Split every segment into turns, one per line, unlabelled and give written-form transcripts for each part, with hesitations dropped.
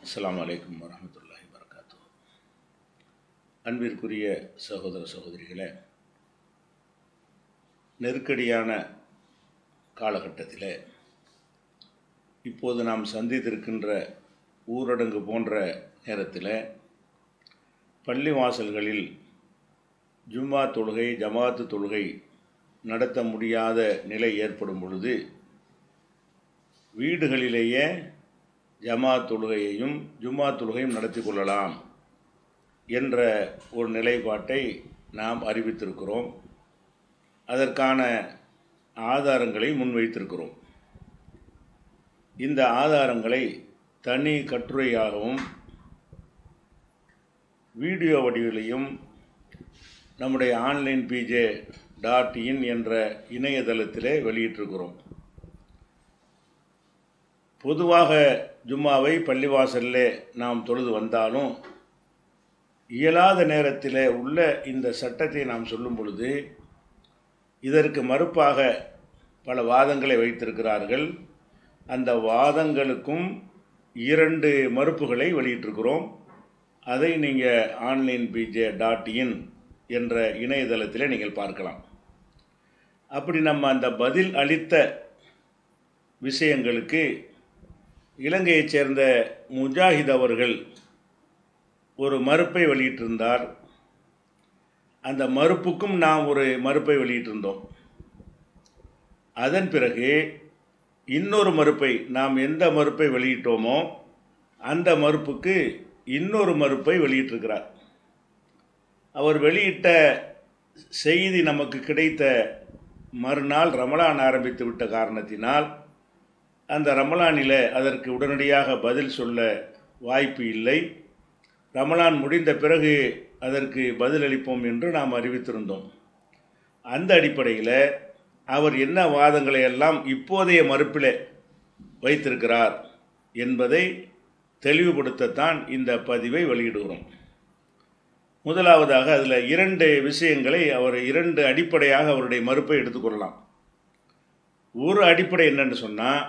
அஸ்ஸலாமு அலைக்கும் வரஹ்மத்துல்லாஹி வபரகாத்துஹு. அன்பிற்குரிய சகோதர சகோதரிகளே, நெருக்கடியான காலகட்டத்தில் இப்போது நாம் சந்தித்திருக்கின்ற ஊரடங்கு போன்ற நேரத்தில் பள்ளிவாசல்களில் ஜும்மா தொழுகை, ஜமாத்து தொழுகை நடத்த முடியாத நிலை ஏற்படும் பொழுது வீடுகளிலேயே ஜமாத் தொழுகையையும் ஜும்மா தொழுகையும் நடத்தி கொள்ளலாம் என்ற ஒரு நிலைப்பாட்டை நாம் அறிவித்திருக்கிறோம். அதற்கான ஆதாரங்களை முன்வைத்திருக்கிறோம். இந்த ஆதாரங்களை தனி கட்டுரையாகவும் வீடியோ வடிவிலையும் நம்முடைய onlinepj.in என்ற இணையதளத்திலே வெளியிட்டிருக்கிறோம். பொதுவாக ஜும்மாவை பள்ளிவாசலில் நாம் தொழுது வந்தாலும் இயலாத நேரத்தில் உள்ள இந்த சட்டத்தை நாம் சொல்லும் பொழுது இதற்கு மறுப்பாக பல வாதங்களை வைத்திருக்கிறார்கள். அந்த வாதங்களுக்கும் 2 மறுப்புகளை வெளியிட்டிருக்கிறோம். அதை நீங்கள் onlinepj.in என்ற இணையதளத்தில் நீங்கள் பார்க்கலாம். அப்படி நம்ம அந்த பதில் அளித்த விஷயங்களுக்கு இலங்கையைச் சேர்ந்த முஜாஹித் அவர்கள் ஒரு மறுப்பை வெளியிட்டிருந்தார். அந்த மறுப்புக்கும் நாம் ஒரு மறுப்பை வெளியிட்டிருந்தோம். அதன் பிறகு இன்னொரு மறுப்பை, நாம் எந்த மறுப்பை வெளியிட்டோமோ அந்த மறுப்புக்கு இன்னொரு மறுப்பை வெளியிட்டிருக்கிறார். அவர் வெளியிட்ட செய்தி நமக்கு கிடைத்த மறுநாள் ரமலான் ஆரம்பித்து விட்ட காரணத்தினால் அந்த ரமலானில் அதற்கு உடனடியாக பதில் சொல்ல வாய்ப்பு இல்லை. ரமலான் முடிந்த பிறகு அதற்கு பதிலளிப்போம் என்று நாம் அறிவித்திருந்தோம். அந்த அடிப்படையில் அவர் என்ன வாதங்களை எல்லாம் இப்போதைய மறுப்பில் வைத்திருக்கிறார் என்பதை தெளிவுபடுத்தத்தான் இந்த பதிவை வெளியிடுகிறோம். முதலாவதாக அதில் 2 விஷயங்களை அவர் 2 அடிப்படையாக அவருடைய மறுப்பை எடுத்துக்கொள்ளலாம். ஒரு அடிப்படை என்னென்னு சொன்னால்,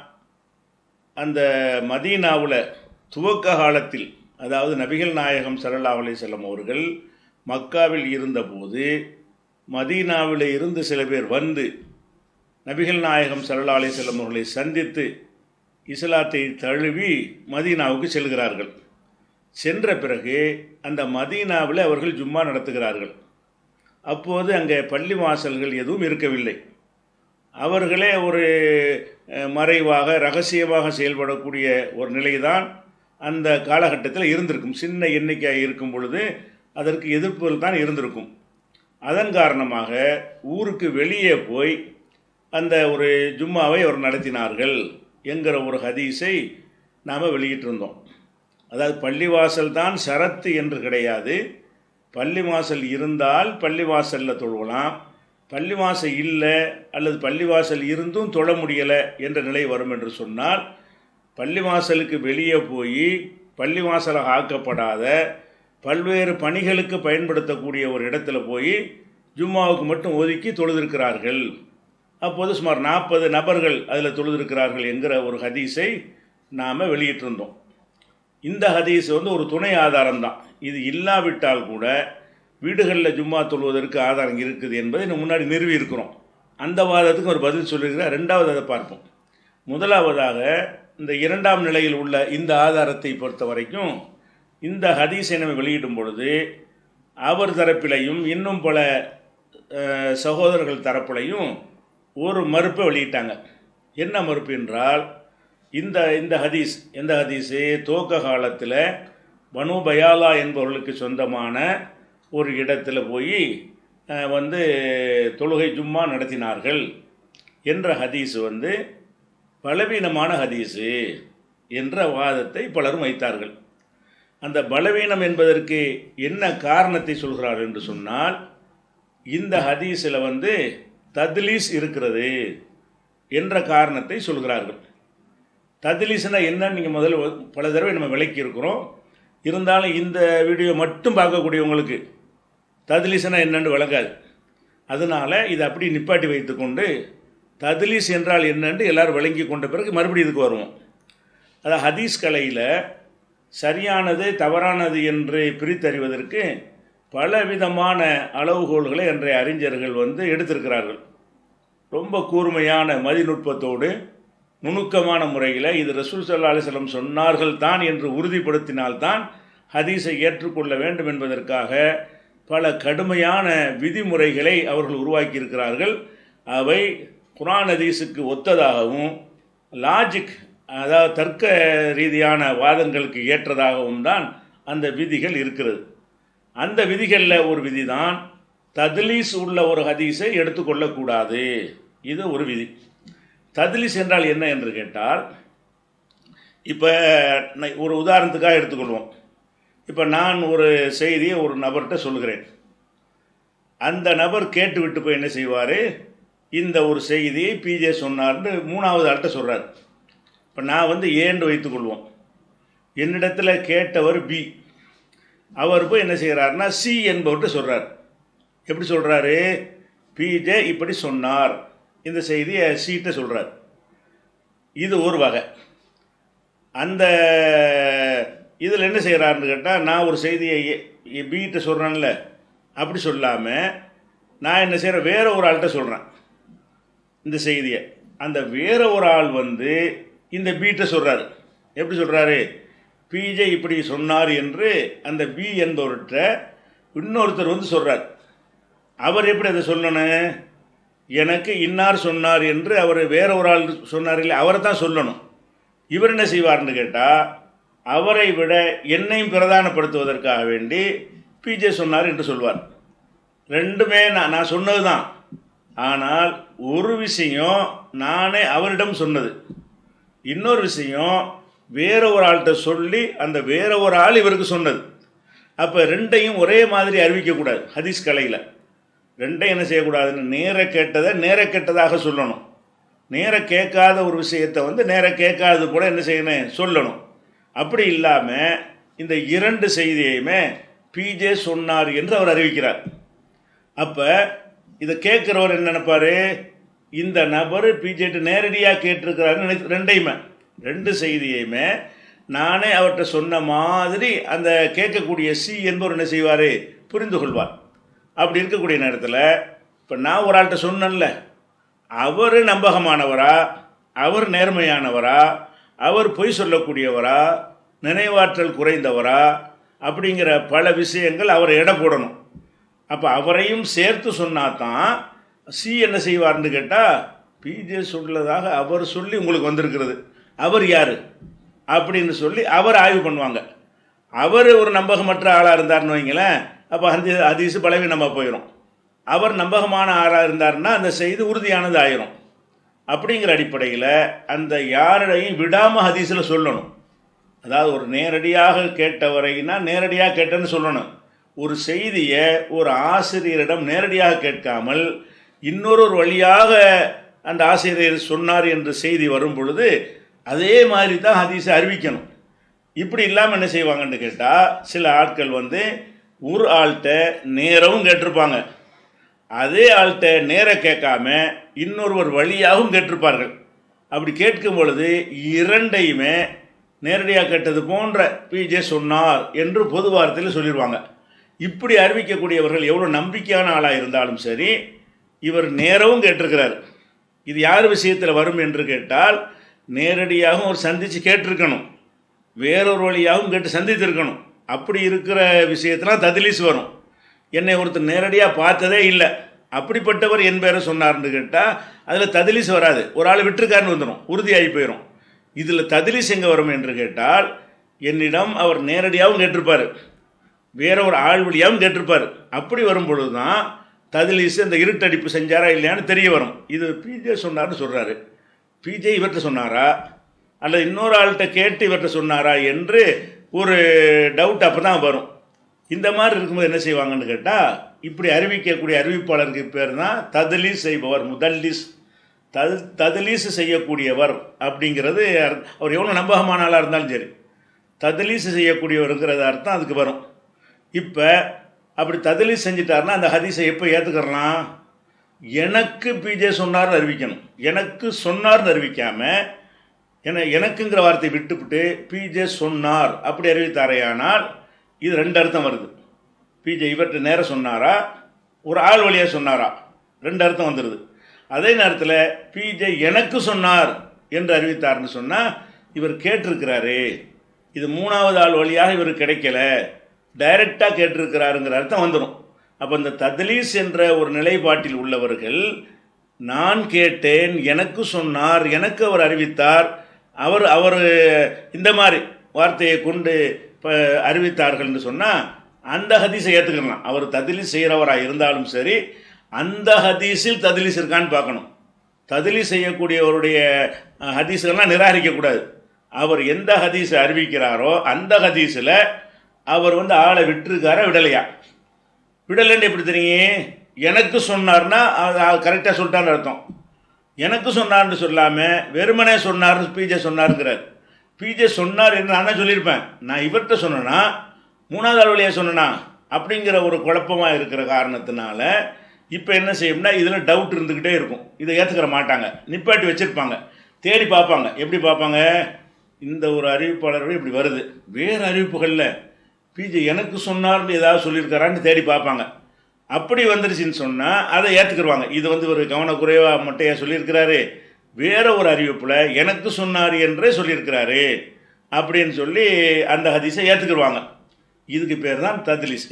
அந்த மதீனாவில் துவக்க காலத்தில், அதாவது நபிகள் நாயகம் ஸல்லல்லாஹு அலைஹி வஸல்லம் அவர்கள் மக்காவில் இருந்தபோது மதீனாவில் இருந்து சில பேர் வந்து நபிகள் நாயகம் ஸல்லல்லாஹு அலைஹி வஸல்லம் அவர்களை சந்தித்து இஸ்லாத்தை தழுவி மதீனாவுக்கு செல்கிறார்கள். சென்ற பிறகு அந்த மதீனாவில் அவர்கள் ஜும்மா நடத்துகிறார்கள். அப்போது அங்கே பள்ளி வாசல்கள் எதுவும் இருக்கவில்லை. அவர்களே ஒரு மறைவாக ரகசியமாக செயல்படக்கூடிய ஒரு நிலைதான் அந்த காலகட்டத்தில் இருந்திருக்கும். சின்ன எண்ணிக்கையாக இருக்கும் பொழுது அதற்கு எதிர்ப்புகள் தான் இருந்திருக்கும். அதன் காரணமாக ஊருக்கு வெளியே போய் அந்த ஒரு ஜும்மாவை அவர் நடத்தினார்கள் என்கிற ஒரு ஹதீஸை நாம் வெளியிட்டிருந்தோம். அதாவது பள்ளிவாசல் தான் ஷரத்து என்று கிடையாது. பள்ளிவாசல் இருந்தால் பள்ளிவாசலில் தொழுகலாம், பள்ளிவாசல் இல்லை அல்லது பள்ளிவாசல் இருந்தும் தொழ முடியலை என்ற நிலை வரும் என்று சொன்னால், பள்ளிவாசலுக்கு வெளியே போய் பள்ளிவாசலாக ஆக்கப்படாத பல்வேறு பணிகளுக்கு பயன்படுத்தக்கூடிய ஒரு இடத்துல போய் ஜும்மாவுக்கு மட்டும் ஒதுக்கி தொழுதிருக்கிறார்கள். அப்போது சுமார் 40 நபர்கள் அதில் தொழுதிருக்கிறார்கள் என்கிற ஒரு ஹதீஸை நாம் வெளியிட்டிருந்தோம். இந்த ஹதீஸ் ஒரு துணை ஆதாரம் தான். இது இல்லாவிட்டால் கூட வீடுகளில் ஜும்மா தொழுவதற்கு ஆதாரம் இருக்குது என்பதை முன்னாடி நிறுவி இருக்கிறோம். அந்த வாதத்துக்கு ஒரு பதில் சொல்லியிருக்கிறார். 2வது அதை பார்ப்போம். முதலாவதாக இந்த 2ஆம் நிலையில் உள்ள இந்த ஆதாரத்தை பொறுத்த வரைக்கும் இந்த ஹதீஸை நம்ம வெளியிடும் பொழுது அவர் தரப்பிலையும் இன்னும் பல சகோதரர்கள் தரப்பிலையும் ஒரு மறுப்பை வெளியிட்டாங்க. என்ன மறுப்பு என்றால், இந்த ஹதீஸ், எந்த ஹதீஸு, துவக்க காலத்தில் பனு பயாலா என்பவர்களுக்கு சொந்தமான ஒரு இடத்துல போய் தொழுகை ஜும்மா நடத்தினார்கள் என்ற ஹதீஸ் பலவீனமான ஹதீஸு என்ற வாதத்தை பலரும் வைத்தார்கள். அந்த பலவீனம் என்பதற்கு என்ன காரணத்தை சொல்கிறார்கள் என்று சொன்னால், இந்த ஹதீஸில் தத்லீஸ் இருக்கிறது என்ற காரணத்தை சொல்கிறார்கள். தத்லீஸ்னா என்னன்னு நீங்கள் முதல்ல பல தடவை நம்ம விளக்கி இருக்கிறோம். இருந்தாலும் இந்த வீடியோ மட்டும் பார்க்கக்கூடியவங்களுக்கு தத்லீஸ்னா என்னென்னு விளங்காது. அதனால் இதை அப்படி நிப்பாட்டி வைத்துக்கொண்டு தத்லீஸ் என்றால் என்னென்று எல்லோரும் விளங்கி கொண்ட பிறகு மறுபடியும் இதுக்கு வருவோம். அதாவது ஹதீஸ் கலையில் சரியானது தவறானது என்று பிரித்தறிவதற்கு பலவிதமான அளவுகோல்களை அன்றைய அறிஞர்கள் எடுத்திருக்கிறார்கள். ரொம்ப கூர்மையான மதிநுட்பத்தோடு நுணுக்கமான முறையில் இது ரசூல் ஸல்லல்லாஹு அலைஹி வஸல்லம் சொன்னார்கள் தான் என்று உறுதிப்படுத்தினால்தான் ஹதீஸை ஏற்றுக்கொள்ள வேண்டும் என்பதற்காக பல கடுமையான விதிமுறைகளை அவர்கள் உருவாக்கியிருக்கிறார்கள். அவை குர்ஆன் ஹதீஸுக்கு ஒத்ததாகவும் லாஜிக், அதாவது தர்க்க ரீதியான வாதங்களுக்கு ஏற்றதாகவும் தான் அந்த விதிகள் இருக்கிறது. அந்த விதிகளில் ஒரு விதி தான் தத்லீஸ் உள்ள ஒரு ஹதீஸை எடுத்துக்கொள்ளக்கூடாது. இது ஒரு விதி. தத்லீஸ் என்றால் என்ன என்று கேட்டால், இப்போ ஒரு உதாரணத்துக்காக எடுத்துக்கொள்வோம். இப்போ நான் ஒரு செய்தியை ஒரு நபர்கிட்ட சொல்கிறேன். அந்த நபர் கேட்டு விட்டு போய் என்ன செய்வார், இந்த ஒரு செய்தியை பிஜே சொன்னார்னு மூணாவது ஆள்கிட்ட சொல்கிறார். இப்போ நான் ஏன்னு வைத்துக்கொள்வோம். என்னிடத்தில் கேட்டவர் பி, அவர் போய் என்ன செய்கிறாருன்னா சி என்பவர்கிட்ட சொல்கிறார். எப்படி சொல்கிறாரு, பிஜே இப்படி சொன்னார், இந்த செய்தியை சீட்ட சொல்கிறார். இது ஒரு வகை. அந்த இதில் என்ன செய்கிறாருன்னு கேட்டால், நான் ஒரு செய்தியை பிகிட்ட சொல்கிறேன்ல, அப்படி சொல்லாமல் நான் என்ன செய்கிறேன், வேற ஒரு ஆள்கிட்ட சொல்கிறேன் இந்த செய்தியை. அந்த வேற ஒரு ஆள் இந்த பீட்ட சொல்கிறாரு. எப்படி சொல்கிறாரு, பிஜே இப்படி சொன்னார் என்று அந்த பி என்பவர்கிட்ட இன்னொருத்தர் சொல்கிறார். அவர் எப்படி அதை சொல்லணும், எனக்கு இன்னார் சொன்னார் என்று அவர் வேற ஒரு ஆள் சொன்னார் இல்லை, அவரை தான் சொல்லணும். இவர் என்ன செய்வார்னு கேட்டால், அவரை விட என்னையும் பிரதானப்படுத்துவதற்காக வேண்டி பிஜே சொன்னார் என்று சொல்வார். ரெண்டுமே நான் சொன்னது தான். ஆனால் ஒரு விஷயம் நானே அவரிடம் சொன்னது, இன்னொரு விஷயம் வேற ஒரு ஆள்கிட்ட சொல்லி அந்த வேற ஒரு ஆள் இவருக்கு சொன்னது. அப்போ ரெண்டையும் ஒரே மாதிரி அறிவிக்கக்கூடாது. ஹதீஸ் கலையில் ரெண்டையும் என்ன செய்யக்கூடாதுன்னு, நேர கேட்டதை நேர கேட்டதாக சொல்லணும், நேர கேட்காத ஒரு விஷயத்தை நேர கேட்காதது கூட என்ன செய்யணும், சொல்லணும். அப்படி இல்லாமல் இந்த இரண்டு செய்தியையுமே பிஜே சொன்னார் என்று அவர் அறிவிக்கிறார். அப்போ இதை கேட்குறவர் என்ன நினைப்பார், இந்த நபர் பிஜேட்டு நேரடியாக கேட்டிருக்கிறாருன்னு ரெண்டையுமே, ரெண்டு செய்தியையுமே நானே அவர்கிட்ட சொன்ன மாதிரி அந்த கேட்கக்கூடிய சி என்பவர் என்ன செய்வார், புரிந்து கொள்வார். அப்படி இருக்கக்கூடிய நேரத்தில் இப்போ நான் ஒரு ஆள்கிட்ட சொன்னேன்ல, அவர் நம்பகமானவரா, அவர் நேர்மையானவரா, அவர் பொய் சொல்லக்கூடியவரா, நினைவாற்றல் குறைந்தவரா, அப்படிங்கிற பல விஷயங்கள் அவரை எடை போடணும். அப்போ அவரையும் சேர்த்து சொன்னாதான் சி என்ன செய்வார்னு கேட்டால், பிஜே சொல்லதாக அவர் சொல்லி உங்களுக்கு வந்திருக்கிறது, அவர் யார் அப்படின்னு சொல்லி அவர் ஆய்வு பண்ணுவாங்க. அவர் ஒரு நம்பகமற்ற ஆளாக இருந்தார்னு வைங்களேன், அப்போ அந்த ஹதீஸ் பலவீனமாக போயிடும். அவர் நம்பகமான ஆளாக இருந்தார்னா அந்த செய்தி உறுதியானது ஆயிரும். அப்படிங்கிற அடிப்படையில் அந்த யாரையும் விடாமல் ஹதீஸில் சொல்லணும். அதாவது ஒரு நேரடியாக கேட்டவரைனா நேரடியாக கேட்டேன்னு சொல்லணும். ஒரு செய்தியை ஒரு ஆசிரியரிடம் நேரடியாக கேட்காமல் இன்னொரு வழியாக அந்த ஆசிரியர் சொன்னார் என்று செய்தி வரும் பொழுது அதே மாதிரி தான் ஹதீஸை அறிவிக்கணும். இப்படி இல்லாமல் என்ன செய்வாங்கன்னு கேட்டால், சில ஆட்கள் ஒரு ஆள்கிட்ட நேரவும் கேட்டிருப்பாங்க, அதே ஆள்கிட்ட நேர கேட்காம இன்னொருவர் வழியாகவும் கேட்டிருப்பார்கள். அப்படி கேட்கும் பொழுது இரண்டையுமே நேரடியாக கேட்டது போன்ற பிஜே சொன்னார் என்று பொது வார்த்தையில் சொல்லிடுவாங்க. இப்படி அறிவிக்கக்கூடியவர்கள் எவ்வளோ நம்பிக்கையான ஆளாக இருந்தாலும் சரி, இவர் நேரவும் கேட்டிருக்கிறார். இது யார் விஷயத்தில் வரும் என்று கேட்டால், நேரடியாகவும் ஒரு சந்தித்து கேட்டிருக்கணும், வேறொரு வழியாகவும் கேட்டு சந்தித்திருக்கணும். அப்படி இருக்கிற விஷயத்தில் தத்லீஸ் வரும். என்னை ஒருத்தர் நேரடியாக பார்த்ததே இல்லை, அப்படிப்பட்டவர் என் பேரை சொன்னார்னு கேட்டால் அதில் தத்லீஸ் வராது. ஒரு ஆள் விட்டுருக்காருன்னு வந்துடும், உறுதியாகி போயிடும். இதில் தத்லீஸ் எங்கே வரும் என்று கேட்டால், என்னிடம் அவர் நேரடியாகவும் கேட்டிருப்பார், வேற ஒரு ஆள் வழியாகவும் கேட்டிருப்பார். அப்படி வரும் பொழுது தான் தத்லீஸ் இந்த இருட்டடிப்பு செஞ்சாரா இல்லையான்னு தெரிய வரும். இது பிஜே சொன்னார்னு சொல்கிறாரு, பிஜே இவர்கிட்ட சொன்னாரா அல்லது இன்னொரு ஆள்கிட்ட கேட்டு இவர்கிட்ட சொன்னாரா என்று ஒரு டவுட் அப்போ தான் வரும். இந்த மாதிரி இருக்கும்போது என்ன செய்வாங்கன்னு கேட்டால், இப்படி அறிவிக்கக்கூடிய அறிவிப்பாளருக்கு பேர் தான் தத்லீஸ் செய்பவர், முதல்லீஸ். தத்லீஸ் செய்யக்கூடியவர் அப்படிங்கிறது அவர் எவ்வளோ நம்பகமான ஆளாக இருந்தாலும் சரி, தத்லீஸ் செய்யக்கூடியவருங்கிறது அர்த்தம் அதுக்கு வரும். இப்போ அப்படி தத்லீஸ் செஞ்சிட்டாருன்னா அந்த ஹதீஸை எப்போ ஏற்றுக்கிறலாம், எனக்கு பிஜே சொன்னார்னு அறிவிக்கணும். எனக்கு சொன்னார்னு அறிவிக்காமல் எனக்குங்கிற வார்த்தையை விட்டுவிட்டு பிஜே சொன்னார் அப்படி அறிவித்தாரையானால் இது ரெண்டு அர்த்தம் வருது. பிஜே இவர்கிட்ட நேரம் சொன்னாரா, ஒரு ஆள் வழியாக சொன்னாரா, ரெண்டு அர்த்தம் வந்துடுது. அதே நேரத்தில் பிஜே எனக்கு சொன்னார் என்று அறிவித்தார்னு சொன்னால் இவர் கேட்டிருக்கிறாரு, இது மூணாவது ஆள் வழியாக இவர் கிடைக்கல, டைரெக்டாக கேட்டிருக்கிறாருங்கிற அர்த்தம் வந்துடும். அப்போ இந்த தத்லீஸ் என்ற ஒரு நிலைப்பாட்டில் உள்ளவர்கள் நான் கேட்டேன், எனக்கு சொன்னார், எனக்கு அவர் அறிவித்தார், அவர் இந்த மாதிரி வார்த்தையை கொண்டு அறிவித்தார்கள் என்று சொன்னால் அந்த ஹதீஸை ஏற்றுக்கலாம். அவர் தத்லீஸ் செய்கிறவராக இருந்தாலும் சரி, அந்த ஹதீஸில் தத்லீஸ் இருக்கான்னு பார்க்கணும். தத்லீஸ் செய்யக்கூடியவருடைய ஹதீஸ்கள்லாம் நிராகரிக்கக்கூடாது. அவர் எந்த ஹதீஸை அறிவிக்கிறாரோ அந்த ஹதீஸில் அவர் ஆளை விட்டுருக்காரா விடலையா. விடலைன்னு எப்படி தெரியும்? எனக்கு சொன்னார்னா கரெக்டாக சொல்லிட்டான்னு அர்த்தம். எனக்கு சொன்னார்னு சொல்லாமல் வெறுமனே சொன்னார்னு பிஜே சொன்னாருங்கிறார். பிஜே சொன்னார் என்று நான் தான் சொல்லியிருப்பேன். நான் இவர்கிட்ட சொன்னேன்னா மூணாவது ஆள் வழியாக சொன்னேன்னா அப்படிங்கிற ஒரு குழப்பமாக இருக்கிற காரணத்தினால இப்போ என்ன செய்யும்னா இதில் டவுட் இருந்துக்கிட்டே இருக்கும். இதை ஏற்றுக்கிற மாட்டாங்க, நிப்பாட்டி வச்சுருப்பாங்க, தேடி பார்ப்பாங்க. எப்படி பார்ப்பாங்க? இந்த ஒரு அறிவிப்பாளர்கள் இப்படி வருது, வேறு அறிவிப்புகளில் பிஜே எனக்கு சொன்னார்னு ஏதாவது சொல்லியிருக்காரான்னு தேடி பார்ப்பாங்க. அப்படி வந்துருச்சுன்னு சொன்னால் அதை ஏற்றுக்கிடுவாங்க. இது ஒரு கவனக்குறைவாக மட்டையா சொல்லியிருக்கிறாரு, வேற ஒரு அறிவிப்பில் எனக்கு சொன்னார் என்றே சொல்லியிருக்கிறாரு அப்படின்னு சொல்லி அந்த ஹதீஸை ஏற்றுக்கிடுவாங்க. இதுக்கு பேர் தான் தத்லீஸ்.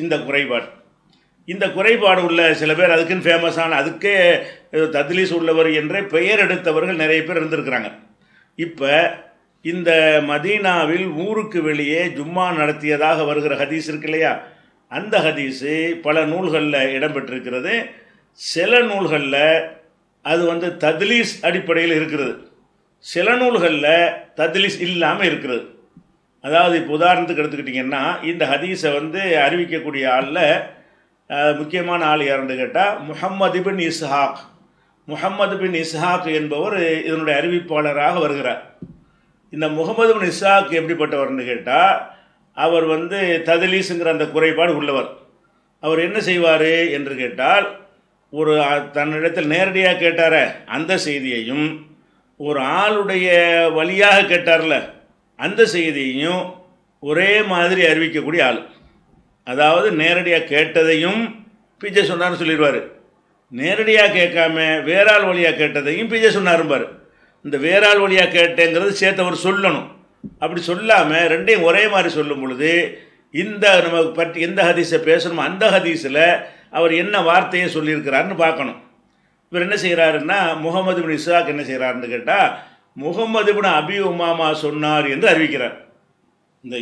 இந்த குறைபாடு உள்ள சில பேர் அதுக்குன்னு ஃபேமஸான அதுக்கே தத்லீஸ் உள்ளவர் என்றே பெயர் எடுத்தவர்கள் நிறைய பேர் இருந்திருக்கிறாங்க. இப்போ இந்த மதீனாவில் ஊருக்கு வெளியே ஜும்மா நடத்தியதாக வருகிற ஹதீஸ் இருக்கு இல்லையா, அந்த ஹதீஸு பல நூல்களில் இடம்பெற்றிருக்கிறது. சில நூல்களில் அது தத்லீஸ் அடிப்படையில் இருக்கிறது, சில நூல்களில் தத்லீஸ் இல்லாமல் இருக்கிறது. அதாவது இப்போ உதாரணத்துக்கு எடுத்துக்கிட்டிங்கன்னா இந்த ஹதீஸை அறிவிக்கக்கூடிய ஆளில் முக்கியமான ஆள் யாருன்னு கேட்டால் முஹம்மது பின் இஸ்ஹாக் என்பவர் இதனுடைய அறிவிப்பாளராக வருகிறார். இந்த முகமது பின் இஸ்ஹாக் எப்படிப்பட்டவர்னு கேட்டால் அவர் தத்லீஸுங்கிற அந்த குறைபாடு உள்ளவர். அவர் என்ன செய்வார் என்று கேட்டால் ஒரு தன்னிடத்தில் நேரடியாக கேட்டார அந்த செய்தியையும் ஒரு ஆளுடைய வழியாக கேட்டார்ல அந்த செய்தியையும் ஒரே மாதிரி அறிவிக்கக்கூடிய ஆள். அதாவது நேரடியாக கேட்டதையும் பிஜே சொன்னார்னு சொல்லிடுவார், நேரடியாக கேட்காம வேறாள் வழியாக கேட்டதையும் பிஜே சொன்னாரும்பார். இந்த வேறாள் வழியாக கேட்டேங்கிறது சேர்த்து அவர் சொல்லணும். அப்படி சொல்லாமல் ரெண்டையும் ஒரே மாதிரி சொல்லும் பொழுது இந்த நமக்கு பற்றி எந்த ஹதீஸை பேசணுமோ அந்த ஹதீஸில் அவர் என்ன வார்த்தையை சொல்லியிருக்கிறாருன்னு பார்க்கணும். இவர் என்ன செய்கிறாருன்னா முகமது பின் இஸ்ஹாக் என்ன செய்கிறாருன்னு கேட்டால் முகமது பின் அபி உமாமா சொன்னார் என்று அறிவிக்கிறார். இந்த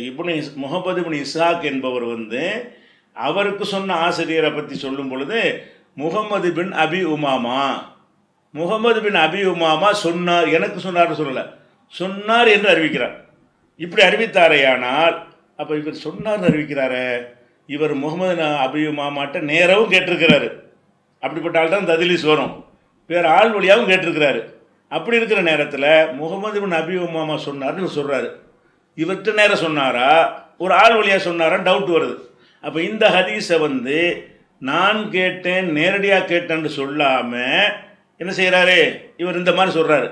முகமது பின் இஸ்ஹாக் என்பவர் அவருக்கு சொன்ன ஆசிரியரை பற்றி சொல்லும் பொழுது முகமது பின் அபி உமாமா சொன்னார், எனக்கு சொன்னார்னு சொல்லலை, சொன்னார் என்று அறிவிக்கிறார். இப்படி அறிவித்தாரையானால் அப்போ இவர் சொன்னார்னு அறிவிக்கிறாரு, இவர் முகமது அபி உமாமாட்ட நேரவும் கேட்டிருக்கிறாரு. அப்படிப்பட்ட ஆள் தான் தத்லீஸ் வரும். வேறு ஆள் வழியாகவும் கேட்டிருக்கிறாரு. அப்படி இருக்கிற நேரத்தில் முகமது பின் அபி உமாமா சொன்னார்னு இவர் சொல்கிறாரு. இவர்கிட்ட நேரம் சொன்னாரா ஒரு ஆள் வழியாக சொன்னாரான்னு டவுட் வருது. அப்போ இந்த ஹதீஸை நான் கேட்டேன் நேரடியாக கேட்டேன்னு சொல்லாமல் என்ன செய்கிறாரு இவர் இந்த மாதிரி சொல்கிறாரு.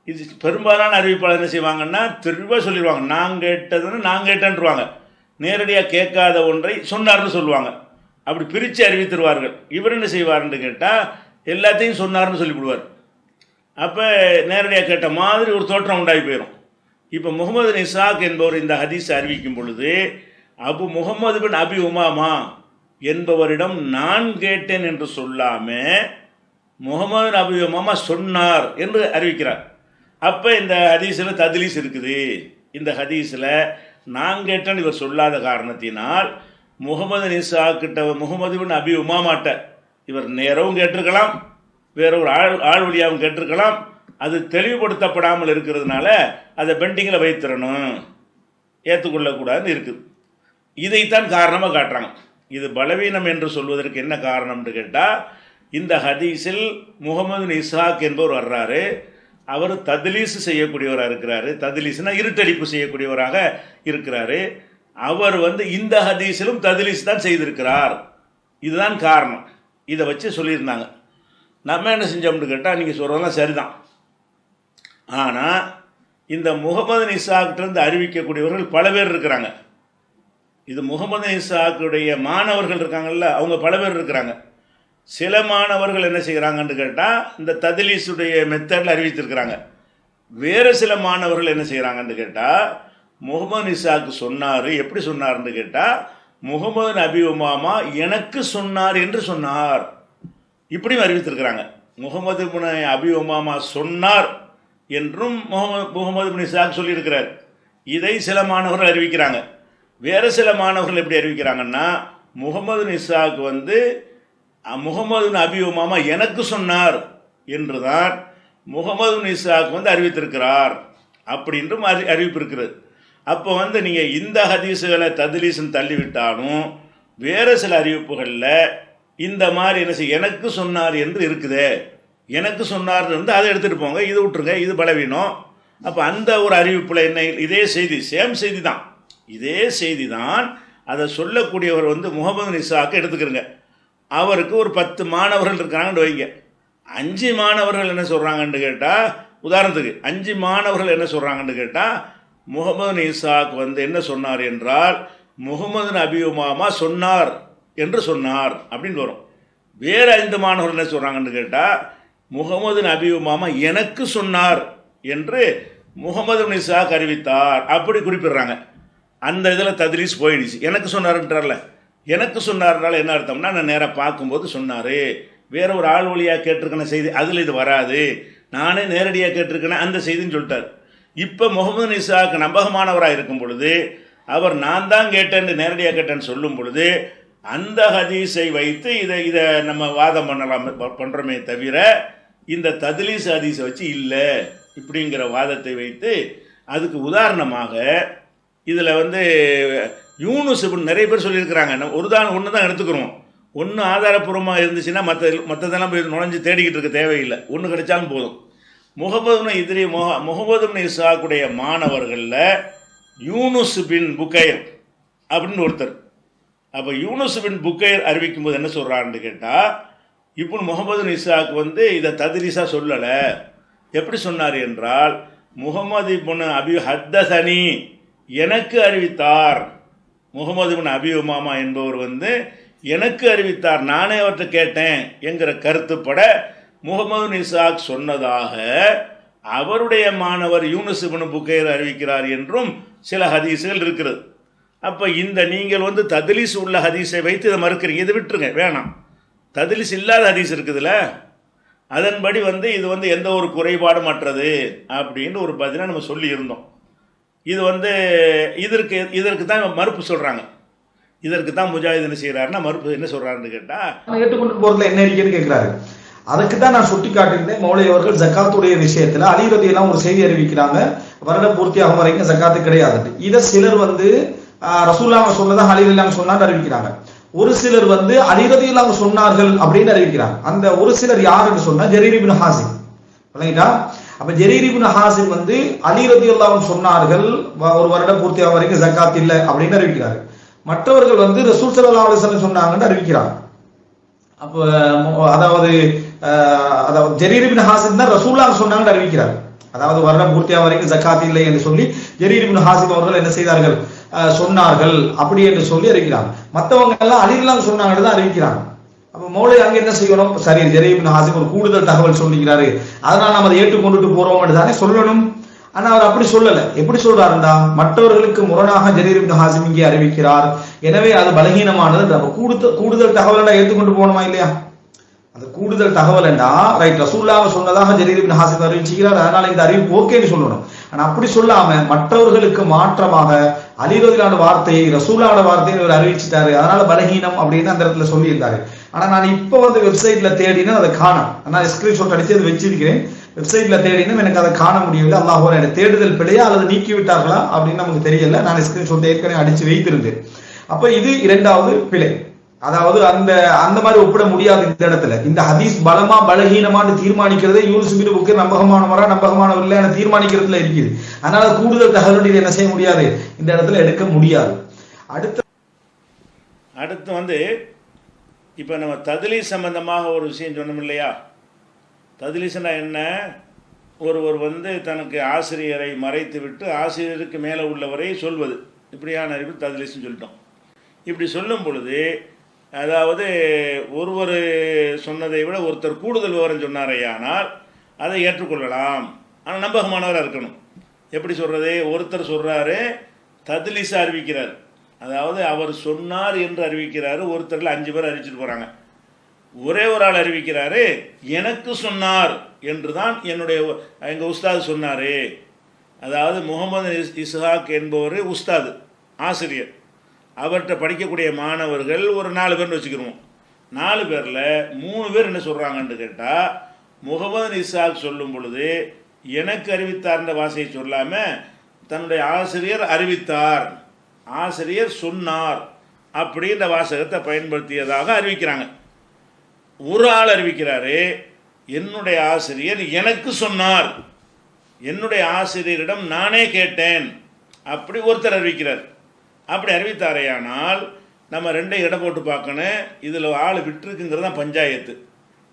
இது பெரும்பாலான அறிவிப்பாளர் என்ன செய்வாங்கன்னா தெளிவாக சொல்லிடுவாங்க, நான் கேட்டதுன்னு நான் கேட்டேன்ருவாங்க, நேரடியாக கேட்காத ஒன்றை சொன்னார்னு சொல்லுவாங்க. அப்படி பிரித்து அறிவித்துருவார்கள். இவர் என்ன செய்வார்னு கேட்டால் எல்லாத்தையும் சொன்னார்னு சொல்லிவிடுவார். அப்போ நேரடியாக கேட்ட மாதிரி ஒரு தோற்றம் உண்டாகி போயிடும். இப்போ முகமது பின் இஸ்ஹாக் என்பவர் இந்த ஹதீஸை அறிவிக்கும் பொழுது முகமது பின் அபி உமாமா என்பவரிடம் நான் கேட்டேன் என்று சொல்லாமல் முகமது அபி உமாமா சொன்னார் என்று அறிவிக்கிறார். அப்போ இந்த ஹதீஸில் தத்லீஸ் இருக்குது. இந்த ஹதீஸில் நான் கேட்டேன்னு இவர் சொல்லாத காரணத்தினால் முகமது பின் இஸ்ஹாக் கிட்ட முகமது பின் அபி உமாமாட்ட இவர் நேரவும் கேட்டிருக்கலாம், வேற ஒரு ஆள் வழியாகவும் கேட்டிருக்கலாம். அது தெளிவுபடுத்தப்படாமல் இருக்கிறதுனால அதை பெண்டிங்கில் வைத்திடணும், ஏற்றுக்கொள்ளக்கூடாதுன்னு இருக்குது. இதைத்தான் காரணமாக காட்டுறாங்க. இது பலவீனம் என்று சொல்வதற்கு என்ன காரணம்னு கேட்டால் இந்த ஹதீஸில் முகமது பின் இஸ்ஹாக் என்பவர் வர்றாரு. அவர் தத்லீஸ் செய்யக்கூடியவராக இருக்கிறாரு, தத்லீஸ்னா இருட்டடிப்பு செய்யக்கூடியவராக இருக்கிறாரு. அவர் இந்த ஹதீஸிலும் தத்லீஸ் தான் செய்திருக்கிறார். இதுதான் காரணம். இதை வச்சு சொல்லியிருந்தாங்க. நம்ம என்ன செஞ்சோம்னு கேட்டால் நீங்கள் சொல்கிறதெல்லாம் சரிதான், ஆனால் இந்த முகமது இஸ்ஹாக்கிலிருந்து அறிவிக்கக்கூடியவர்கள் பல பேர் இருக்கிறாங்க. இது முகமது இஸ்ஹாக்குடைய மாணவர்கள் இருக்காங்கல்ல, அவங்க பல பேர் இருக்கிறாங்க. சில மாணவர்கள் என்ன செய்கிறாங்கன்னு கேட்டால் இந்த தத்லீஸுடைய மெத்தடில் அறிவித்திருக்கிறாங்க. வேறு சில மாணவர்கள் என்ன செய்கிறாங்கன்னு கேட்டால் முகமது இஸ்ஹாக்கு சொன்னார், எப்படி சொன்னார்ன்னு கேட்டால் முகமது நபி உமாமா எனக்கு சொன்னார் என்று சொன்னார், இப்படியும் அறிவித்திருக்கிறாங்க. முகமது அபி உமாமா சொன்னார் என்றும் முகமது இஸ்ஹாக் சொல்லியிருக்கிறார். இதை சில மாணவர்கள் அறிவிக்கிறாங்க. வேறு சில மாணவர்கள் எப்படி அறிவிக்கிறாங்கன்னா முகமது இஸ்ஹாக் முகமது அபி உமாமா எனக்கு சொன்னார் என்று தான் முகமது இஸ்ஹாக் அறிவித்திருக்கிறார் அப்படின்றும் அறிவிப்பு இருக்கிறது. அப்போ நீங்கள் இந்த ஹதீஸுகளை தத்லீஸ்ன்னு தள்ளிவிட்டாலும் வேறு சில அறிவிப்புகளில் இந்த மாதிரி என்ன செய்ய எனக்கு சொன்னார் என்று இருக்குது. எனக்கு சொன்னார் அதை எடுத்துகிட்டு போங்க, இது விட்டுருங்க, இது பலவீனம். அப்போ அந்த ஒரு அறிவிப்பில் என்ன, இதே செய்தி, சேம் செய்தி தான், இதே செய்தி தான். அதை சொல்லக்கூடியவர் முகமது இஸ்ஹாக்கு எடுத்துக்கிறங்க. அவருக்கு ஒரு 10 மாணவர்கள் இருக்கிறாங்கன்னு வைங்க. 5 மாணவர்கள் என்ன சொல்கிறாங்கன்னு கேட்டால், உதாரணத்துக்கு 5 மாணவர்கள் என்ன சொல்கிறாங்கன்னு கேட்டால் முகமது இஸ்ஹாக் என்ன சொன்னார் என்றால் முகமது நபி உமாமா சொன்னார் என்று சொன்னார் அப்படின்னு வரும். வேறு 5 மாணவர்கள் என்ன சொல்கிறாங்கன்னு கேட்டால் முகமது நபி உமாமா எனக்கு சொன்னார் என்று முகமது இஸ்ஹாக் அறிவித்தார் அப்படி குறிப்பிடுறாங்க. அந்த இதில் தத்லீஸ் போயிடுச்சு. எனக்கு சொன்னார்ன்றார்ல, எனக்கு சொன்னார்னால என்ன அர்த்தம்னா நான் நேராக பார்க்கும்போது சொன்னார், வேற ஒரு ஆள் வழியாக கேட்டிருக்கேன செய்தி, அதில் இது வராது, நானே நேரடியாக கேட்டிருக்கேனே அந்த செய்தின்னு சொல்லிட்டார். இப்போ முகமது இஸ்ஹாக் நம்பகமானவராக இருக்கும் பொழுது அவர் நான் தான் கேட்டேன்னு நேரடியாக கேட்டேன்னு சொல்லும் பொழுது அந்த ஹதீஸை வைத்து இதை நம்ம வாதம் பண்ணுறோமே தவிர இந்த தத்லீஸ் ஹதீஸை வச்சு இல்லை இப்படிங்கிற வாதத்தை வைத்து, அதுக்கு உதாரணமாக இதில் யூனுஸ் இப்படி நிறைய பேர் சொல்லியிருக்கிறாங்க. நம்ம ஒன்று தான் எடுத்துக்கிறோம். ஒன்று ஆதாரப்பூர்வமாக இருந்துச்சுன்னா மற்றதெல்லாம் போய் நுழைஞ்சு தேடிக்கிட்டு இருக்க தேவையில்லை, ஒன்று கிடைச்சாலும் போதும். முகமது இஸ்ஹாக்குடைய மாணவர்களில் யூனுஸ் பின் புகைர் அப்படின்னு ஒருத்தர். அப்போ யூனுஸ் பின் புகைர் அறிவிக்கும் போது என்ன சொல்கிறான்னு கேட்டால் இப்போ முகமது இஸ்ஹாக் இதை தத்லீஸாக சொல்லலை. எப்படி சொன்னார் என்றால் முகமது இப்னு அபி ஹத்தசனி எனக்கு அறிவித்தார், முகமது இப்னு அபி உமாமா என்பவர் எனக்கு அறிவித்தார், நானே அவற்றை கேட்டேன் என்கிற கருத்துப்பட முகமது இஸ்ஹாக் சொன்னதாக அவருடைய மாணவர் யூனுஸ் இப்னு புகைர் அறிவிக்கிறார் என்றும் சில ஹதீஸுகள் இருக்கிறது. அப்போ நீங்கள் தத்லீஸ் உள்ள ஹதீஸை வைத்து இதை மறுக்கிறீங்க, இதை விட்டுருங்க, வேணாம். தத்லீஸ் இல்லாத ஹதீஸ் இருக்குதுல்ல, அதன்படி இது எந்த ஒரு குறைபாடும் அற்றது அப்படின்னு ஒரு பதிலாக நம்ம சொல்லி இருந்தோம். இது இதற்கு தான் மறுப்பு சொல்கிறாங்க. இதற்கு தான் முஜாஹித் என்ன செய்கிறாருன்னா மறுப்பு என்ன சொல்கிறாருன்னு கேட்டால்
ஏற்றுக்கொண்டு போகிறதுல என்ன இருக்குன்னு கேட்குறாரு. அதுக்கு தான் நான் சுட்டி காட்டியிருந்தேன். மௌலை அவர்கள் ஜக்காத்துடைய விஷயத்தில் அலி ரலியல்லாஹு ஒரு செய்தி அறிவிக்கிறாங்க, வருடம் பூர்த்தியாகும் வரைக்கும் ஜக்காத்து கிடையாது. இதை சிலர் ரசூலுல்லாஹ் சொன்னதாக அலி ரலியல்லாஹு சொன்னான்னு அறிவிக்கிறாங்க. ஒரு சிலர் அலி ரலியல்லாஹு சொன்னார்கள் அப்படின்னு அறிவிக்கிறாங்க. அந்த ஒரு சிலர் யாருன்னு சொன்னா ஜரீர் இப்னு ஹாசிம். அப்ப ஜரீர் இப்னு ஹாசிம் அலி ரலியல்லாஹு சொன்னார்கள் ஒரு வருடம் பூர்த்தியாகும் வரைக்கும் ஜக்காத் இல்லை அப்படின்னு அறிவிக்கிறாரு. மற்றவர்கள் ரசூல் ஸல்லல்லாஹு அலைஹி வஸல்லம் சொன்னாங்கன்னு அறிவிக்கிறாங்க. அப்போ அதாவது ஜரீர் இப்னு ஹாசிம் தான் ரசூலுல்லாஹ் சொன்னாங்கன்னு அறிவிக்கிறார். அதாவது வருடம் பூர்த்தியா வரைக்கும் ஜக்காத் இல்லை என்று சொல்லி ஜரீர் இப்னு ஹாசிம் அவர்கள் என்ன செய்தார்கள், சொன்னார்கள் அப்படி என்று சொல்லி அறிவிக்கிறாங்க. மற்றவங்க எல்லாம் அலி ரலியல்லாஹு சொன்னாங்கன்னு தான் அறிவிக்கிறாங்க. அப்ப மௌலை அங்க என்ன செய்யணும், சரி ஜரீர் இப்னு ஹாசிம் ஒரு கூடுதல் தகவல் சொல்லிக்கிறாரு, அதனால நம்ம அதை ஏற்றுக்கொண்டுட்டு போறோம் என்று தானே சொல்லணும். ஆனா அவர் அப்படி சொல்லல. எப்படி சொல்றாருண்டா, மற்றவர்களுக்கு முரணாக ஜரீர் இப்னு ஹாசிம் இங்கே அறிவிக்கிறார், எனவே அது பலகீனமானது. நம்ம கூடுதல் தகவல் ஏற்றுக்கொண்டு போகணுமா இல்லையா? அந்த கூடுதல் தகவல் ரைட் ரசூலுல்லாஹ் சொன்னதாக ஜரீர் இப்னு ஹாசிம் அறிவிச்சுக்கிறார், அதனால இந்த அறிவிப்பு ஓகேன்னு சொல்லணும். ஆனா அப்படி சொல்லாம மற்றவர்களுக்கு மாற்றமாக அலி ரலியல்லாஹு வார்த்தையை ரசூலுல்லாஹ் வார்த்தையை இவர் அறிவிச்சிட்டாரு, அதனால பலகீனம் அப்படின்னு அந்த இடத்துல சொல்லி இருந்தாரு. ஆனா நான் இப்போ வெப்சைட்ல தேடினா அதை காணோம். நான் ஸ்கிரீன்ஷாட் அடிச்சு அதை வச்சிருக்கிறேன். வெப்சைட்ல தேடினும் எனக்கு அதை காண முடியவில்லை. அல்லாஹ் எனக்கு தேடுதல் பிழையா அல்லது நீக்கி விட்டார்களா அப்படின்னு நமக்கு தெரியல. நான் ஸ்கிரீன்ஷாட் ஏற்கனவே அடிச்சு வைத்திருந்தேன். அப்ப இது இரண்டாவது பிழை. அதாவது அந்த மாதிரி ஒப்பிட முடியாது இந்த இடத்துல. இந்த ஹதீஸ் பலமா பலகீனமானு தீர்மானிக்கிறதே யூனுஸ் இப்னு புகைர் நம்பகமானவரா நம்பகமானவர் இல்லைன்னு தீர்மானிக்கிறதுல இருக்குது. அதனால கூடுதல் தகவல் என்ன செய்ய முடியாது, இந்த இடத்துல எடுக்க முடியாது. அடுத்து
இப்போ நம்ம தத்லீஸ் சம்பந்தமாக ஒரு விஷயம் சொன்னோம் இல்லையா? தத்லீஸ்னா என்ன? ஒருவர் வந்து தனக்கு ஆசிரியரை மறைத்து விட்டு ஆசிரியருக்கு மேலே உள்ளவரை சொல்வது, இப்படியான அறிவு தத்லீஸ்னு சொல்லிட்டோம். இப்படி சொல்லும் பொழுது, அதாவது ஒருவர் சொன்னதை விட ஒருத்தர் கூடுதல் விவரம் சொன்னாரேயானால் அதை ஏற்றுக்கொள்ளலாம். ஆனால் நம்பகமானவராக இருக்கணும். எப்படி சொல்கிறது? ஒருத்தர் சொல்கிறாரு, தத்லீஸை அறிவிக்கிறார், அதாவது அவர் சொன்னார் என்று அறிவிக்கிறாரு. ஒருத்தரில் 5 பேர் அறிவிச்சிட்டு போகிறாங்க. ஒரே ஒரு ஆள் அறிவிக்கிறாரு, எனக்கு சொன்னார் என்று தான் எங்கள் உஸ்தாது சொன்னார். அதாவது முகமது இஸ்ஹாக் என்பவர் உஸ்தாது, ஆசிரியர். அவர்கிட்ட படிக்கக்கூடிய மாணவர்கள் ஒரு 4 பேர்னு வச்சுக்கிறோம். 4 பேரில் 3 பேர் என்ன சொல்கிறாங்கன்னு கேட்டால், முகமது இஸ்ஹாக் சொல்லும் பொழுது எனக்கு அறிவித்தார்ன்ற வாசையை சொல்லாமல் தன்னுடைய ஆசிரியர் அறிவித்தார், ஆசிரியர் சொன்னார் அப்படின்ற வாசகத்தை பயன்படுத்தியதாக அறிவிக்கிறாங்க. ஒரு ஆள் அறிவிக்கிறாரு, என்னுடைய ஆசிரியர் எனக்கு சொன்னார், என்னுடைய ஆசிரியரிடம் நானே கேட்டேன், அப்படி ஒருத்தர் அறிவிக்கிறார். அப்படி அறிவித்தாரையானால் நம்ம 2 இடம் போட்டு பார்க்கணும். இதில் ஆள் விட்டுருக்குங்கிறது தான் பஞ்சாயத்து.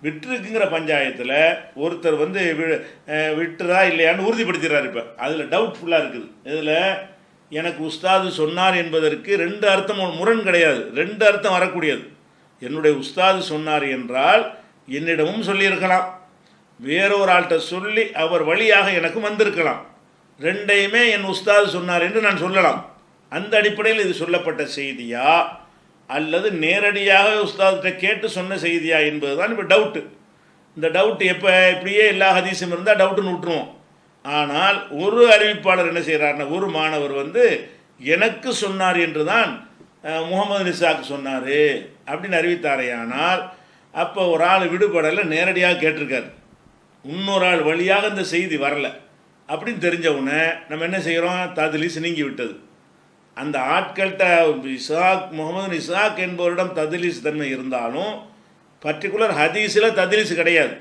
விட்டுருக்குங்கிற பஞ்சாயத்தில் ஒருத்தர் வந்து விட்டுறா இல்லையான்னு உறுதிப்படுத்துகிறார். இப்போ அதில் டவுட்ஃபுல்லாக இருக்குது. இதில் எனக்கு உஸ்தாது சொன்னார் என்பதற்கு 2 அர்த்தம், முரண் கிடையாது, 2 அர்த்தம் வரக்கூடியது. என்னுடைய உஸ்தாது சொன்னார் என்றால் என்னிடமும் சொல்லியிருக்கலாம், வேறொரு ஆள்கிட்ட சொல்லி அவர் வழியாக எனக்கு வந்திருக்கலாம். 2யுமே என் உஸ்தாது சொன்னார் என்று நான் சொல்லலாம். அந்த அடிப்படையில் இது சொல்லப்பட்ட செய்தியா அல்லது நேரடியாக உஸ்தாதிட்ட கேட்டு சொன்ன செய்தியா என்பது தான் இப்போ டவுட்டு. இந்த டவுட்டு எப்போ, இப்படியே எல்லா ஹதீஸும் இருந்தால் டவுட்டுன்னு விட்டுருவோம். ஆனால் ஒரு அறிவிப்பாளர் என்ன செய்கிறார்னா, ஒரு மாணவர் வந்து எனக்கு சொன்னார் என்று தான் முகமது இஸ்ஹாக் சொன்னார் அப்படின்னு அறிவித்தாரையானால் அப்போ ஒரு ஆள் விடுபடலை, நேரடியாக கேட்டிருக்காரு, இன்னொரு ஆள் வழியாக இந்த செய்தி வரல அப்படின்னு தெரிஞ்சவுடனே நம்ம என்ன செய்கிறோம்? தத்லீஸ் நீங்கி விட்டது. அந்த ஆட்கள்கிட்ட இஸ்ஹாக், முகமது இஸ்ஹாக் என்பவரிடம் தத்லீஸ் தன்மை இருந்தாலும் பர்டிகுலர் ஹதீஸில் தத்லீஸ் கிடையாது,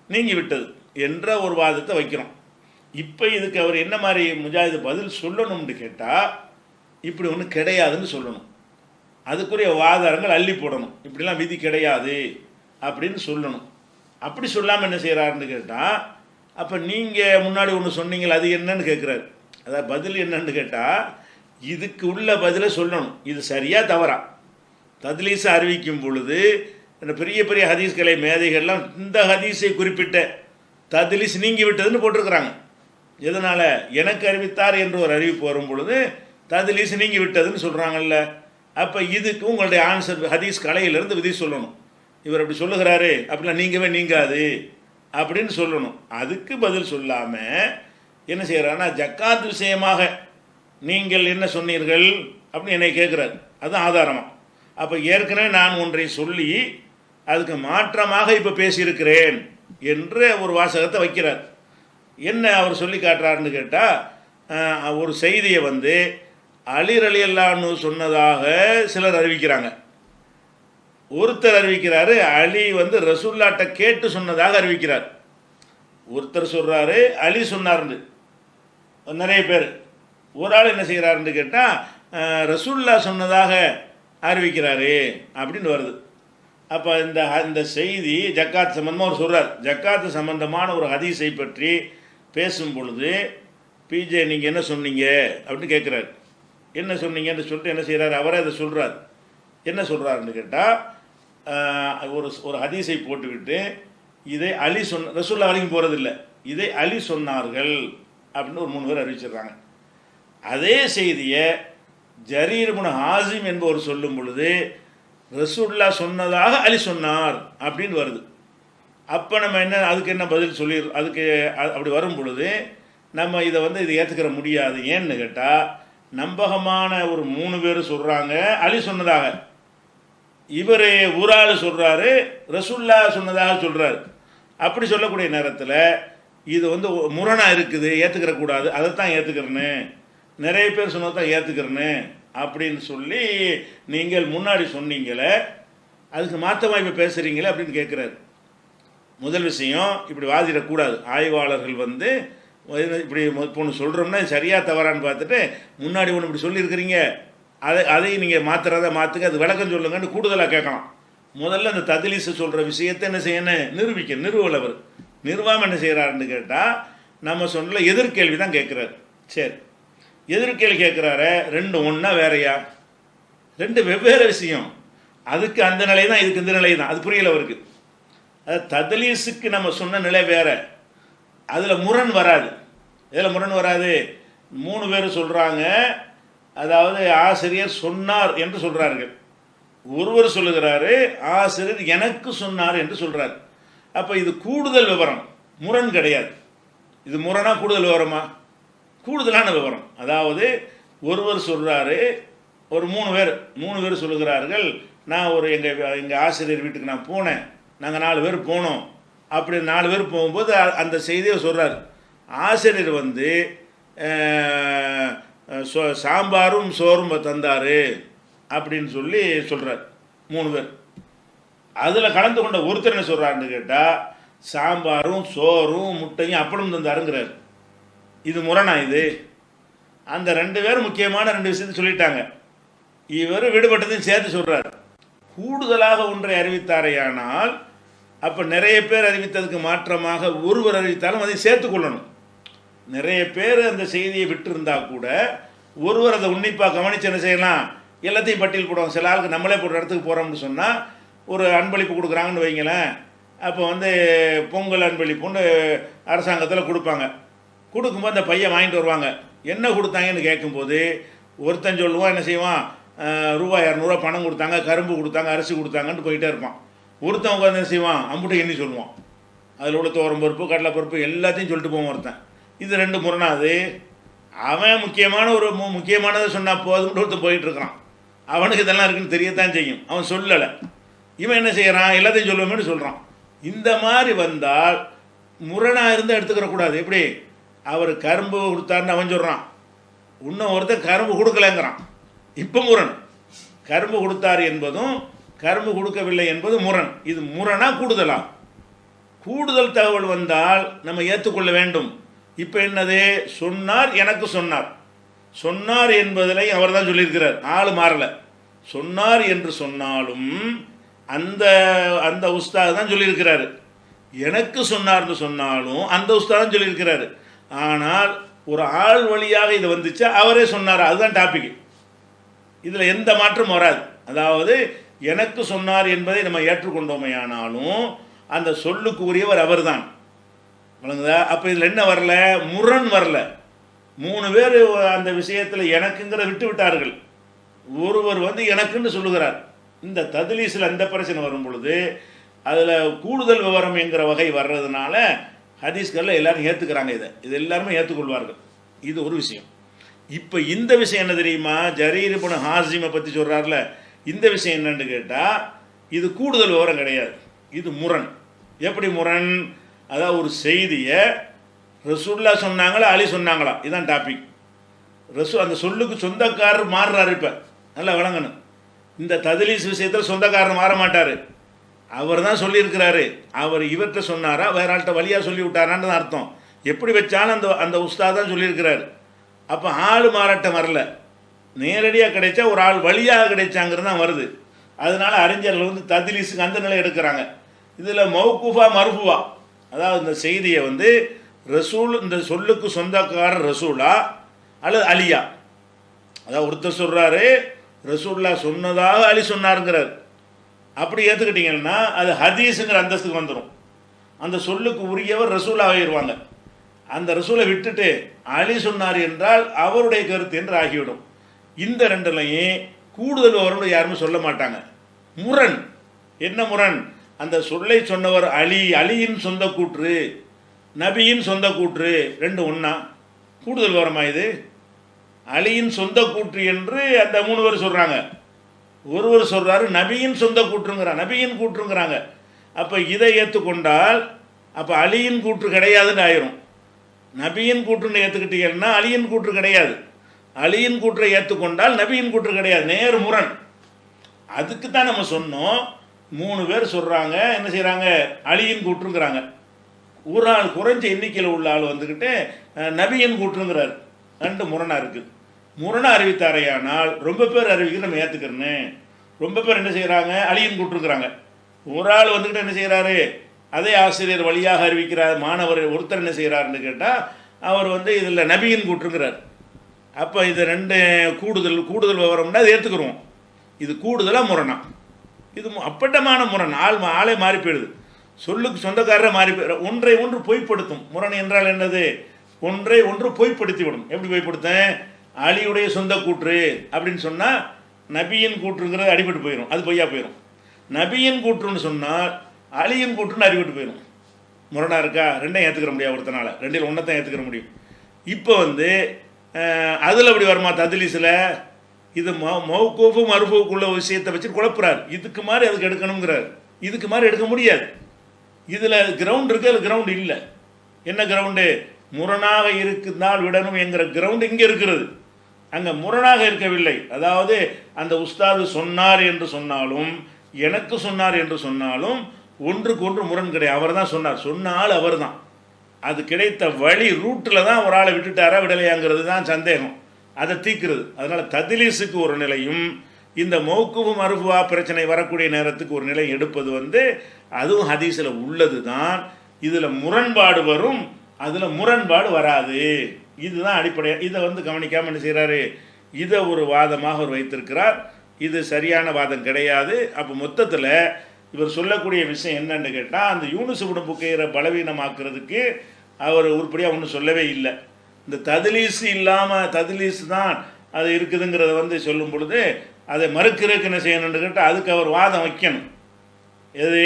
நீங்கி விட்டது என்ற ஒரு வாதத்தை வைக்கிறோம். இப்போ இதுக்கு அவர் என்ன மாதிரி முஜாஹிது பதில் சொல்லணும்னு கேட்டால், இப்படி ஒன்றும் கிடையாதுன்னு சொல்லணும். அதுக்குரிய ஆதாரங்கள் அள்ளி போடணும். இப்படிலாம் விதி கிடையாது அப்படின்னு சொல்லணும். அப்படி சொல்லாமல் என்ன செய்கிறாருன்னு கேட்டால், அப்போ நீங்கள் முன்னாடி ஒன்று சொன்னீங்கள், அது என்னன்னு கேட்குறாரு. அதாவது பதில் என்னன்னு கேட்டால், இதுக்கு உள்ள பதிலை சொல்லணும். இது சரியா தவறா? தத்லீஸை அறிவிக்கும் பொழுது இந்த பெரிய பெரிய ஹதீஸ் கலை மேதைகள்லாம் இந்த ஹதீஸை குறிப்பிட்ட தத்லீஸ் நீங்கி விட்டதுன்னு போட்டிருக்கிறாங்க. எதனால்? எனக்கு அறிவித்தார் என்று ஒரு அறிவிப்பு வரும் பொழுது தத்லீஸ் நீங்கி விட்டதுன்னு சொல்கிறாங்கல்ல. அப்போ இதுக்கு உங்களுடைய ஆன்சர் ஹதீஸ் கலையிலேருந்து விதி சொல்லணும். இவர் அப்படி சொல்லுகிறாரு, அப்படிலாம் நீங்கவே நீங்காது அப்படின்னு சொல்லணும். அதுக்கு பதில் சொல்லாமல் என்ன செய்கிறாருன்னா, ஜக்காத் விஷயமாக நீங்கள் என்ன சொன்னீர்கள் அப்படின்னு என்னை கேட்குறாரு. அதுதான் ஆதாரமாக. அப்போ ஏற்கனவே நான் ஒன்றை சொல்லி அதுக்கு மாற்றமாக இப்போ பேசியிருக்கிறேன் என்று ஒரு வாசகத்தை வைக்கிறார். என்ன அவர் சொல்லி காட்டுறாருன்னு கேட்டால், ஒரு செய்தியை வந்து அலி ரலியல்லாஹு சொன்னதாக சிலர் அறிவிக்கிறாங்க. ஒருத்தர் அறிவிக்கிறாரு, அலி வந்து ரசூல்லாட்ட கேட்டு சொன்னதாக அறிவிக்கிறார். ஒருத்தர் சொல்கிறாரு அலி சொன்னார்னு, நிறைய பேர். ஒரு ஆள் என்ன செய்கிறாருன்னு கேட்டால், ரசூல்லா சொன்னதாக அறிவிக்கிறாரு அப்படின்னு வருது. அப்போ இந்த செய்தி ஜக்காத் சம்பந்தமாக அவர் சொல்கிறார். ஜக்காத்து சம்பந்தமான ஒரு ஹதீஸை பற்றி பேசும் பொழுது, பிஜே நீங்கள் என்ன சொன்னீங்க அப்படின்னு கேட்குறாரு. என்ன சொன்னீங்கன்னு சொல்லிட்டு என்ன செய்கிறார், அவரே அதை சொல்கிறார். என்ன சொல்கிறாருன்னு கேட்டால், ஒரு ஹதீஸை போட்டுக்கிட்டு இதை அலி ரசூல்லா வரைக்கும் போகிறதில்ல, இதை அலி சொன்னார்கள் அப்படின்னு ஒரு 3 பேர் அறிவிச்சிடுறாங்க. அதே செய்தியை ஜரீர் இப்னு ஹாசிம் என்பவர் சொல்லும் பொழுது ரசூல்லா சொன்னதாக அலி சொன்னார் அப்படின்னு வருது. அப்போ நம்ம அதுக்கு என்ன பதில் சொல்லி, அதுக்கு அப்படி வரும் பொழுது நம்ம இதை இது ஏற்றுக்கிற முடியாது. ஏன்னு கேட்டால், நம்பகமான ஒரு 3 பேர் சொல்கிறாங்க அலி சொன்னதாக, இவர் ஒரு ஆள் சொல்கிறாரு ரசூல்லா சொன்னதாக சொல்கிறார். அப்படி சொல்லக்கூடிய நேரத்தில் இது முரணாக இருக்குது, ஏற்றுக்கிற கூடாது, அதைத்தான் ஏற்றுக்கிறேன்னு, நிறைய பேர் சொன்னதான் ஏற்றுக்கிறேன்னு அப்படின்னு சொல்லி நீங்கள் முன்னாடி சொன்னீங்களே, அதுக்கு மாற்றமாக இப்போ பேசுகிறீங்களே அப்படின்னு கேட்குறாரு. முதல் விஷயம், இப்படி வாதிடக்கூடாது. ஆய்வாளர்கள் இப்படி இப்போ ஒன்று சொல்கிறோம்னா சரியாக தவறான்னு பார்த்துட்டு முன்னாடி ஒன்று இப்படி சொல்லியிருக்கிறீங்க, அதையும் நீங்கள் மாற்றுறதை மாற்றுங்க, அது விளக்கம் சொல்லுங்கன்னு கூடுதலாக கேட்கலாம். முதல்ல அந்த தத்லீஸை சொல்கிற விஷயத்தை என்ன செய்யணும், நிரூபிக்க. நிறுவலவர் நிறுவாமல் என்ன செய்கிறாருன்னு கேட்டால், நம்ம சொன்ன எதிர்கேள்வி தான் கேட்குறாரு. சரி, எதிர்கேள்வி கேட்குறாரு, ரெண்டு ஒன்றா வேறையா? ரெண்டு வெவ்வேறு விஷயம். அதுக்கு அந்த நிலை தான், இதுக்கு இந்த நிலை தான். அது புரியல அவருக்கு. அது தத்லீஸுக்கு நம்ம சொன்ன நிலை வேற, அதில் முரண் வராது. இதில் முரண் வராது. 3 பேர் சொல்கிறாங்க, அதாவது ஆசிரியர் சொன்னார் என்று சொல்கிறார்கள். ஒருவர் சொல்லுகிறாரு ஆசிரியர் எனக்கு சொன்னார் என்று சொல்கிறார். அப்போ இது கூடுதல் விவரம், முரண் கிடையாது. இது முரணா கூடுதல் விவரமா? கூடுதலான விவரம். அதாவது ஒருவர் சொல்கிறாரு, ஒரு 3 பேர் சொல்லுகிறார்கள், நான் ஒரு எங்கள் ஆசிரியர் வீட்டுக்கு நான் போனேன், நாங்கள் 4 பேர் போனோம். அப்படி 4 பேர் போகும்போது அந்த செய்தியை சொல்கிறார். ஆசிரியர் வந்து சாம்பாரும் சோறும் தந்தார் அப்படின்னு சொல்லி சொல்கிறார். 3 பேர். அதில் கலந்து கொண்ட ஒருத்தர் என்ன சொல்கிறாருன்னு கேட்டால், சாம்பாரும் சோறும் முட்டையும் அப்பளம் தந்தாருங்கிறார். இது முரணா? இது அந்த 2 பேர் முக்கியமான 2 விஷயத்தை சொல்லிட்டாங்க. இவர் விடுபட்டதையும் சேர்த்து சொல்கிறார். கூடுதலாக ஒன்றை அறிவித்தாரையானால் அப்போ நிறைய பேர் அறிவித்ததுக்கு மாற்றமாக ஒருவர் அறிவித்தாலும் அதை சேர்த்துக்கொள்ளணும். நிறைய பேர் அந்த செய்தியை விட்டுருந்தா கூட ஒருவர் அதை உன்னிப்பாக கவனித்து என்ன செய்யலாம், எல்லாத்தையும் பட்டியல் போடுவாங்க. சில ஆளுக்கு நம்மளே போடுற இடத்துக்கு போகிறோம்னு சொன்னால், ஒரு அன்பளிப்பு கொடுக்குறாங்கன்னு வைங்களேன். அப்போ வந்து பொங்கல் அன்பளிப்புன்னு அரசாங்கத்தில் கொடுப்பாங்க. கொடுக்கும்போது அந்த பையன் வாங்கிட்டு வருவாங்க. என்ன கொடுத்தாங்கன்னு கேட்கும்போது ஒருத்தன் சொல்லுவான், என்ன செய்வான், ரூபாய் 200 பணம் கொடுத்தாங்க, கரும்பு கொடுத்தாங்க, அரிசி கொடுத்தாங்கன்ட்டு போயிட்டே இருப்பான். ஒருத்தன் உட்காந்து என்ன செய்வான், அம்புட்டை எண்ணி சொல்லுவான். அதில் உள்ள துவரம் பருப்பு, கடலை பருப்பு எல்லாத்தையும் சொல்லிட்டு போவான் ஒருத்தன். இது 2 முரணாது. அவன் முக்கியமானதை சொன்னால் போதும்னு ஒருத்தன் போயிட்டுருக்கான். அவனுக்கு இதெல்லாம் இருக்குன்னு தெரியத்தான் செய்யும், அவன் சொல்லலை. இவன் என்ன செய்கிறான், எல்லாத்தையும் சொல்லுவோம்னு சொல்கிறான். இந்த மாதிரி வந்தால் முரணாக இருந்தால் எடுத்துக்கிறக்கூடாது. எப்படி, அவர் கரும்பு கொடுத்தாருன்னு அவன் சொல்கிறான், இன்னும் ஒருத்தர் கரும்பு கொடுக்கலைங்கிறான். இப்போ முரண். கரும்பு கொடுத்தார் என்பதும் கரும்பு கொடுக்கவில்லை என்பதும் முரண். இது முரணா கூடுதலா? கூடுதல் தகவல் வந்தால் நம்ம ஏற்றுக்கொள்ள வேண்டும். இப்போ என்னது, சொன்னார் எனக்கு சொன்னார். சொன்னார் என்பதில் அவர் தான் சொல்லியிருக்கிறார், ஆள் மாறலை. சொன்னார் என்று சொன்னாலும் அந்த அந்த உஸ்தாத் தான் சொல்லியிருக்கிறாரு. எனக்கு சொன்னார்னு சொன்னாலும் அந்த உஸ்தாத் தான் சொல்லியிருக்கிறாரு. ஆனால் ஒரு ஆள் வழியாக இது வந்துச்சா அவரே சொன்னார், அதுதான் டாபிக். இதில் எந்த மாற்றம் வராது. அதாவது எனக்கு சொன்னார் என்பதை நம்ம ஏற்றுக்கொண்டோமையானாலும் அந்த சொல்லுக்கு உரியவர் அவர் தான். வழங்குதா? அப்போ இதில் என்ன வரல, முரண் வரல. 3 பேர் அந்த விஷயத்தில் எனக்குங்கிற விட்டு விட்டார்கள். ஒருவர் வந்து எனக்குன்னு சொல்லுகிறார். இந்த தத்லீஸில் அந்த பிரச்சனை வரும் பொழுது அதில் கூடுதல் விவரம் என்கிற வகை வர்றதுனால ஹதீஸ்களில் எல்லாரும் ஏற்றுக்கிறாங்க. இது எல்லாருமே ஏற்றுக்கொள்வார்கள். இது ஒரு விஷயம். இப்போ இந்த விஷயம் என்ன தெரியுமா, ஜரீர் இப்னு ஹாசிமை பற்றி சொல்கிறார்ல, இந்த விஷயம் என்னன்னு கேட்டால் இது கூடுதல் விவரம் கிடையாது, இது முரண். எப்படி முரண்? அதாவது ஒரு செய்தியை ரசூலுல்லாஹ் சொன்னாங்களா அலி சொன்னாங்களா, இதுதான் டாபிக். அந்த சொல்லுக்கு சொந்தக்காரர் மாறுறாரு. இப்போ நல்லா விளங்கணும், இந்த தத்லீஸ் விஷயத்தில் சொந்தக்காரர் மாற மாட்டார். அவர் தான் சொல்லியிருக்கிறாரு. அவர் இவர்கிட்ட சொன்னாரா வேற ஆள்கிட்ட வழியாக சொல்லி விட்டாரான்னு தான் அர்த்தம். எப்படி வச்சாலும் அந்த உஸ்தாத் தான் சொல்லியிருக்கிறாரு. அப்போ ஆள் மாறாட்டம் வரல, நேரடியாக கிடைச்சா ஒரு ஆள் வழியாக கிடைச்சாங்கிறது தான் வருது. அதனால அறிஞர்கள் வந்து தத்லீஸுக்கு அந்த நிலை எடுக்கிறாங்க. இதில் மௌகூஃபா மர்ஃபூவா, அதாவது இந்த செய்தியை வந்து ரசூல், இந்த சொல்லுக்கு சொந்தக்காரர் ரசூலா அல்லது அலியா. அதாவது ஒருத்தர் சொல்கிறாரு ரசூலுல்லாஹ் சொன்னதாக அலி சொன்னாருங்கிறார். அப்படி ஏற்றுக்கிட்டீங்கன்னா அது ஹதீஸுங்கிற அந்தஸ்துக்கு வந்துடும். அந்த சொல்லுக்கு உரியவர் ரசூலா ஆகிடுவாங்க. அந்த ரசூலை விட்டுட்டு அலி சொன்னார் என்றால் அவருடைய கருத்து என்று ஆகிவிடும். இந்த 2லையும் கூடுதல் விவரம் யாருமே சொல்ல மாட்டாங்க. முரண் என்ன முரண்? அந்த சொல்லை சொன்னவர் அலியின் சொந்த கூற்று, நபியின் சொந்த கூற்று, 2 ஒன்றா? கூடுதல் விவரமா இது? அலியின் சொந்த கூற்று என்று அந்த 3 பேர் சொல்கிறாங்க. ஒருவர் சொல்கிறாரு நபியின் சொந்த கூற்றுங்கிறாங்க, நபியின் கூற்றுங்கிறாங்க. அப்போ இதை ஏற்றுக்கொண்டால் அப்போ அலியின் கூற்று கிடையாதுன்னு ஆயிரும். நபியின் கூற்றுன்னு ஏற்றுக்கிட்டீங்கன்னா அலியின் கூற்று கிடையாது, அலியின் கூற்றை ஏற்றுக்கொண்டால் நபியின் கூற்று கிடையாது. நேர் முரண். அதுக்கு தான் நம்ம சொன்னோம், 3 பேர் சொல்கிறாங்க, என்ன செய்கிறாங்க, அலியின் கூற்றுங்கிறாங்க. ஒரு ஆள் குறைஞ்ச எண்ணிக்கையில் உள்ள ஆள் வந்துக்கிட்டு நபியின் கூற்றுங்கிறார். 2 முரணாக இருக்குது. முரணாக அறிவித்தாரையானால் ரொம்ப பேர் அறிவிக்க நம்ம ஏற்றுக்கிறேன்னு. ரொம்ப பேர் என்ன செய்கிறாங்க, அலியின் கூற்றுங்கிறாங்க. ஒரு ஆள் வந்துக்கிட்டு என்ன செய்கிறாரு, அதே ஆசிரியர் வழியாக அறிவிக்கிறார் மாணவர் ஒருத்தர் என்ன செய்கிறாருன்னு கேட்டால் அவர் வந்து இதில் நபியின் கூட்டுருக்கிறார். அப்போ இது ரெண்டு கூடுதல் விவரம்னா அதை ஏற்றுக்குருவோம். இது கூடுதலாக முரணா, இது அப்பட்டமான முரண். ஆளே மாறி போயிடுது, சொல்லுக்கு சொந்தக்காரரை மாறி போயிடு. ஒன்றை ஒன்று பொய்ப்படுத்தும். முரண் என்றால் என்னது? ஒன்றை ஒன்று பொய்ப்படுத்தி விடும். எப்படி பொய்ப்படுத்தேன்? அலியுடைய சொந்த கூற்று அப்படின்னு சொன்னால் நபியின் கூற்றுங்கிறது அடிபட்டு போயிடும், அது பொய்யா போயிடும். நபியின் கூற்றுன்னு சொன்னால் அலியின் கூற்றுன்னு அடிபட்டு போயிடும். முரணா இருக்கா? ரெண்டையும் ஏற்றுக்கிற முடியாது ஒருத்தனால, ரெண்டில் ஒன்றைத்தான் ஏற்றுக்கிற முடியும். இப்போ வந்து அதில் அப்படி வருமா? தத்லீஸில் இது மௌகூஃபு மர்ஃபூக்குள்ள விஷயத்தை வச்சுட்டு குழப்புறாரு. இதுக்கு மாதிரி அதுக்கு எடுக்கணுங்கிறார். இதுக்கு மாதிரி எடுக்க முடியாது. இதில் கிரவுண்ட் இருக்குது, அதில் கிரவுண்டு இல்லை. என்ன கிரவுண்டு? முரணாக இருக்குந்தால் விடணும் என்கிற கிரவுண்டு இங்கே இருக்கிறது, அங்கே முரணாக இருக்கவில்லை. அதாவது அந்த உஸ்தாது சொன்னார் என்று சொன்னாலும் எனக்கு சொன்னார் என்று சொன்னாலும் ஒன்றுக்கு ஒன்று முரண் கிடையாது. அவர் தான் சொன்னார் அவர் தான். அது கிடைத்த வழி ரூட்டில் தான் ஒரு ஆளை விட்டுட்டாரா விடலையாங்கிறது தான் சந்தேகம், அதை தீர்க்கிறது. அதனால் தத்லீஸுக்கு ஒரு நிலையும் இந்த மௌகூஃப் மர்ஃபூஆ பிரச்சனை வரக்கூடிய நேரத்துக்கு ஒரு நிலை எடுப்பது வந்து அதுவும் ஹதீஸில் உள்ளது தான். இதில் முரண்பாடு வரும், அதில் முரண்பாடு வராது. இதுதான் அடிப்படையாக. இதை வந்து கவனிக்காமல் என்ன செய்கிறாரு? இதை ஒரு வாதமாக அவர் வைத்திருக்கிறார். இது சரியான வாதம் கிடையாது. அப்போ மொத்தத்தில் இவர் சொல்லக்கூடிய விஷயம் என்னன்னு கேட்டால், அந்த யூனுஸ் இப்னு புகைரை பலவீனமாக்குறதுக்கு அவர் உருப்படியாக ஒன்றும் சொல்லவே இல்லை. இந்த தத்லீஸ் இல்லாமல் தத்லீஸ் தான் அது இருக்குதுங்கிறத வந்து சொல்லும் பொழுது அதை மறுக்கிறதுக்கு என்ன செய்யணும்னு கேட்டால் அதுக்கு அவர் வாதம் வைக்கணும். எது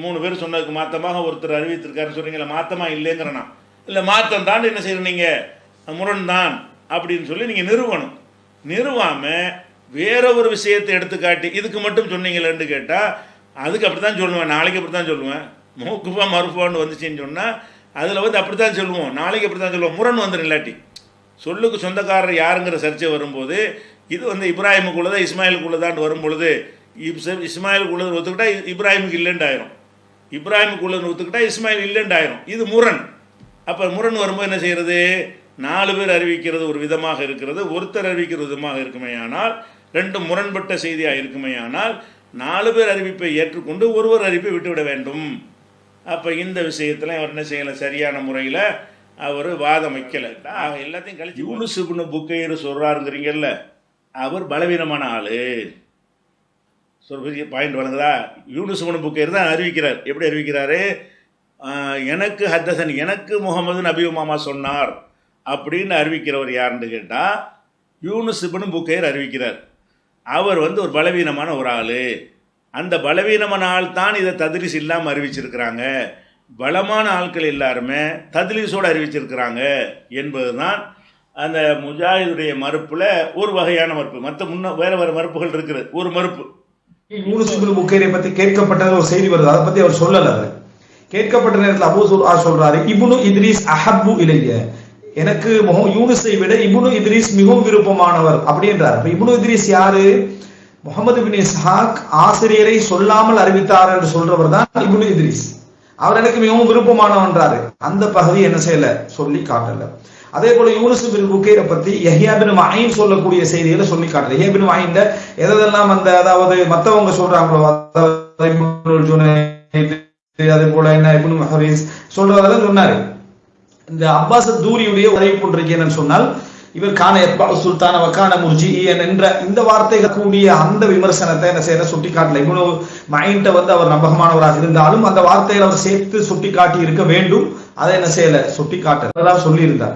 3 பேர் சொன்னதுக்கு மாற்றமாக ஒருத்தர் அறிவித்திருக்காருன்னு சொல்கிறீங்களா? மாற்றமாக இல்லைங்கிறனா? இல்லை மாற்றம் தான் என்ன செய்யணும்? நீங்கள் முரண் தான் அப்படின்னு சொல்லி நீங்கள் நிறுவனம். நிறுவாமல் வேற ஒரு விஷயத்தை எடுத்துக்காட்டி இதுக்கு மட்டும் சொன்னீங்களேன்னு கேட்டால் அதுக்கு அப்படி தான் சொல்லுவேன், நாளைக்கு அப்படி தான் சொல்லுவேன். மௌகூஃபா மர்ஃபூஆன்னு வந்துச்சுன்னு சொன்னால் அதில் வந்து அப்படி தான் சொல்லுவோம், நாளைக்கு அப்படி தான் சொல்லுவோம். முரண் வந்துடும். இல்லாட்டி சொல்லுக்கு சொந்தக்காரர் யாருங்கிற சர்ச்சை வரும்போது இது வந்து இப்ராஹிமுக்குள்ளதா இஸ்மாயிலுக்குள்ளதான்னு வரும்பொழுது இஸ்மாயிலுக்குள்ளது ஒத்துக்கிட்டா இப்ராஹிமுக்கு இல்லைண்டாயிரும், இப்ராஹிமுக்குள்ளது ஒத்துக்கிட்டா இஸ்மாயில் இல்லைண்டாயிரும். இது முரண். அப்போ முரண் வரும்போது என்ன செய்கிறது? 4 பேர் அறிவிக்கிறது ஒரு விதமாக இருக்கிறது, ஒருத்தர் அறிவிக்கிற விதமாக இருக்குமேயானால், ரெண்டும் முரண்பட்ட செய்தியாக இருக்குமேயானால் 4 பேர் அறிவிப்பை ஏற்றுக்கொண்டு ஒருவர் அறிவிப்பை விட்டுவிட வேண்டும். அப்போ இந்த விஷயத்தில் அவர் என்ன செய்யலை? சரியான முறையில் அவர் வாதம் வைக்கலை. எல்லாத்தையும் கழிச்சு யூனுஸ் இப்னு புகைர் சொல்கிறாருங்கிறீங்கல்ல, அவர் பலவீனமான ஆள். பெரிய பாயிண்ட் வழங்குதா? யூனுஸ் இப்னு புகைர் தான் அறிவிக்கிறார். எப்படி அறிவிக்கிறாரு? எனக்கு ஹத்தசன், எனக்கு முகமது நபி உமாமா சொன்னார் அப்படின்னு அறிவிக்கிறவர் யாருன்னு கேட்டால் யூனுஸ் இப்னு புகைர் அறிவிக்கிறார். அவர் வந்து ஒரு பலவீனமான ஒரு ஆள். அந்த பலவீனமான ஆள் தான் இதை தத்லீஸ் இல்லாமல் அறிவிச்சிருக்கிறாங்க. பலமான ஆட்கள் எல்லாருமே தத்லீஸோடு அறிவிச்சிருக்கிறாங்க என்பது தான் அந்த முஜாஹிதுடைய மறுப்பில் ஒரு வகையான மறுப்பு. மற்ற வேறு மறுப்புகள் இருக்குது. ஒரு மறுப்பு
யூனுஸ் இப்னு புகைரை பற்றி கேட்கப்பட்டது ஒரு செய்தி வருது, அதை பற்றி அவர் சொல்லலை. கேட்கப்பட்ட நேரத்தில் அபூ ஸுர்ஆ சொல்றாரு, இப்னு இத்ரீஸ் அஹப்பு இலைய, எனக்கு யூனுஸை விட இப்னு இத்ரீஸ் மிகவும் விருப்பமானவர் அப்படின்றார். இப்னு இத்ரீஸ் யாரு? முகமது பின் இஸ்ஹாக் ஆசிரியரை சொல்லாமல் அறிவித்தார் என்று சொல்றவர் தான் இப்னு இத்ரீஸ். அவர் எனக்கு மிகவும் விருப்பமானவன்றாரு. அந்த பகுதி என்ன செய்யல? சொல்லி காட்டல. அதே போல யூனுஸ் இப்னு புகைரை பத்தி யஹ்யா பின் மயீன் சொல்லக்கூடிய செய்திகளை சொல்லி காட்டல. யஹ்யா பின் மயீன்ல எதெல்லாம் அந்த அதாவது மற்றவங்க சொல்றாங்களோ, அதே போல என்ன இப்னு முஹரிஸ் சொல்றதெல்லாம் சொன்னாரு. இந்த அப்பாஸ் தூரியுடைய அறிவிப்பு என்னன்னு சொன்னால், இவர் கான எத்பா சுல்தான வக்கான முர்ஜிஇயன் என்ற இந்த வார்த்தைகள் கூடிய அந்த விமர்சனத்தை என்ன செய்யற சுட்டி காட்டல. இப்னு மயீன்ட்ட வந்து அவர் நம்பகமானவராக இருந்தாலும் அந்த வார்த்தைகளை அவர் சேர்த்து சுட்டி காட்டி இருக்க வேண்டும். அதை என்ன செய்யல? சுட்டி காட்டலாம் சொல்லி இருந்தார்.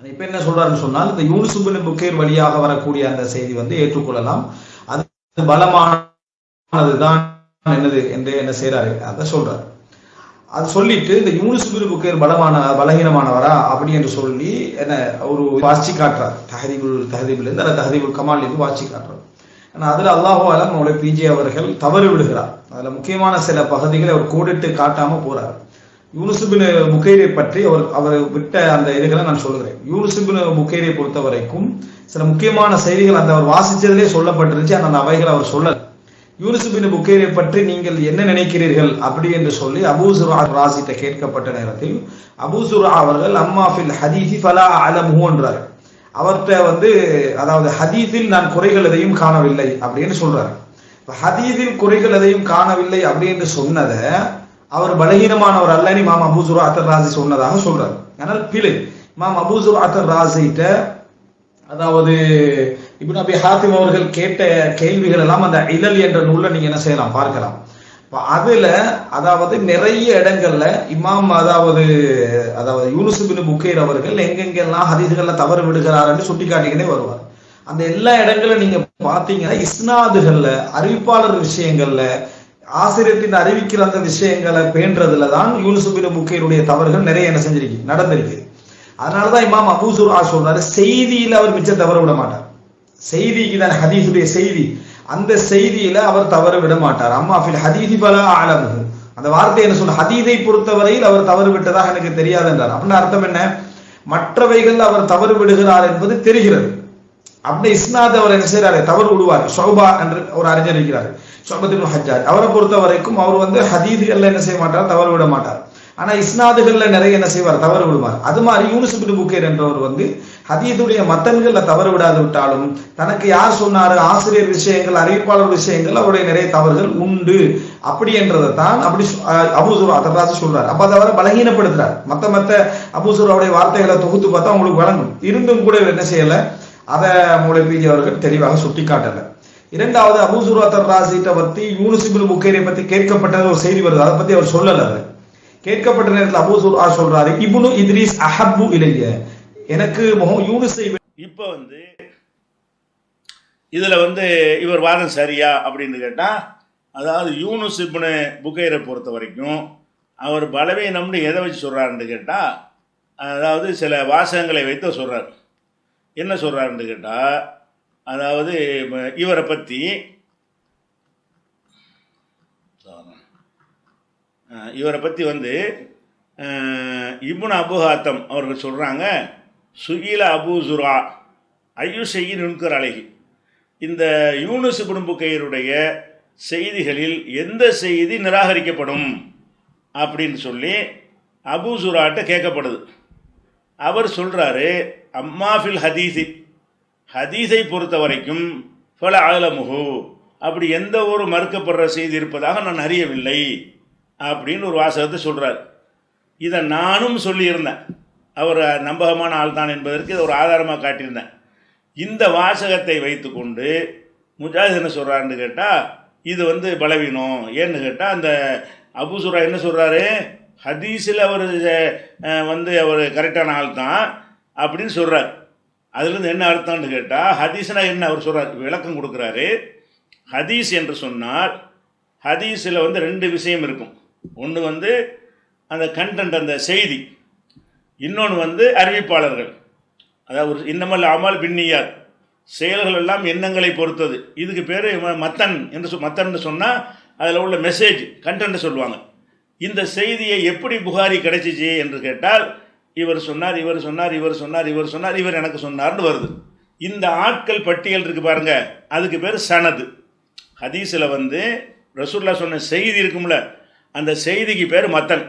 இப்ப என்ன சொல்றாருன்னு சொன்னால், இந்த யூனுஸ் இப்னு புகைர் வழியாக வரக்கூடிய அந்த செய்தி வந்து ஏற்றுக்கொள்ளலாம், அது பலமானதுதான் என்னது என்று என்ன செய்யறாரு அதை சொல்றாரு. அது சொல்லிட்டு இந்த யூனுஸ் இப்னு புகைர் பலகீனமானவரா அப்படி என்று சொல்லி என்ன ஒரு வாட்சி காட்டுறார். தஹதீபுல் இருந்து தஹதீபுல் கமால் இருந்து வாட்சி காட்டுறார். ஆனால் அதில் அல்லாஹு அலம் அவருடைய பிஜே அவர்கள் தவறு விடுகிறார். அதில் முக்கியமான சில பகுதிகளை அவர் கோடிட்டு காட்டாம போறார். யூனுஸ் இப்னு புகைரை பற்றி அவர் விட்ட அந்த இதுகளை நான் சொல்லுகிறேன். யூனுஸ் இப்னு புகைரை பொறுத்த வரைக்கும் சில முக்கியமான செய்திகள் அந்த அவர் வாசிச்சதிலே சொல்லப்பட்டிருந்துச்சு, அந்த அவைகளை அவர் சொல்லல. யூனுஸ் இப்னு புகைரை பற்றி நீங்கள் என்ன நினைக்கிறீர்கள் அப்படி என்று சொல்லி அபூ ஸுர்ஆ ராஸிட்ட கேட்கப்பட்ட நேரத்தில் அபூ ஸுர்ஆ அவர்கள் அம்மா ஃபில் ஹதீஸி ஃபலா அலமுஹு என்றார். அவர்கிட்ட வந்து அதாவது ஹதீஸில் நான் குறைகள் எதையும் காணவில்லை அப்படின்னு சொல்றாரு. ஹதீஸில் குறைகள் எதையும் காணவில்லை அப்படின்னு சொன்னதை அவர் பலகீனமானவர் அல்லன்னு இமாம் அபூ ஸுர்ஆத் ராஸி சொன்னதாக சொல்றாரு. ஆனால் பிழை. இமாம் அபூ ஸுர்ஆத் ராஸிட்ட அதாவது இப்னு அபி ஹாத்திம் அவர்கள் கேட்ட கேள்விகள் எல்லாம் அந்த இலல் என்ற நூல்ல நீங்க என்ன செய்யலாம் பார்க்கலாம். அதுல அதாவது நிறைய இடங்கள்ல இமாம் அதாவது யூனுஸ் இப்னு புக்கைர் அவர்கள் எங்கெங்கெல்லாம் ஹதீஸ்கள்ல தவறு விடுகிறாருன்னு சுட்டி காட்டிக்கிட்டே வருவார். அந்த எல்லா இடங்களும் நீங்க பாத்தீங்கன்னா இஸ்னாதுகள்ல அறிவிப்பாளர் விஷயங்கள்ல ஆசிரியத்தின் அறிவிக்கிற அந்த விஷயங்களை பேன்றதுல தான் யூனுஸ் இப்னு புக்கைருடைய தவறுகள் நிறைய என்ன செஞ்சிருக்கு நடந்திருக்கு. அதனாலதான் இமாம் அபூ ஸுர்ஆத் சொல்றாரு, செய்தியில அவர் மிச்சம் தவறு விட மாட்டார். செய்திக்கு தான் ஹதீஸுடைய செய்தி, அந்த செய்தியில அவர் தவறு விட மாட்டார். அம்மா ஃபில் ஹதீஸி பலா அலமுஹு, அந்த வார்த்தை என்ன சொல்ல, ஹதீஸை பொறுத்தவரையில் அவர் தவறு விட்டதாக எனக்கு தெரியாது என்றார். அப்படின்னு அர்த்தம் என்ன, மற்றவைகள் அவர் தவறு விடுகிறார் என்பது தெரிகிறது. அப்படி இஸ்னாத் அவர் என்ன செய்யறாரு, தவறு விடுவார். ஷுபா என்று ஒரு அறிஞர் இருக்கிறார், ஷுபத் இப்னு ஹஜ்ஜாஜ். அவரை பொறுத்த வரைக்கும் அவர் ஹதீஸ்கள்ல என்ன செய்ய மாட்டார், தவறு விட மாட்டார். ஆனா இஸ்னாதுகள்ல நிறைய என்ன செய்வார், தவறு விடுவார். அது மாதிரி யூனுஸ் இப்னு புக்கைர் என்றவர் ஹதீதுடைய மத்தன்கள்ல தவறு விடாது விட்டாலும் தனக்கு யார் சொன்னாரு, ஆசிரியர் விஷயங்கள் அறிவிப்பாளர் விஷயங்கள் அவருடைய நிறைய தவறுகள் உண்டு. அப்படி என்றதை தான் அப்படி அபூ ஸுர்ஆத் ராஸி சொல்றாரு. அப்ப அதை அவரை பலகீனப்படுத்துறார். மத்த அபூ ஸுர்ஆவுடைய வார்த்தைகளை தொகுத்து பார்த்தா உங்களுக்கு வழங்கும். இருந்தும் கூட என்ன செய்யல, அதை மௌலவி அவர்கள் தெளிவாக சுட்டி காட்டல. இரண்டாவது, அபூ ஸுர்ஆத் ராஸிட்ட பத்தி யூனுஸ் இப்னு புக்கைரை பத்தி கேட்கப்பட்டது ஒரு செய்தி வருது, அதை பத்தி அவர் சொல்லல. கேட்கப்பட்ட நேரத்தில் அபூ ஸுர்ஆத் சொல்றாரு, இப்னு இத்ரீஸ் அஹப்பு இலைய, எனக்கு யூனுஸை.
இப்போ இதுல இவர் வாதம் சரியா அப்படின்னு கேட்டா, அதாவது யூனுஸ் இப்னு புகைரை பொறுத்த வரைக்கும் அவர் பலவீனம்னு எதை வச்சு சொல்றாருன்னு கேட்டா, அதாவது சில வாசகங்களை வைத்து சொல்றாரு. என்ன சொல்றாருன்னு கேட்டா, அதாவது இவரை பத்தி இப்னு அபூ ஹாத்தம் அவர்கள் சொல்றாங்க, சுகில அபூ ஸுர்ஆ ஐயு ஷையின் யுன்கர் அலைஹி, இந்த யூனுஸ் இப்னு புகைருடைய செய்திகளில் எந்த செய்தி நிராகரிக்கப்படும் அப்படின்னு சொல்லி அபூ ஸுர்ஆட்ட கேட்கப்படுது. அவர் சொல்றாரு, அம்மா ஃபில் ஹதீஸி, ஹதீஸை பொறுத்த வரைக்கும் ஃபல அலமுஹு, அப்படி எந்த ஒரு மறுக்கப்படுற செய்தி இருப்பதாக நான் அறியவில்லை அப்படின்னு ஒரு வாசகத்தை சொல்றார். இதை நானும் சொல்லியிருந்தேன், அவர் நம்பகமான ஆள் தான் என்பதற்கு இதை ஒரு ஆதாரமாக காட்டியிருந்தேன். இந்த வாசகத்தை வைத்து கொண்டு முஜாஹித் என்ன சொல்கிறாருன்னு கேட்டால், இது பலவீனம். ஏன்னு கேட்டால், அந்த அபூ ஸுர்ஆ என்ன சொல்கிறாரு, ஹதீஸில் அவர் அவர் கரெக்டான ஆள் தான் அப்படின்னு சொல்கிறார். அதுலேருந்து என்ன அர்த்தம்னு கேட்டால், ஹதீஸ்னா என்ன அவர் சொல்கிறார், விளக்கம் கொடுக்குறாரு. ஹதீஸ் என்று சொன்னால் ஹதீஸில் ரெண்டு விஷயம் இருக்கும். ஒன்று அந்த கண்டென்ட், அந்த செய்தி. இன்னொன்று அறிவிப்பாளர்கள். அதாவது இன்னமல் அமல் பின்னியார், செயல்கள் எல்லாம் எண்ணங்களை பொறுத்தது. இதுக்கு பேர் மத்தன் என்று சொன்னால் அதில் உள்ள மெசேஜ் கண்டென்ட் சொல்லுவாங்க. இந்த செய்தியை எப்படி புகாரி கிடைச்சிச்சு என்று கேட்டால், இவர் சொன்னார், இவர் சொன்னார், இவர் சொன்னார், இவர் சொன்னார், இவர் எனக்கு சொன்னார்னு வருது. இந்த ஆட்கள் பட்டியல் இருக்கு பாருங்க, அதுக்கு பேர் சனது. ஹதீஸில் ரசூலுல்லாஹ் சொன்ன செய்தி இருக்கும்ல, அந்த செய்திக்கு பேர் மத்தன்.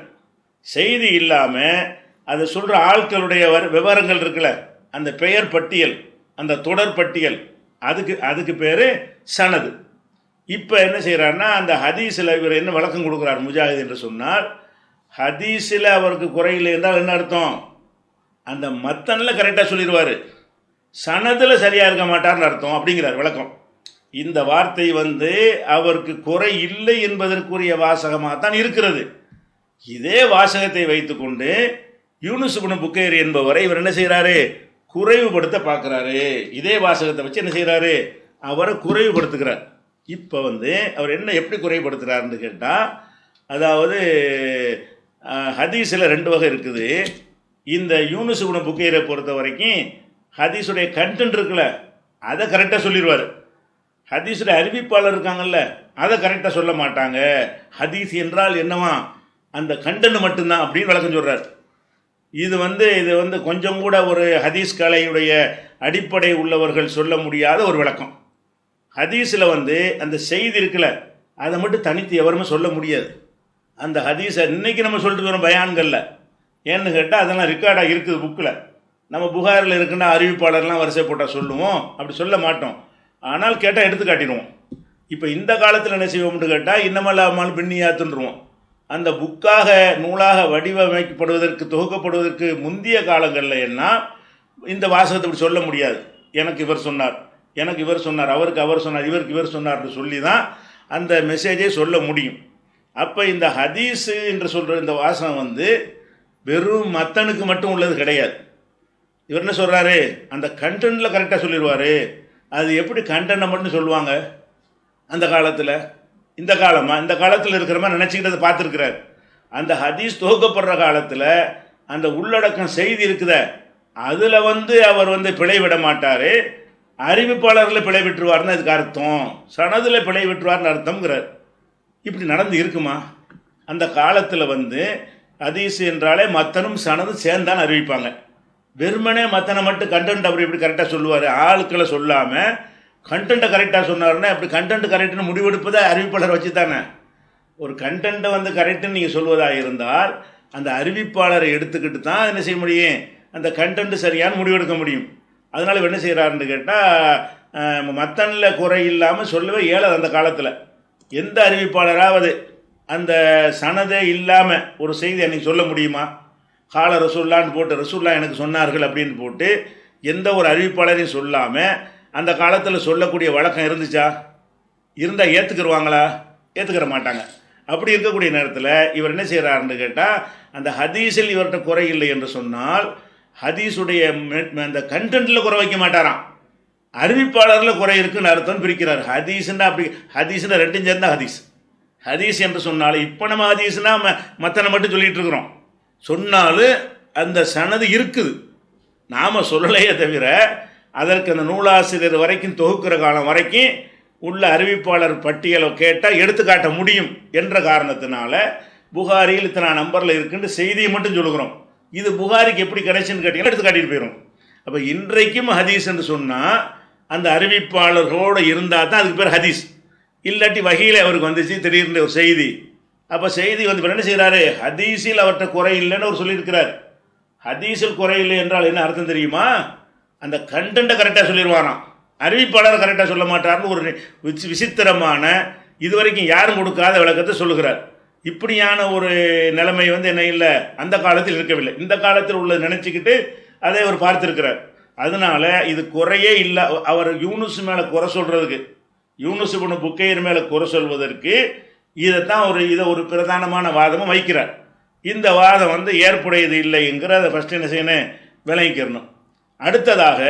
செய்தி இல்லாமல் அதை சொல்கிற ஆட்களுடைய விவரங்கள் இருக்குல்ல, அந்த பெயர் பட்டியல், அந்த தொடர் பட்டியல், அதுக்கு பேர் சனது. இப்போ என்ன செய்கிறாருன்னா, அந்த ஹதீஸில் இவர் என்ன விளக்கம் கொடுக்குறார் முஜாஹித் என்று சொன்னால், ஹதீஸில் அவருக்கு குறையில் இருந்தால் என்ன அர்த்தம், அந்த மத்தனில் கரெக்டாக சொல்லிடுவார், சனதில் சரியாக இருக்க மாட்டார்னு அர்த்தம் அப்படிங்கிறார் விளக்கம். இந்த வார்த்தை அவருக்கு குறை இல்லை என்பதற்குரிய வாசகமாக தான் இருக்கிறது. இதே வாசகத்தை வைத்துக்கொண்டு யூனுஸ் இப்னு புகைர் என்பவரை இவர் என்ன செய்கிறாரு, குறைவுபடுத்த பார்க்குறாரு. இதே வாசகத்தை வச்சு என்ன செய்கிறாரு, அவரை குறைவுபடுத்துகிறார். இப்போ அவர் என்ன எப்படி குறைவுபடுத்துகிறாருன்னு கேட்டால், அதாவது ஹதீஸில் ரெண்டு வகை இருக்குது. இந்த யூனுஸ் இப்னு புகைரை பொறுத்த வரைக்கும் ஹதீஸுடைய கண்டென்ட் இருக்குல்ல, அதை கரெக்டாக சொல்லிடுவார். ஹதீஸுடைய அறிவிப்பாளர் இருக்காங்கல்ல, அதை கரெக்டாக சொல்ல மாட்டாங்க. ஹதீஸ் என்றால் என்னவா, அந்த கண்டென்ட் மட்டும்தான் அப்படின்னு விளக்கம் சொல்கிறார். இது கொஞ்சம் கூட ஒரு ஹதீஸ் கலையுடைய அடிப்படை உள்ளவர்கள் சொல்ல முடியாத ஒரு விளக்கம். ஹதீஸில் அந்த செய்தி இருக்குல்ல, அதை மட்டும் தனித்து எவருமே சொல்ல முடியாது. அந்த ஹதீஸை இன்னைக்கு நம்ம சொல்லிட்டு வரோம் பயான்களில். ஏன்னு கேட்டால் அதெல்லாம் ரெக்கார்டாக இருக்குது புக்கில். நம்ம புகாரில் இருக்குன்னா அறிவிப்பாளர்லாம் வரிசை போட்டால் சொல்லுவோம், அப்படி சொல்ல மாட்டோம். ஆனால் கேட்டால் எடுத்து காட்டிடுவோம். இப்போ இந்த காலத்தில் என்ன செய்வோம்னு கேட்டால், இன்னமல்லாமல் பின்னியாத்துன்றுவோம். அந்த புக்காக நூலாக வடிவமைக்கப்படுவதற்கு தொகுக்கப்படுவதற்கு முந்தைய காலங்களில் என்ன இந்த வாசகத்தை இப்படி சொல்ல முடியாது. எனக்கு இவர் சொன்னார், எனக்கு இவர் சொன்னார், அவருக்கு அவர் சொன்னார், இவருக்கு இவர் சொன்னார்னு சொல்லி தான் அந்த மெசேஜை சொல்ல முடியும். அப்போ இந்த ஹதீஸு என்று சொல்கிற இந்த வாசகம் வந்து வெறும் மத்தனுக்கு மட்டும் உள்ளது கிடையாது. இவர் என்ன சொல்கிறாரு, அந்த கண்டென்ட்டில் கரெக்டாக சொல்லிடுவார். அது எப்படி கண்டென்ட்டை மட்டும் சொல்லுவாங்க அந்த காலத்தில்? இந்த காலத்தில் இருக்கிற மாதிரி நினச்சிக்கிட்டு அதை பார்த்துருக்கிறார். அந்த ஹதீஸ் தொகுக்கப்படுற காலத்தில் அந்த உள்ளடக்கம் செய்தி இருக்குத, அதில் வந்து அவர் வந்து பிழை விட மாட்டார். அறிவிப்பாளரில் பிழை விட்டுருவார்னு அதுக்கு அர்த்தம், சனதில் பிழை விட்டுருவார்னு அர்த்தம்ங்கிறார். இப்படி நடந்து இருக்குமா? அந்த காலத்தில் வந்து ஹதீஸ் என்றாலே மத்தனும் சனதும் சேர்ந்தான் அறிவிப்பாங்க. வெறுமனே மத்தனை மட்டும் கண்டென்ட் அவர் எப்படி கரெக்டாக சொல்லுவார்? ஆட்களை சொல்லாமல் கண்டென்ட்டை கரெக்டாக சொன்னார்னா அப்படி கண்டென்ட் கரெக்டுன்னு முடிவெடுப்பதை அறிவிப்பாளர் வச்சு தானே. ஒரு கண்டென்ட்டை வந்து கரெக்டுன்னு நீங்கள் சொல்வதாக இருந்தால் அந்த அறிவிப்பாளரை எடுத்துக்கிட்டு தான் என்ன செய்ய முடியும், அந்த கண்டென்ட்டு சரியான முடிவெடுக்க முடியும். அதனால் என்ன செய்கிறாருன்னு கேட்டால் மத்தனில் குறை இல்லாமல் சொல்லவே இயலாது. அந்த காலத்தில் எந்த அறிவிப்பாளராவது அந்த சனதே இல்லாமல் ஒரு செய்தி அன்றைக்கி சொல்ல முடியுமா? கால ரசூல்லான்னு போட்டு ரசூல்லா எனக்கு சொன்னார்கள் அப்படின்னு போட்டு எந்த ஒரு அறிவிப்பாளரையும் சொல்லாமல் அந்த காலத்தில் சொல்லக்கூடிய வழக்கம் இருந்துச்சா? இருந்தால் ஏற்றுக்குருவாங்களா? ஏற்றுக்கிற மாட்டாங்க. அப்படி இருக்கக்கூடிய நேரத்தில் இவர் என்ன செய்கிறாருன்னு கேட்டால் அந்த ஹதீஸில் இவர்கிட்ட குறை இல்லை என்று சொன்னால் ஹதீஸுடைய அந்த கண்டென்ட்டில் குறை வைக்க மாட்டாராம், அறிவிப்பாளரில் குறை இருக்குன்னு அர்த்தம் பிரிக்கிறார். ஹதீஸ்ன்னா அப்படி ஹதீஸ்னா ரெண்டும் சேர்ந்தா ஹதீஸ். ஹதீஸ் என்று சொன்னாலும் இப்போ நம்ம ஹதீஸ்னா மற்றனை மட்டும் சொல்லிகிட்டு இருக்கிறோம். சொன்னாலும் அந்த சனது இருக்குது, நாம் சொல்லலையே தவிர அதற்கு அந்த நூலாசிரியர் வரைக்கும் தொகுக்கிற காலம் வரைக்கும் உள்ள அறிவிப்பாளர் பட்டியலை கேட்டால் எடுத்துக்காட்ட முடியும் என்ற காரணத்தினால புகாரியில் இத்தனை நம்பரில் இருக்குன்னு செய்தியை மட்டும் சொல்லுகிறோம். இது புகாரிக்கு எப்படி கிடைச்சுன்னு கேட்டீங்கன்னா எடுத்து காட்டிட்டு போயிடும். அப்போ இன்றைக்கும் ஹதீஸ் என்று சொன்னால் அந்த அறிவிப்பாளர்களோடு இருந்தால் தான் அதுக்கு பேர் ஹதீஸ். இல்லாட்டி வகையில் அவருக்கு வந்துச்சு திடீர்னு ஒரு செய்தி, அப்போ செய்தி வந்து என்ன செய்கிறாரு, ஹதீஸில் அவர்கிட்ட குறை இல்லைன்னு அவர் சொல்லியிருக்கிறார். ஹதீஸில் குறை இல்லை என்றால் என்ன அர்த்தம் தெரியுமா? அந்த கண்டென்ட்டை கரெக்டாக சொல்லிடுவாராம், அறிவிப்பாளர் கரெக்டாக சொல்ல மாட்டார்னு ஒரு விசித்திரமான இதுவரைக்கும் யாரும் கொடுக்காத விளக்கத்தை சொல்லுகிறார். இப்படியான ஒரு நிலைமை வந்து என்ன இல்லை, அந்த காலத்தில் இருக்கவில்லை. இந்த காலத்தில் உள்ளது நினச்சிக்கிட்டு அதை அவர் பார்த்துருக்கிறார். அதனால இது குறையே இல்லை. அவர் யூனுஸ் மேலே குறை சொல்கிறதுக்கு, யூனுஸ் இப்னு புக்கைர் மேலே குறை சொல்வதற்கு இதைத்தான் இதை ஒரு பிரதானமான வாதமும் வைக்கிறார். இந்த வாதம் வந்து ஏற்புடையது இல்லைங்கிற அதை ஃபஸ்ட்டு என்ன செய்யணும், விளங்கிக்கிறணும். அடுத்ததாக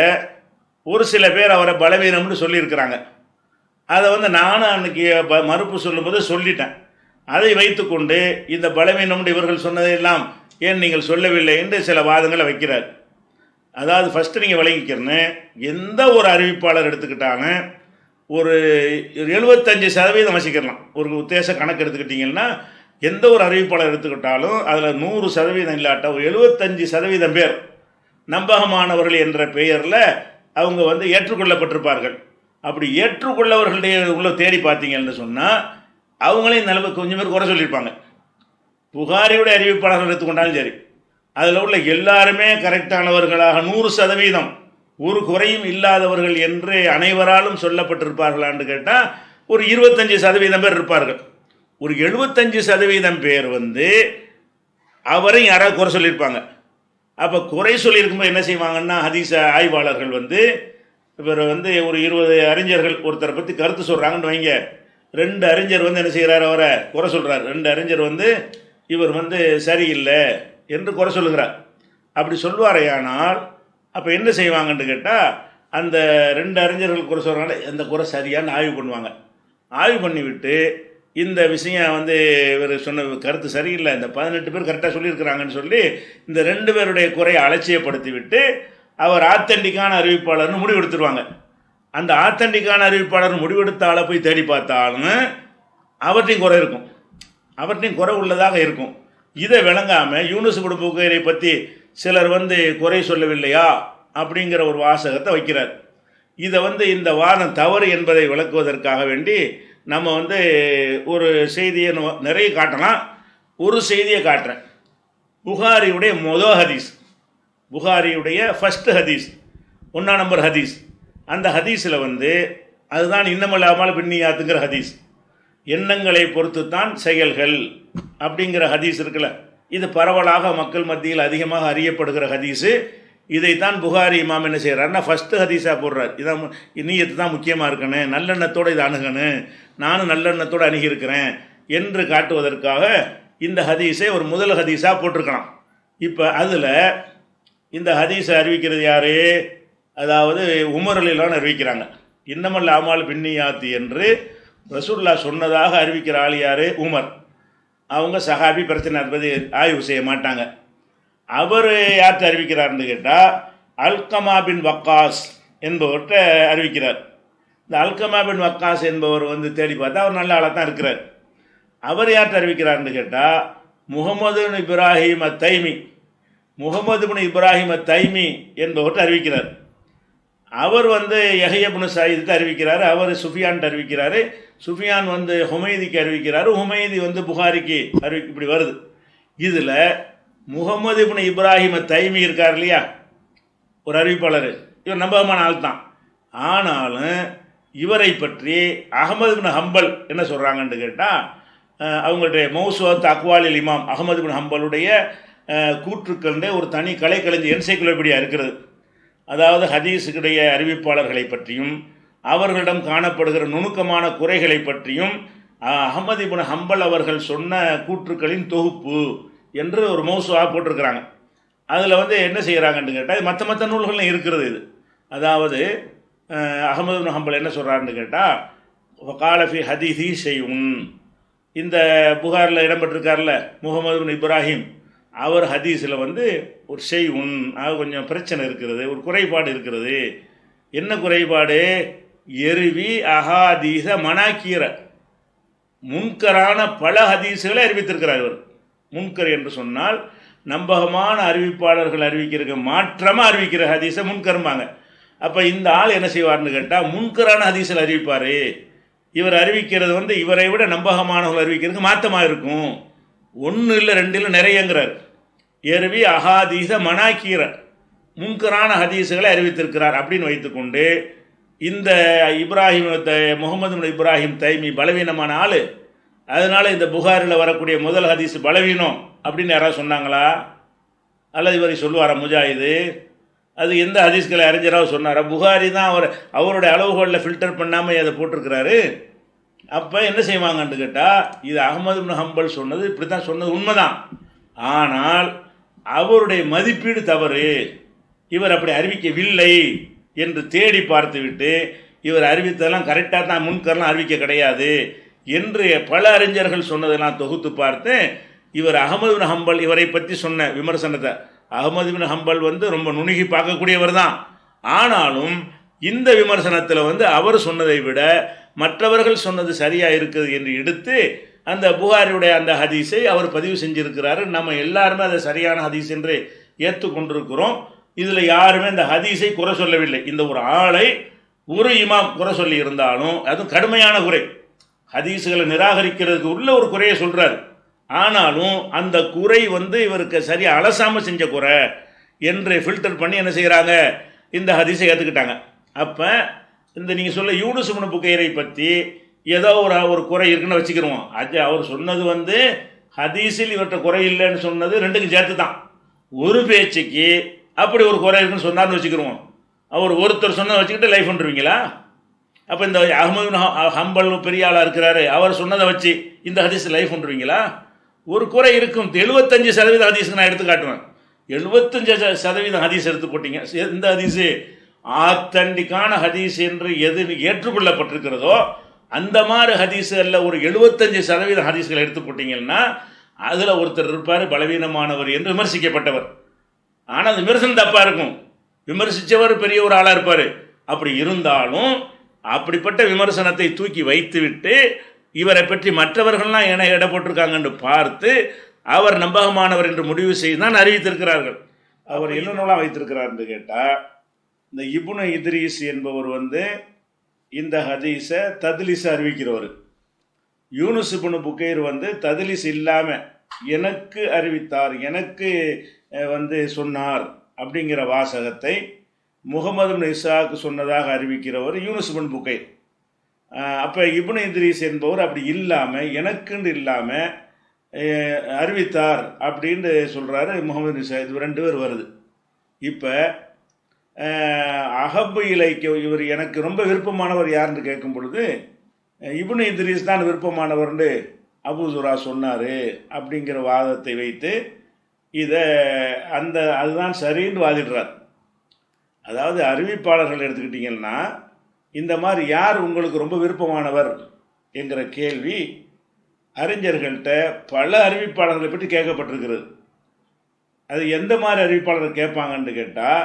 ஒரு சில பேர் அவரை பலவீனம்னு சொல்லியிருக்கிறாங்க. அதை வந்து நானும் அன்றைக்கி மறுப்பு சொல்லும்போது சொல்லிட்டேன். அதை வைத்துக்கொண்டு இந்த பலவீனம்னு இவர்கள் சொன்னதையெல்லாம் ஏன் நீங்கள் சொல்லவில்லை என்று சில வாதங்களை வைக்கிறார். அதாவது ஃபஸ்ட்டு நீங்கள் விளங்கிக்கிறன்னு, எந்த ஒரு அறிவிப்பாளர் எடுத்துக்கிட்டாங்க ஒரு 75% வசிக்கலாம். ஒரு உத்தேச கணக்கு எடுத்துக்கிட்டிங்கன்னா எந்த ஒரு அறிவிப்பாளர் எடுத்துக்கிட்டாலும் அதில் 100% இல்லாட்ட ஒரு 75% பேர் நம்பகமானவர்கள் என்ற பெயரில் அவங்க வந்து ஏற்றுக்கொள்ளப்பட்டிருப்பார்கள். அப்படி ஏற்றுக்கொள்ளவர்களுடைய உள்ள தேடி பார்த்தீங்கன்னு சொன்னால் அவங்களையும் நிலைமை கொஞ்சம் பேர் குறை சொல்லியிருப்பாங்க. புகாரியுடைய அறிவிப்பாளர்கள் எடுத்துக்கொண்டாலும் சரி, அதில் உள்ள எல்லாருமே கரெக்டானவர்களாக 100% ஒரு குறையும் இல்லாதவர்கள் என்று அனைவராலும் சொல்லப்பட்டிருப்பார்களான்னு கேட்டால் ஒரு 25% பேர் இருப்பார்கள். ஒரு 75% பேர் வந்து அவரையும் யாராவது குறை சொல்லியிருப்பாங்க. அப்போ குறை சொல்லியிருக்கும்போது என்ன செய்வாங்கன்னா, ஹதீஸ ஆய்வாளர்கள் வந்து இவர் வந்து ஒரு 20 அறிஞர்கள் ஒருத்தரை பற்றி கருத்து சொல்கிறாங்கன்னு வைங்க, 2 அறிஞர் வந்து என்ன செய்கிறார், அவரை குறை சொல்கிறார். 2 அறிஞர் வந்து இவர் வந்து சரியில்லை என்று குறை சொல்லுகிறார். அப்படி சொல்வாரையானால் அப்போ என்ன செய்வாங்கன்னு கேட்டால் அந்த 2 அறிஞர்கள் குறை சொல்கிறாங்க, அந்த குறை சரியான்னு ஆய்வு பண்ணுவாங்க. ஆய்வு பண்ணிவிட்டு இந்த விஷயம் வந்து இவர் சொன்ன கருத்து சரியில்லை, இந்த 18 பேர் கரெக்டாக சொல்லியிருக்கிறாங்கன்னு சொல்லி இந்த 2 பேருடைய குறையை அலட்சியப்படுத்தி விட்டு அவர் ஆத்தென்டிக்கான அறிவிப்பாளர்னு முடிவெடுத்துருவாங்க. அந்த ஆத்தென்டிக்கான அறிவிப்பாளர்னு முடிவெடுத்த ஆளை போய் தேடி பார்த்தாலும் அவர்கிட்டையும் குறை இருக்கும், அவர்கிட்டையும் குறை உள்ளதாக இருக்கும். இதை விளங்காமல் யூனுஸ் இப்னு புக்கைரை பற்றி சிலர் வந்து குறை சொல்லவில்லையா அப்படிங்கிற ஒரு வாசகத்தை வைக்கிறார். இதை வந்து இந்த வாதம் தவறு என்பதை விளக்குவதற்காக வேண்டி நம்ம வந்து ஒரு செய்தியை நிறைய காட்டலாம். ஒரு செய்தியை காட்டுறேன். புகாரியுடைய ஹதீஸ், புகாரியுடைய ஃபஸ்ட்டு ஹதீஸ், 1ஆம் நம்பர் ஹதீஸ். அந்த ஹதீஸில் வந்து அதுதான் இன்னமல்லாமல் பின்னியாத்துங்கிற ஹதீஸ். எண்ணங்களை பொறுத்து தான் செயல்கள் அப்படிங்கிற ஹதீஸ் இருக்குல்ல, இது பரவலாக மக்கள் மத்தியில் அதிகமாக அறியப்படுகிற ஹதீஸு. இதைத்தான் புகாரி இமாம் என்ன செய்கிறாருன்னா ஃபஸ்ட்டு ஹதீஸாக போடுறார். இதான் நீயத்து தான் முக்கியமாக இருக்கணும், நல்லெண்ணத்தோடு இதை அணுகணும், நானும் நல்லெண்ணத்தோடு அணுகியிருக்கிறேன் என்று காட்டுவதற்காக இந்த ஹதீஸை ஒரு முதல் ஹதீஸாக போட்டிருக்கலாம். இப்போ அதில் இந்த ஹதீஸை அறிவிக்கிறது யார்? அதாவது உமர் ரலியல்லாஹு அறிவிக்கிறாங்க. இன்னமல் அமால் பின்னியாத்தி என்று ரசூலுல்லாஹ் சொன்னதாக அறிவிக்கிற ஆள் யார்? உமர். அவங்க சஹாபி, பிரச்சனை என்பது ஆய்வு செய்ய மாட்டாங்க. அவர் யார்கிட்ட அறிவிக்கிறார்னு கேட்டால் அல்கமா பின் வக்காஸ் என்பவர்கிட்ட அறிவிக்கிறார். இந்த அல்கமா பின் வக்காஸ் என்பவர் வந்து தேடி பார்த்தா அவர் நல்ல ஆளாக தான் இருக்கிறார். அவர் யார்கிட்ட அறிவிக்கிறார்னு கேட்டால் முகமது பின் இப்ராஹிம் அத்தைமி, முகமது பின் இப்ராஹிம் அத்தைமி என்பவர்கிட்ட அறிவிக்கிறார். அவர் வந்து யஹ்யா இப்னு சயீதுக்கு அறிவிக்கிறார். அவர் சுஃபியான்ட்டு அறிவிக்கிறார். சுஃபியான் வந்து ஹுமைதிக்கு அறிவிக்கிறார். ஹுமைதி வந்து புகாரிக்கு இப்படி வருது. இதில் முகமது இப்னு இப்ராஹிம் தைமி இருக்கார் இல்லையா, ஒரு அறிவிப்பாளர், இவர் நம்பகமான ஆள் தான். ஆனாலும் இவரை பற்றி அஹமது பின் ஹம்பல் என்ன சொல்கிறாங்கன்னு கேட்டால், அவங்களுடைய மௌசுவத் அக்வாலில் இமாம் அஹமது பின் ஹம்பலுடைய கூற்றுக்களே ஒரு தனி கலைக்கலைஞர் என்சைக்ளோபீடியா இருக்கிறது. அதாவது ஹதீஸுடைய அறிவிப்பாளர்களை பற்றியும் அவர்களிடம் காணப்படுகிற நுணுக்கமான குறைகளை பற்றியும் அஹமது இப்னு ஹம்பல் அவர்கள் சொன்ன கூற்றுக்களின் தொகுப்பு என்று ஒரு மௌசுவா போட்டிருக்கிறாங்க. அதில் வந்து என்ன செய்கிறாங்கன்னு கேட்டால் மற்ற நூல்களும் இருக்கிறது இது. அதாவது அஹமது இப்னு ஹம்பல் என்ன சொல்கிறாருன்னு கேட்டால் காலஃபி ஹதீஸி செய்யும், இந்த புகாரில் இடம்பெற்றிருக்கார்ல முகமது பின் இப்ராஹிம், அவர் ஹதீஸில் வந்து ஒரு செய்யுன், அது கொஞ்சம் பிரச்சனை இருக்கிறது, ஒரு குறைபாடு இருக்கிறது. என்ன குறைபாடு? எருவி அஹாதீஸ மனாக்கீர, முன்கரான பல ஹதீஸுகளை அறிவித்திருக்கிறார் இவர். முன்கர் என்று சொன்னால் நம்பகமான அறிவிப்பாளர்கள் அறிவிக்கிறதுக்கு மாற்றமாக அறிவிக்கிற ஹதீஸை முன்கரும்பாங்க. அப்போ இந்த ஆள் என்ன செய்வார்னு கேட்டால் முன்கரான ஹதீஸில் அறிவிப்பார். இவர் அறிவிக்கிறது வந்து இவரை விட நம்பகமானவர்கள் அறிவிக்கிறதுக்கு மாற்றமாக இருக்கும். ஒன்று இல்லை ரெண்டு இல்லை நிறையங்கிறார். எருவி அஹாதீஸ மனாக்கீர, முன்கரான ஹதீஸுகளை அறிவித்திருக்கிறார் அப்படின்னு வைத்துக்கொண்டு இந்த இப்ராஹிம் முகமது பின் இப்ராஹிம் தைமி பலவீனமான ஆள், அதனால் இந்த புகாரில் வரக்கூடிய முதல் ஹதீஸ் பலவீனம் அப்படின்னு யாராவது சொன்னாங்களா? அல்லது இவரை சொல்லுவாரா முஜாஹிது? அது எந்த ஹதீஸ்களை அறிஞராக சொன்னாரா? புகாரி தான் அவருடைய அளவுகளில் ஃபில்டர் பண்ணாமல் அதை போட்டிருக்கிறாரு. அப்போ என்ன செய்வாங்கன்னு கேட்டால் இது அஹமது பின் ஹம்பல் சொன்னது இப்படி தான் சொன்னது உண்மைதான், ஆனால் அவருடைய மதிப்பீடு தவறு, இவர் அப்படி அறிவிக்கவில்லை என்று தேடி பார்த்துவிட்டு இவர் அறிவித்ததெல்லாம் கரெக்டாக தான், முன்கரெலாம் அறிவிக்க கிடையாது என்று பல அறிஞர்கள் சொன்னதெல்லாம் தொகுத்து பார்த்து இவர் அஹமது பின் ஹம்பல் இவரை பற்றி சொன்ன விமர்சனத்தை, அஹமது பின் ஹம்பல் வந்து ரொம்ப நுணுகி பார்க்கக்கூடியவர் தான், ஆனாலும் இந்த விமர்சனத்தில் வந்து அவர் சொன்னதை விட மற்றவர்கள் சொன்னது சரியாக இருக்குது என்று எடுத்து அந்த புகாரியுடைய அந்த ஹதீஸை அவர் பதிவு செஞ்சிருக்கிறாரு. நம்ம எல்லாருமே அதை சரியான ஹதீஸ் என்று ஏற்றுக்கொண்டிருக்கிறோம். இதில் யாருமே இந்த ஹதீஸை குறை சொல்லவில்லை. இந்த ஒரு ஆளை ஒரு இமாம் குறை சொல்லி இருந்தாலும் அதுவும் கடுமையான குறை, ஹதீஸுகளை நிராகரிக்கிறதுக்கு உள்ள ஒரு குறையை சொல்கிறார். ஆனாலும் அந்த குறை வந்து இவருக்கு சரியாக அலசாமல் செஞ்ச குறை என்று ஃபில்டர் பண்ணி என்ன செய்கிறாங்க, இந்த ஹதீஸை ஏற்றுக்கிட்டாங்க. அப்போ இந்த நீங்கள் சொல்ல யூனுஸ் இப்னு புகைரை பற்றி ஏதோ ஒரு குறை இருக்குன்னு வச்சுக்கிறோம். அது அவர் சொன்னது வந்து ஹதீஸில் இவர்கிட்ட குறை இல்லைன்னு சொன்னது ரெண்டுக்கும் சேர்த்து தான். ஒரு பேச்சுக்கு அப்படி ஒரு குறை இருக்குன்னு சொன்னார்னு வச்சுக்கிறோம். அவர் ஒருத்தர் சொன்னதை வச்சுக்கிட்டு லைஃப் பண்ணுருவீங்களா? அப்போ இந்த அஹமது ஹம்பல் பெரிய ஆளாக இருக்கிறாரு, அவர் சொன்னதை வச்சு இந்த ஹதீஸ் லைஃப் பண்ணுருவீங்களா? ஒரு குறை இருக்கும். 75% ஹதீஸுக்கு நான் எடுத்து காட்டுவேன். 75% ஹதீஸ் எடுத்து போட்டிங்க. இந்த ஹதீஸு ஆத்தண்டிக்கான ஹதீஸ் என்று எது ஏற்றுக்கொள்ளப்பட்டிருக்கிறதோ அந்த மாதிரி ஹதீஸுகளில் ஒரு 75% ஹதீஸ்களை எடுத்து போட்டிங்கன்னா அதில் ஒருத்தர் இருப்பார் பலவீனமானவர் என்று விமர்சிக்கப்பட்டவர். ஆனால் அது விமர்சனம் தப்பாக இருக்கும், விமர்சித்தவர் பெரிய ஒரு ஆளாக இருப்பார். அப்படி இருந்தாலும் அப்படிப்பட்ட விமர்சனத்தை தூக்கி வைத்துவிட்டு இவரை பற்றி மற்றவர்கள்லாம் என எடை போட்டிருக்காங்கன்னு பார்த்து அவர் நம்பகமானவர் என்று முடிவு செய்து தான் அறிவித்திருக்கிறார்கள். அவர் என்ன நூலாக வைத்திருக்கிறார்னு கேட்டால், இந்த இப்னு இத்ரீஸ் என்பவர் வந்து இந்த ஹதீஸை தத்லீஸ் அறிவிக்கிறவர். யூனுஸ் இப்னு புகைர் வந்து தத்லீஸ் இல்லாமல் எனக்கு அறிவித்தார், எனக்கு வந்து சொன்னார் அப்படிங்கிற வாசகத்தை முகமது பின் இஸ்ஹாக் சொன்னதாக அறிவிக்கிறவர் யூனுஸ் இப்னு புகைர். அப்போ இப்னு இத்ரீஸ் என்பவர் அப்படி இல்லாமல் எனக்குன்னு இல்லாமல் அறிவித்தார் அப்படின்னு சொல்கிறாரு முகமது நிசா. இது 2 பேர் வருது. இப்போ அஹப்பு இலைக்கு இவர் எனக்கு ரொம்ப விருப்பமானவர் யாருன்னு கேட்கும் பொழுது இப்னு இத்ரீஸ் தான் விருப்பமானவர்னு அபூ துரா சொன்னார் அப்படிங்கிற வாதத்தை வைத்து இதை அதுதான் சரின்னு வாதிடுறார். அதாவது அறிவிப்பாளர்கள் எடுத்துக்கிட்டிங்கன்னா இந்த மாதிரி யார் உங்களுக்கு ரொம்ப விருப்பமானவர் என்கிற கேள்வி அறிஞர்கள்ட்ட பல அறிவிப்பாளர்களை பற்றி கேட்கப்பட்டிருக்கிறது. அது எந்த மாதிரி அறிவிப்பாளர்கள் கேட்பாங்கன்னு கேட்டால்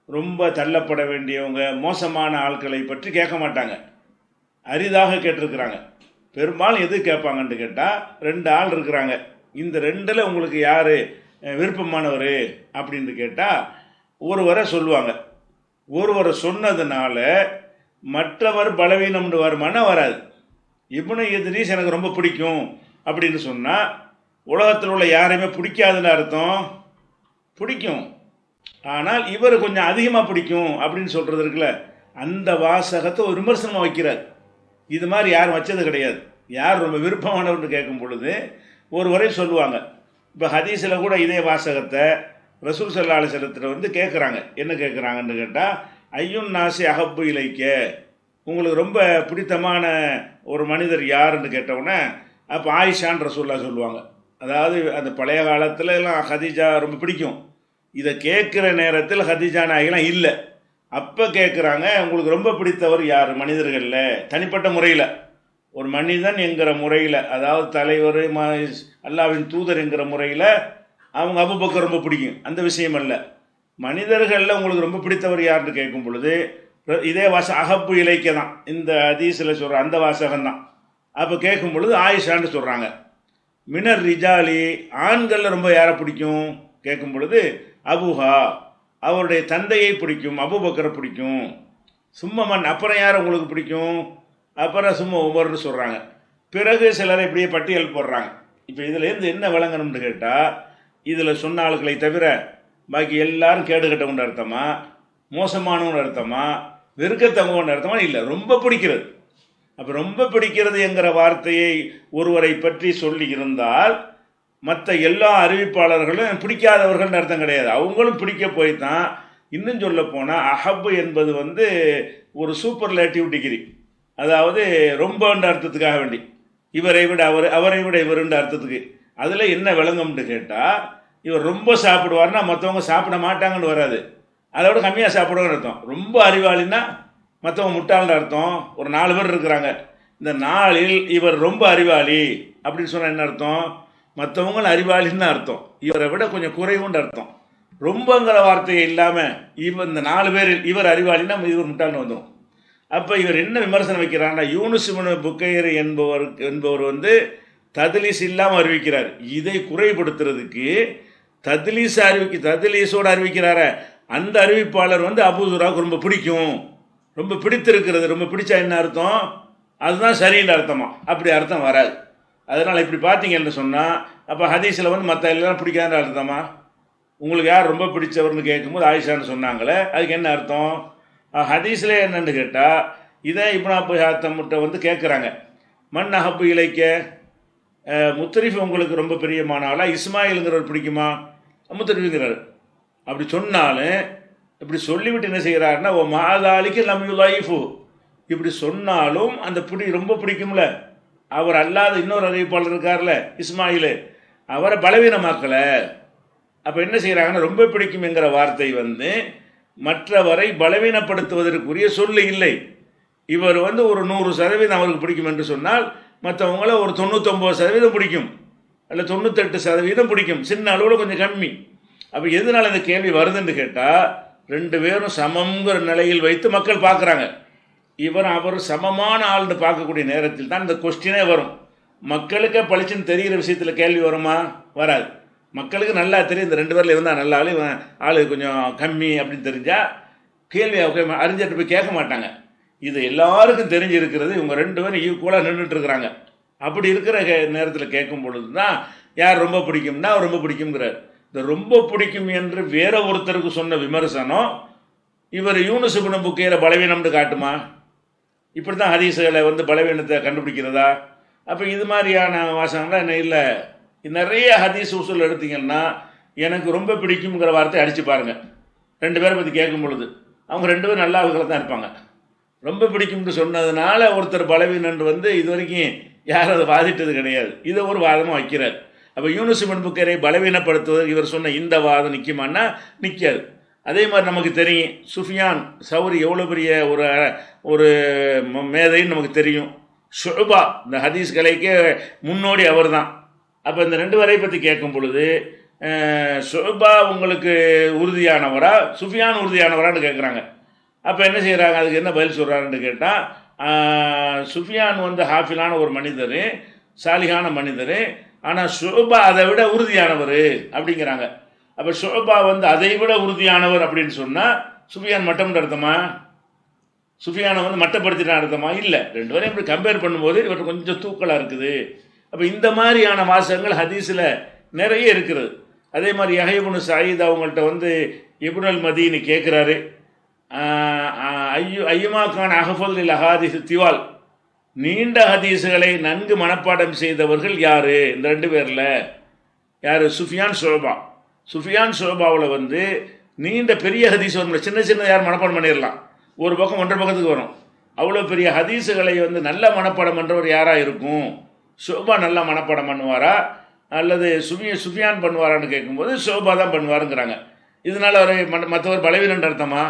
ரொம்ப தள்ளப்பட வேண்டியவங்க மோசமான ஆட்களை பற்றி கேட்க மாட்டாங்க, அரிதாக கேட்டிருக்கிறாங்க. பெரும்பாலும் எது கேட்பாங்கன்னு கேட்டால் 2 ஆள் இருக்கிறாங்க, இந்த 2ல் உங்களுக்கு யார் விருப்பமானவர் அப்படின்னு கேட்டால் ஒருவரை சொல்லுவாங்க. ஒருவரை சொன்னதுனால மற்றவர் பலவீனம்னு வருமானம் வராது. இப்னு இத்ரீஸ் எனக்கு ரொம்ப பிடிக்கும் அப்படின்னு சொன்னால் உலகத்தில் உள்ள யாரையுமே பிடிக்காதுன்னு அர்த்தம்? பிடிக்கும், ஆனால் இவர் கொஞ்சம் அதிகமாக பிடிக்கும் அப்படின்னு சொல்கிறது இருக்குல்ல, அந்த வாசகத்தை ஒரு விமர்சனமாக வைக்கிறார். இது மாதிரி யாரும் வச்சது கிடையாது. யார் ரொம்ப விருப்பமானவர்னு கேட்கும் பொழுது ஒருவரை சொல்லுவாங்க. இப்போ ஹதீஸில் கூட இதே வாசகத்தை ரசூல் ஸல்லல்லாஹு அலைஹி வஸல்லம் வந்து கேட்குறாங்க. என்ன கேட்குறாங்கன்னு கேட்டால் ஐயுன் நாசி அஹப்பு இலைக்க, உங்களுக்கு ரொம்ப பிடித்தமான ஒரு மனிதர் யாருன்னு கேட்டவுடனே அப்போ ஆயிஷான் ரசூலுல்லாஹ் சொல்லுவாங்க. அதாவது அந்த பழைய காலத்தில் எல்லாம் ஹதீஜா ரொம்ப பிடிக்கும். இதை கேட்குற நேரத்தில் ஹதீஜா நாயகெல்லாம் இல்லை. அப்போ கேட்குறாங்க உங்களுக்கு ரொம்ப பிடித்தவர் யார் மனிதர்களில், தனிப்பட்ட முறையில் ஒரு மனிதன் என்கிற முறையில், அதாவது தலைவர் அல்லாஹ்வின் தூதர் என்கிற முறையில் அவங்க அபூபக்கர் ரொம்ப பிடிக்கும், அந்த விஷயம் அல்ல. மனிதர்களில் உங்களுக்கு ரொம்ப பிடித்தவர் யாருன்னு கேட்கும் பொழுது இதே அஹப்பு இலைக்க தான் இந்த ஹதீஸில் சொல்கிற அந்த வாசகம் தான். அப்போ கேட்கும் பொழுது ஆயிஷான்னு சொல்கிறாங்க. மினர் ரிஜாலி, ஆண்களில் ரொம்ப யாரை பிடிக்கும் கேட்கும் பொழுது அபூஹா, அவருடைய தந்தையை பிடிக்கும், அபூபக்கரை பிடிக்கும். சும்மமன், அப்புறம் யார் உங்களுக்கு பிடிக்கும்? அப்புறம் சும்மா உமர்னு சொல்கிறாங்க. பிறகு சிலரை இப்படியே பட்டியல் போடுறாங்க. இப்போ இதுலேருந்து என்ன விளங்கணும்னு கேட்டால் இதில் சொன்ன ஆளுக்களை தவிர பாக்கி எல்லாரும் கேடுகட்டவன்னு அர்த்தமா, மோசமானவன்னு அர்த்தமா, வெறுக்கத்தவங்கன்னு அர்த்தமா? இல்லை, ரொம்ப பிடிக்கிறது. அப்போ ரொம்ப பிடிக்கிறது என்கிற வார்த்தையை ஒருவரை பற்றி சொல்லி இருந்தால் மற்ற எல்லா அறிவிப்பாளர்களும் பிடிக்காதவர்கள்னு அர்த்தம் கிடையாது, அவங்களும் பிடிக்க போய் தான். இன்னும் சொல்ல போனால் அஹப்பு என்பது வந்து ஒரு சூப்பர்லேட்டிவ் டிகிரி, அதாவது ரொம்பன்ற அர்த்தத்துக்காக வேண்டி, இவரை விட அவரை விட இவருன்ற அர்த்தத்துக்கு. அதில் என்ன விளங்கும்னு கேட்டால் இவர் ரொம்ப சாப்பிடுவார்னா மற்றவங்க சாப்பிட மாட்டாங்கன்னு வராது, அதை விட கம்மியாக சாப்பிடுவான்னு அர்த்தம். ரொம்ப அறிவாளின்னா மற்றவங்க முட்டாள்னு அர்த்தம். ஒரு 4 பேர் இருக்கிறாங்க, இந்த 4ல் இவர் ரொம்ப அறிவாளி அப்படின்னு சொன்னால் என்ன அர்த்தம்? மற்றவங்களும் அறிவாளின்னு அர்த்தம், இவரை விட கொஞ்சம் குறைவுன்னு அர்த்தம். ரொம்பங்கிற வார்த்தையை இல்லாமல் இந்த 4 பேரில் இவர் அறிவாளின்னா இவர் முட்டாள்னு வந்துடும். அப்போ இவர் என்ன விமர்சனம் வைக்கிறாங்கன்னா யூனுஸ் இப்னு புக்கைர் என்பவர் வந்து தத்லீஸ் இல்லாமல் அறிவிக்கிறார். இதை குறைபடுத்துறதுக்கு தத்லீஸோடு அறிவிக்கிறார அந்த அறிவிப்பாளர் வந்து அபூ துராவுக்கு ரொம்ப பிடிக்கும், ரொம்ப பிடித்திருக்கிறது. ரொம்ப பிடிச்சா என்ன அர்த்தம்? அதுதான் சரின்னு அர்த்தமா? அப்படி அர்த்தம் வராது. அதனால் இப்படி பார்த்தீங்கன்னு சொன்னால் அப்போ ஹதீஸில் வந்து மற்ற எல்லாம் பிடிக்காத அர்த்தமா? உங்களுக்கு யார் ரொம்ப பிடிச்சவர்னு கேட்கும்போது ஆயிஷான்னு சொன்னாங்களே, அதுக்கு என்ன அர்த்தம்? ஹதீஸில் என்னென்னு கேட்டால் இதை இப்னு அபூ ஹாத்தம்கிட்ட வந்து கேட்குறாங்க, மன் அஹப்பு இலைக்க, முத்தரிஃப் உங்களுக்கு ரொம்ப பிரியமானாலா, இஸ்மாயிலுங்கிறவர் பிடிக்குமா? முத்தரிஃபுங்கிறார். அப்படி சொன்னாலும் இப்படி சொல்லிவிட்டு என்ன செய்கிறாருன்னா ஓ மாதாலிக்கு லம்யூ லைஃபு, இப்படி சொன்னாலும் அந்த ரொம்ப பிடிக்கும்ல, அவர் அல்லாத இன்னொரு அறிவிப்பாளர் இருக்கார்ல இஸ்மாயில், அவரை பலவீனமாக்கலை. அப்போ என்ன செய்கிறாங்கன்னா ரொம்ப பிடிக்கும் என்கிற வார்த்தை வந்து மற்றவரை பலவீனப்படுத்துவதற்குரிய சொல்லு இல்லை. இவர் வந்து ஒரு 100% அவருக்கு பிடிக்கும் என்று சொன்னால் மற்றவங்கள ஒரு 99% பிடிக்கும், அல்ல 98% பிடிக்கும், சின்ன அளவில் கொஞ்சம் கம்மி. அப்போ எதனால் இந்த கேள்வி வருதுன்னு கேட்டால் 2 பேரும் சமங்கிற நிலையில் வைத்து மக்கள் பார்க்குறாங்க. அவர் சமமான ஆள்னு பார்க்கக்கூடிய நேரத்தில் தான் இந்த கொஸ்டினே வரும். மக்களுக்கே பளிச்சுன்னு தெரிகிற விஷயத்தில் கேள்வி வருமா? வராது. மக்களுக்கு நல்லா தெரியும் இந்த 2 பேரில் இருந்தால் நல்ல ஆள் கொஞ்சம் கம்மி அப்படின்னு தெரிஞ்சால் கேள்வி அறிஞர்கிட்ட போய் கேட்க மாட்டாங்க. இது எல்லாருக்கும் தெரிஞ்சிருக்கிறது, இவங்க 2 பேரும் ஈக்குவலாக நின்றுட்டுருக்குறாங்க. அப்படி இருக்கிற நேரத்தில் கேட்கும் பொழுது தான் யார் ரொம்ப பிடிக்கும்னா அவர் ரொம்ப பிடிக்குங்கிறார். இந்த ரொம்ப பிடிக்கும் என்று வேற ஒருத்தருக்கு சொன்ன விமர்சனம் இவர் யூனுஸ் இப்னு புக்கைரை பலவீனம்னு காட்டுமா? இப்படி தான் ஹதீஸுகளை வந்து பலவீனத்தை கண்டுபிடிக்கிறதா? அப்போ இது மாதிரியான வாசகம்லாம் என்ன இல்லை. நிறைய ஹதீஸ் உசூல் எடுத்தீங்கன்னா எனக்கு ரொம்ப பிடிக்குங்கிற வார்த்தை அடித்து பாருங்கள். 2 பேரை பற்றி கேட்கும் பொழுது அவங்க 2 பேரும் நல்ல ஆளுகளை தான் இருப்பாங்க. ரொம்ப பிடிக்கும்னு சொன்னதுனால ஒருத்தர் பலவீனன்று வந்து இது வரைக்கும் யாரும் அதை வாதிட்டது கிடையாது. இதை ஒரு வாதமாக வைக்கிறார். அப்போ யூனுஸ் இப்னு புக்கைரை பலவீனப்படுத்துவது இவர் சொன்ன இந்த வாதம் நிற்குமான்னா நிற்காது. அதே மாதிரி நமக்கு தெரியும் சுஃபியான் சௌரி எவ்வளோ பெரிய ஒரு மேதைன்னு நமக்கு தெரியும். ஷுபா இந்த ஹதீஸ் கலைக்கே முன்னோடி அவர் தான். அப்போ இந்த 2 பேரை பற்றி கேட்கும் பொழுது ஷுபா உங்களுக்கு உறுதியானவரா சுஃபியான் உறுதியானவரான்னு கேட்குறாங்க. அப்போ என்ன செய்கிறாங்க, அதுக்கு என்ன பதில் சொல்கிறாருன்னு கேட்டால் சுஃபியான் வந்து ஹாஃபிலான ஒரு மனிதர், சாலிகான மனிதர், ஆனால் ஷுபா அதை விட உறுதியானவர் அப்படிங்கிறாங்க. அப்போ ஷுபா வந்து அதை விட உறுதியானவர் அப்படின்னு சொன்னால் சுஃபியான் மட்டம்னு அர்த்தமா? சுஃபியானை வந்து மட்டப்படுத்தின அர்த்தமா? இல்லை. 2 பேரையும் இப்படி கம்பேர் பண்ணும்போது இவர்கிட்ட கொஞ்சம் தூக்கலாக இருக்குது. அப்போ இந்த மாதிரியான வாசகங்கள் ஹதீஸில் நிறைய இருக்கிறது. அதே மாதிரி யஹ்யா இப்னு சயீத் அவங்கள்ட்ட வந்து இப்னுல் மதீனி கேட்குறாரு, ஐயுமா கான் அஹ்ஃபதுல் அஹாதீஸ் திவால், நீண்ட ஹதீஸுகளை நன்கு மனப்பாடம் செய்தவர்கள் யார்? இந்த 2 பேரில் யார்? சுஃபியான் ஷுபா. சுஃபியான் ஷுபாவில் வந்து நீண்ட பெரிய ஹதீஸ் வரும், சின்ன சின்ன யார் மனப்பாடம் பண்ணிடலாம், ஒரு பக்கம் 1.5 பக்கத்துக்கு வரும். அவ்வளோ பெரிய ஹதீஸுகளை வந்து நல்ல மனப்பாடம் பண்ணுறவர் யாராக இருக்கும்? ஷுபா நல்லா மனப்பாடம் பண்ணுவாரா அல்லது சுஃபியான் பண்ணுவாரான்னு கேட்கும்போது ஷுபா தான் பண்ணுவாருங்கிறாங்க. இதனால் அவர் மற்றவர் பலவீனன்ற அர்த்தமா?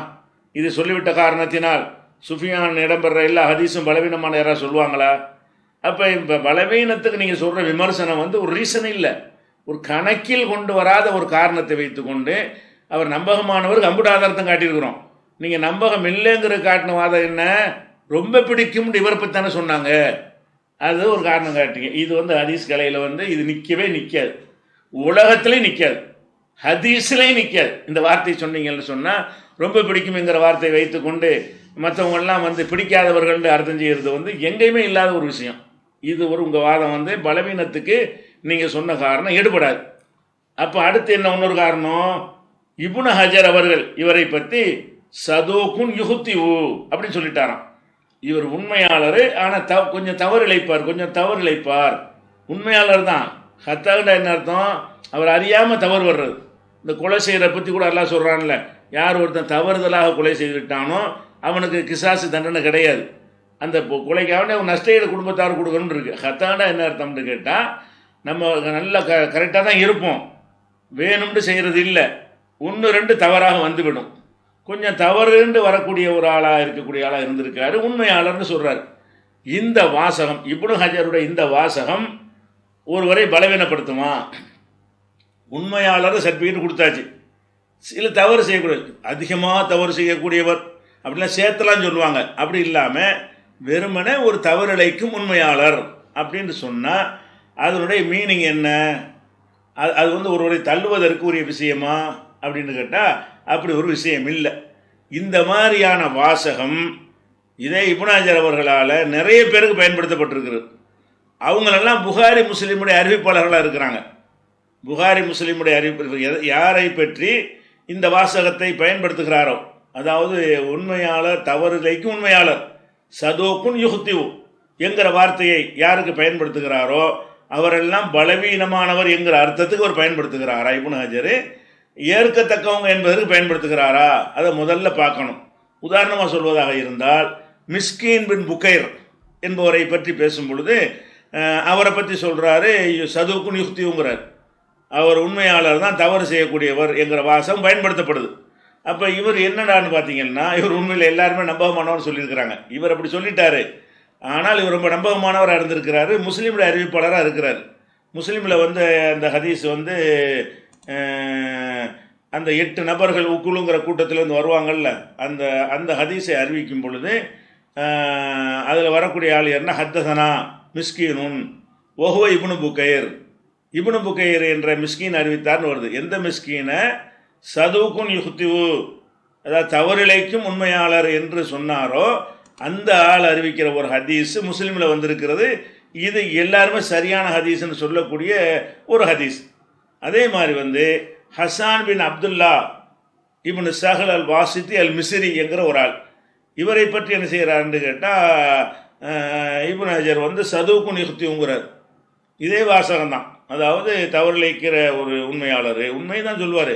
இது சொல்லிவிட்ட காரணத்தினால் சுஃபியான் இடம்பெற எல்லா ஹதீஸும் பலவீனமான யாராவது சொல்லுவாங்களா? அப்போ இப்போ பலவீனத்துக்கு நீங்கள் சொல்கிற விமர்சனம் வந்து ஒரு ரீசன் இல்லை, ஒரு கணக்கில் கொண்டு வராத ஒரு காரணத்தை வைத்து கொண்டு அவர் நம்பகமானவருக்கு அம்புட்டு ஆதாரத்தை காட்டியிருக்கிறோம். நீங்கள் நம்பகம் இல்லைங்கிற காட்டின வாதம் என்ன? ரொம்ப பிடிக்கும்னு இவரை பற்றி தானே சொன்னாங்க, அது ஒரு காரணம் காட்டிங்க. இது வந்து ஹதீஸ் கலையில் வந்து இது நிற்கவே நிற்காது, உலகத்துலேயும் நிற்காது, ஹதீஸ்லேயும் நிற்காது. இந்த வார்த்தையை சொன்னீங்கன்னு சொன்னால் ரொம்ப பிடிக்கும்ங்கிற வார்த்தையை வைத்து கொண்டு மற்றவங்கெல்லாம் வந்து பிடிக்காதவர்கள் அர்த்தம் செய்கிறது வந்து எங்கேயுமே இல்லாத ஒரு விஷயம். இது ஒரு உங்கள் வாதம் வந்து பலவீனத்துக்கு நீங்கள் சொன்ன காரணம் எடுபடாது. அப்போ அடுத்து என்ன இன்னொரு காரணம்? இப்னு ஹஜர் அவர்கள் இவரை பற்றி சதூக்குன் யுஹ்திஉ அப்படின்னு சொல்லிட்டாராம். இவர் உண்மையாளர், ஆனால் கொஞ்சம் தவறு இழைப்பார். உண்மையாளர் தான். ஹத்தாண்டா என்ன அர்த்தம்? அவர் அறியாமல் தவறு வர்றது. இந்த கொலை செய்கிற பற்றி கூட எல்லாம் சொல்கிறான்ல, யார் ஒருத்தன் தவறுதலாக கொலை செய்துவிட்டானோ அவனுக்கு கிசாசு தண்டனை கிடையாது. அந்த கொலைக்காக நஷ்டஈடு குடும்பத்தார் கொடுக்கணும்னு இருக்குது. ஹத்தாண்டா என்ன அர்த்தம்னு கேட்டால் நம்ம நல்லா கரெக்டாக தான் இருப்போம், வேணும்னு செய்கிறது இல்லை, 1-2 தவறாக வந்துவிடும். கொஞ்சம் தவறுண்டு வரக்கூடிய ஒரு ஆளாக இருக்கக்கூடிய ஆளாக இருந்திருக்காரு, உண்மையாளர்னு சொல்கிறார். இந்த வாசகம் இப்னு ஹஜருடைய இந்த வாசகம் ஒருவரை பலவீனப்படுத்துமா? உண்மையாளர் சர்டிஃபிகேட் கொடுத்தாச்சு, சில தவறு செய்யக்கூடாது, அதிகமாக தவறு செய்யக்கூடியவர் அப்படிலாம் சேர்த்தலாம் சொல்லுவாங்க. அப்படி இல்லாமல் வெறுமனே ஒரு தவறு இழைக்கும் உண்மையாளர் அப்படின்னு சொன்னால் அதனுடைய மீனிங் என்ன? அது வந்து ஒருவரை தள்ளுவதற்கு உரிய விஷயமா அப்படின்னு கேட்டால் அப்படி ஒரு விஷயம் இல்லை. இந்த மாதிரியான வாசகம் இதே இப்னு ஹஜர் அவர்களால் நிறைய பேருக்கு பயன்படுத்தப்பட்டிருக்கிறது. அவங்களெல்லாம் புகாரி முஸ்லீமுடைய அறிவிப்பாளர்களாக இருக்கிறாங்க. புகாரி முஸ்லீமுடைய அறிவிப்பு யாரை பற்றி இந்த வாசகத்தை பயன்படுத்துகிறாரோ, அதாவது உண்மையாளர் தவறுலைக்கு உண்மையாளர் சதூக்குன் யுஹ்திஉ என்கிற வார்த்தையை யாருக்கு பயன்படுத்துகிறாரோ அவரெல்லாம் பலவீனமானவர் என்கிற அர்த்தத்துக்கு அவர் பயன்படுத்துகிறாரா இப்னு ஹஜர்? ஏற்கத்தக்கவங்க என்பதற்கு பயன்படுத்துகிறாரா? அதை முதல்ல பார்க்கணும். உதாரணமாக சொல்வதாக இருந்தால் மிஸ்கீன் பின் புக்கைர் என்பவரை பற்றி பேசும் பொழுது அவரை பற்றி சொல்கிறாரு சதூக்குன் யுஹ்திஉங்கிறார். அவர் உண்மையாளர் தான், தவறு செய்யக்கூடியவர் என்கிற வாசகம் பயன்படுத்தப்படுது. அப்போ இவர் என்னடான்னு பார்த்தீங்கன்னா இவர் உண்மையில் எல்லாருமே நம்பகமானவர் சொல்லியிருக்கிறாங்க. இவர் அப்படி சொல்லிட்டாரு, ஆனால் இவர் ரொம்ப நம்பகமானவராக இருந்திருக்கிறாரு, முஸ்லீமுடைய அறிவிப்பாளராக இருக்கிறார். முஸ்லீமில் வந்து அந்த ஹதீஸ் வந்து அந்த 8 நபர்கள் உக்குழுங்கிற கூட்டத்தில் வந்து வருவாங்கள்ல, அந்த ஹதீஸை அறிவிக்கும் பொழுது அதில் வரக்கூடிய ஆள் என்ன? ஹத்தசனா மிஸ்கீனுன் ஒஹுவ இப்னு புக்கைர். இப்னு புக்கைர் என்ற மிஸ்கீன் அறிவித்தார்னு வருது. எந்த மிஸ்கீனை? சதூக்குன் யுஹ்திஉ, அதாவது தவறிழைக்கும் உண்மையாளர் என்று சொன்னாரோ அந்த ஆள் அறிவிக்கிற ஒரு ஹதீஸ் முஸ்லீமில் வந்திருக்கிறது. இது எல்லாருமே சரியான ஹதீஸ்ன்னு சொல்லக்கூடிய ஒரு ஹதீஸ். அதே மாதிரி வந்து ஹசான் பின் அப்துல்லா இப்னு சஹல் அல் வாசித்தி அல் மிஸ்ரி என்கிற ஒரு ஆள், இவரை பற்றி என்ன செய்கிறாருன்னு கேட்டால் இப்னு ஹஜர் வந்து சதுவுக்கும் யுக்தியுங்கிறார். இதே வாசகம் தான். அதாவது தவறிழைக்கிற ஒரு உண்மையாளர் உண்மை தான் சொல்லுவார்,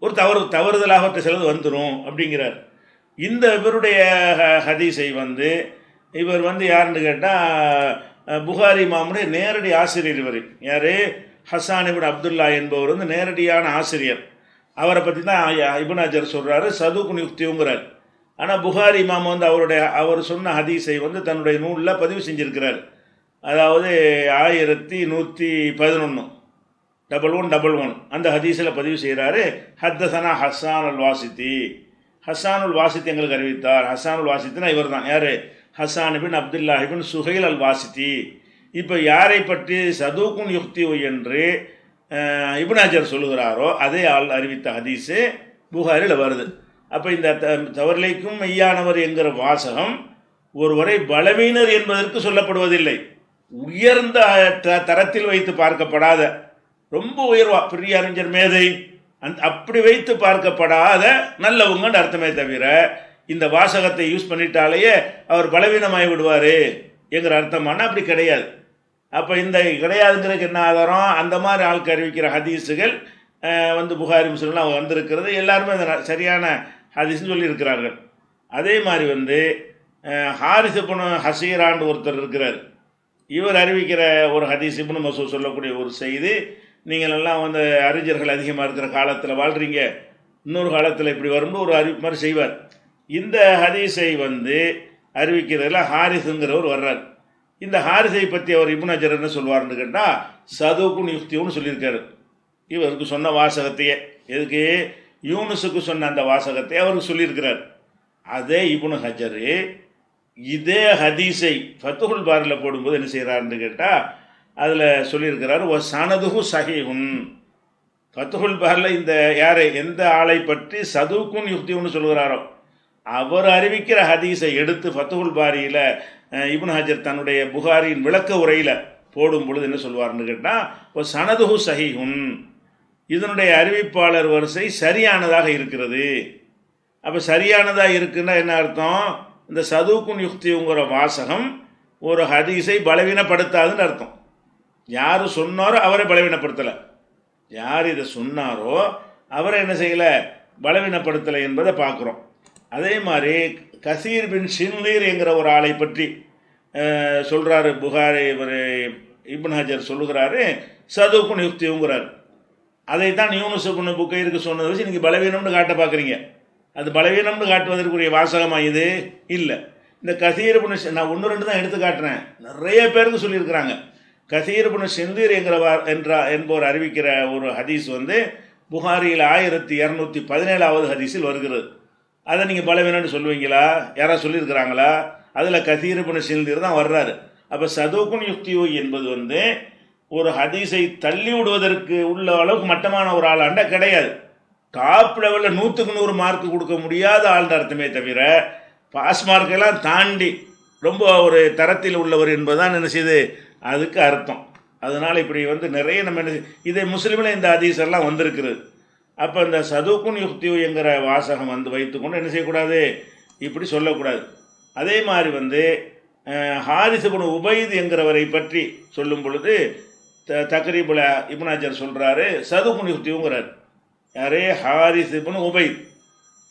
ஒரு தவறுதலாக அவற்றை சிலது வந்துடும் அப்படிங்கிறார். இந்த இவருடைய ஹதீஸை வந்து இவர் வந்து யாருன்னு கேட்டால் புகாரி இமாமுடைய நேரடி ஆசிரியர். இவர் யார்? ஹஸ்ஸான் இப்னு அப்துல்லா என்பவர் வந்து நேரடியான ஆசிரியர். அவரை பற்றி தான் இப்னு ஹஜர் சொல்கிறாரு சதுவுக்கு யுக்தியுங்கிறார். ஆனால் புகாரி இமாம் வந்து அவர் சொன்ன ஹதீஸை வந்து தன்னுடைய நூலில் பதிவு செஞ்சுருக்கிறார். அதாவது 1111 அந்த ஹதீஸில் பதிவு செய்கிறாரு. ஹத்தசனா ஹஸ்ஸான் அல் வாசித்தி, ஹஸ்ஸானுல் வாசித்தி எங்களுக்கு அறிவித்தார். ஹஸ்ஸானுல் வாசித்தினா இவர் தான். யார்? ஹஸ்ஸான் இபின் அப்துல்லா இபின் சுஹைல் அல் வாசித்தி. இப்போ யாரை பற்றி சதுவுக்கும் யுக்தி என்று இப்னு ஹஜர் சொல்லுகிறாரோ அதே ஆள் அறிவித்த ஹதீஸு புகாரில் வருது. அப்போ இந்த தவறிழைக்கும் மெய்யானவர் என்கிற வாசகம் ஒருவரை பலவீனர் என்பதற்கு சொல்லப்படுவதில்லை. உயர்ந்த தரத்தில் வைத்து பார்க்கப்படாத, ரொம்ப உயர்வா பெரிய அறிஞர் மேதை அப்படி வைத்து பார்க்கப்படாத நல்லவங்கன்னு அர்த்தமே தவிர இந்த வாசகத்தை யூஸ் பண்ணிட்டாலேயே அவர் பலவீனமாகி விடுவார் என்கிற அர்த்தமான அப்படி கிடையாது. அப்போ இந்த கிடையாதுங்கிறதுக்கு என்ன ஆதாரம்? அந்த மாதிரி ஆளுக்கு அறிவிக்கிற ஹதீஸுகள் வந்து புகாரி முஸ்லிம்லாம் வந்திருக்கிறது. எல்லாருமே அந்த சரியான ஹதீஸ்னு சொல்லியிருக்கிறார்கள். அதே மாதிரி வந்து ஹாரிஸ் இப்னு ஹசீரான்னு ஒருத்தர் இருக்கிறார். இவர் அறிவிக்கிற ஒரு ஹதீஸ் இப்னு மசூத் சொல்லக்கூடிய ஒரு செய்தி, நீங்கள் எல்லாம் வந்து அறிஞர்கள் அதிகமாக இருக்கிற காலத்தில் வாழ்கிறீங்க, இன்னொரு காலத்தில் இப்படி வரும்போது ஒரு அறிவிப்பு மாதிரி செய்வார். இந்த ஹதீஸை வந்து அறிவிக்கிறதுல ஹாரிஸுங்கிறவர் வர்றார். இந்த ஹாரிஸை பற்றி அவர் இப்னு ஹஜர் என்ன சொல்வார்னு கேட்டால் சதுவுக்கும் யுக்தியும்னு சொல்லியிருக்காரு. இவருக்கு சொன்ன வாசகத்தையே, எதுக்கு? யூனுஸுக்கு சொன்ன அந்த வாசகத்தை அவருக்கு சொல்லியிருக்கிறார். அதே இப்னு ஹஜர் இதே ஹதீஸை ஃபத்துஹுல் பாரில் போடும்போது என்ன செய்கிறாருன்னு கேட்டால் அதில் சொல்லியிருக்கிறார் ஓ சனதுஹு சஹீஹுன். ஃபத்துஹுல் பாரில் இந்த யாரை எந்த ஆளை பற்றி சதுவுக்கும் யுக்தியும்னு சொல்கிறாரோ அவர் அறிவிக்கிற ஹதீஸை எடுத்து ஃபத்துஹுல் பாரியில் இப்னு ஹஜர் தன்னுடைய புகாரியின் விளக்க உரையில் போடும் பொழுது என்ன சொல்வார்னு கேட்டால் ஓ சனதுஹு சஹீஹுன், இதனுடைய அறிவிப்பாளர் வரிசை சரியானதாக இருக்கிறது. அப்போ சரியானதாக இருக்குன்னா என்ன அர்த்தம்? இந்த சதுவுக்கும் யுக்திங்கிற வாசகம் ஒரு ஹதீஸை பலவீனப்படுத்தாதுன்னு அர்த்தம். யார் சொன்னாரோ அவரை பலவீனப்படுத்தலை, யார் இதை சொன்னாரோ அவரை என்ன செய்யலை, பலவீனப்படுத்தலை என்பதை பார்க்குறோம். அதே மாதிரி கசீர் பின் ஷின்லீர் என்கிற ஒரு ஆளை பற்றி சொல்கிறாரு புகாரி. இவர் இப்னு ஹஜர் சொல்லுகிறாரு சதுவுக்கும் யுக்திங்கிறார். அதை தான் யூனுஸ் இப்னு புகைருக்கு சொன்னதை வச்சு நீங்கள் பலவீனம்னு காட்ட பார்க்குறீங்க. அது பலவீனம்னு காட்டுவதற்குரிய வாசகமாக இது இல்லை. இந்த கசீர் பின் நான் 1-2 தான் எடுத்து காட்டுறேன், நிறைய பேருக்கு சொல்லியிருக்கிறாங்க. கசீர் பின் ஷின்லீர் என்பவர் அறிவிக்கிற ஒரு ஹதீஸ் வந்து புகாரியில் 1217வது ஹதீஸில் வருகிறது. அதை நீங்கள் பலவீனம்னு சொல்லுவீங்களா? யாராவது சொல்லியிருக்கிறாங்களா? அதில் கசீர் பின் ஷின்லீர் தான் வர்றாரு. அப்போ சதுவுக்கும் யுக்தியோ என்பது வந்து ஒரு ஹதீஸை தள்ளி விடுவதற்கு உள்ள அளவுக்கு மட்டமான ஒரு ஆளாண்டா கிடையாது. டாப் லெவலில் 100க்கு 100 மார்க் கொடுக்க முடியாத ஆள்ன்ற அர்த்தமே தவிர பாஸ் மார்க்கெல்லாம் தாண்டி ரொம்ப ஒரு தரத்தில் உள்ளவர் என்பதுதான் என்ன செய்யுது அதுக்கு அர்த்தம். அதனால் இப்படி வந்து நிறைய நம்ம என்ன இதை முஸ்லீமில் இந்த ஹதீஸ் எல்லாம் வந்திருக்கிறது. அப்போ இந்த சதுவுக்கும் யுக்தியோ என்கிற வாசகம் வந்து வைத்துக்கொண்டு என்ன செய்யக்கூடாது, இப்படி சொல்லக்கூடாது. அதே மாதிரி வந்து ஹாரிஸ் இப்னு உபைத் என்கிறவரை பற்றி சொல்லும் பொழுது தக்ரீபுல் இப்னு ஹஜர் சொல்கிறாரு சதுவுக்கும் யுக்தியோங்கிறார். யாரே? ஹாரிஸ் இப்னு உபைத்.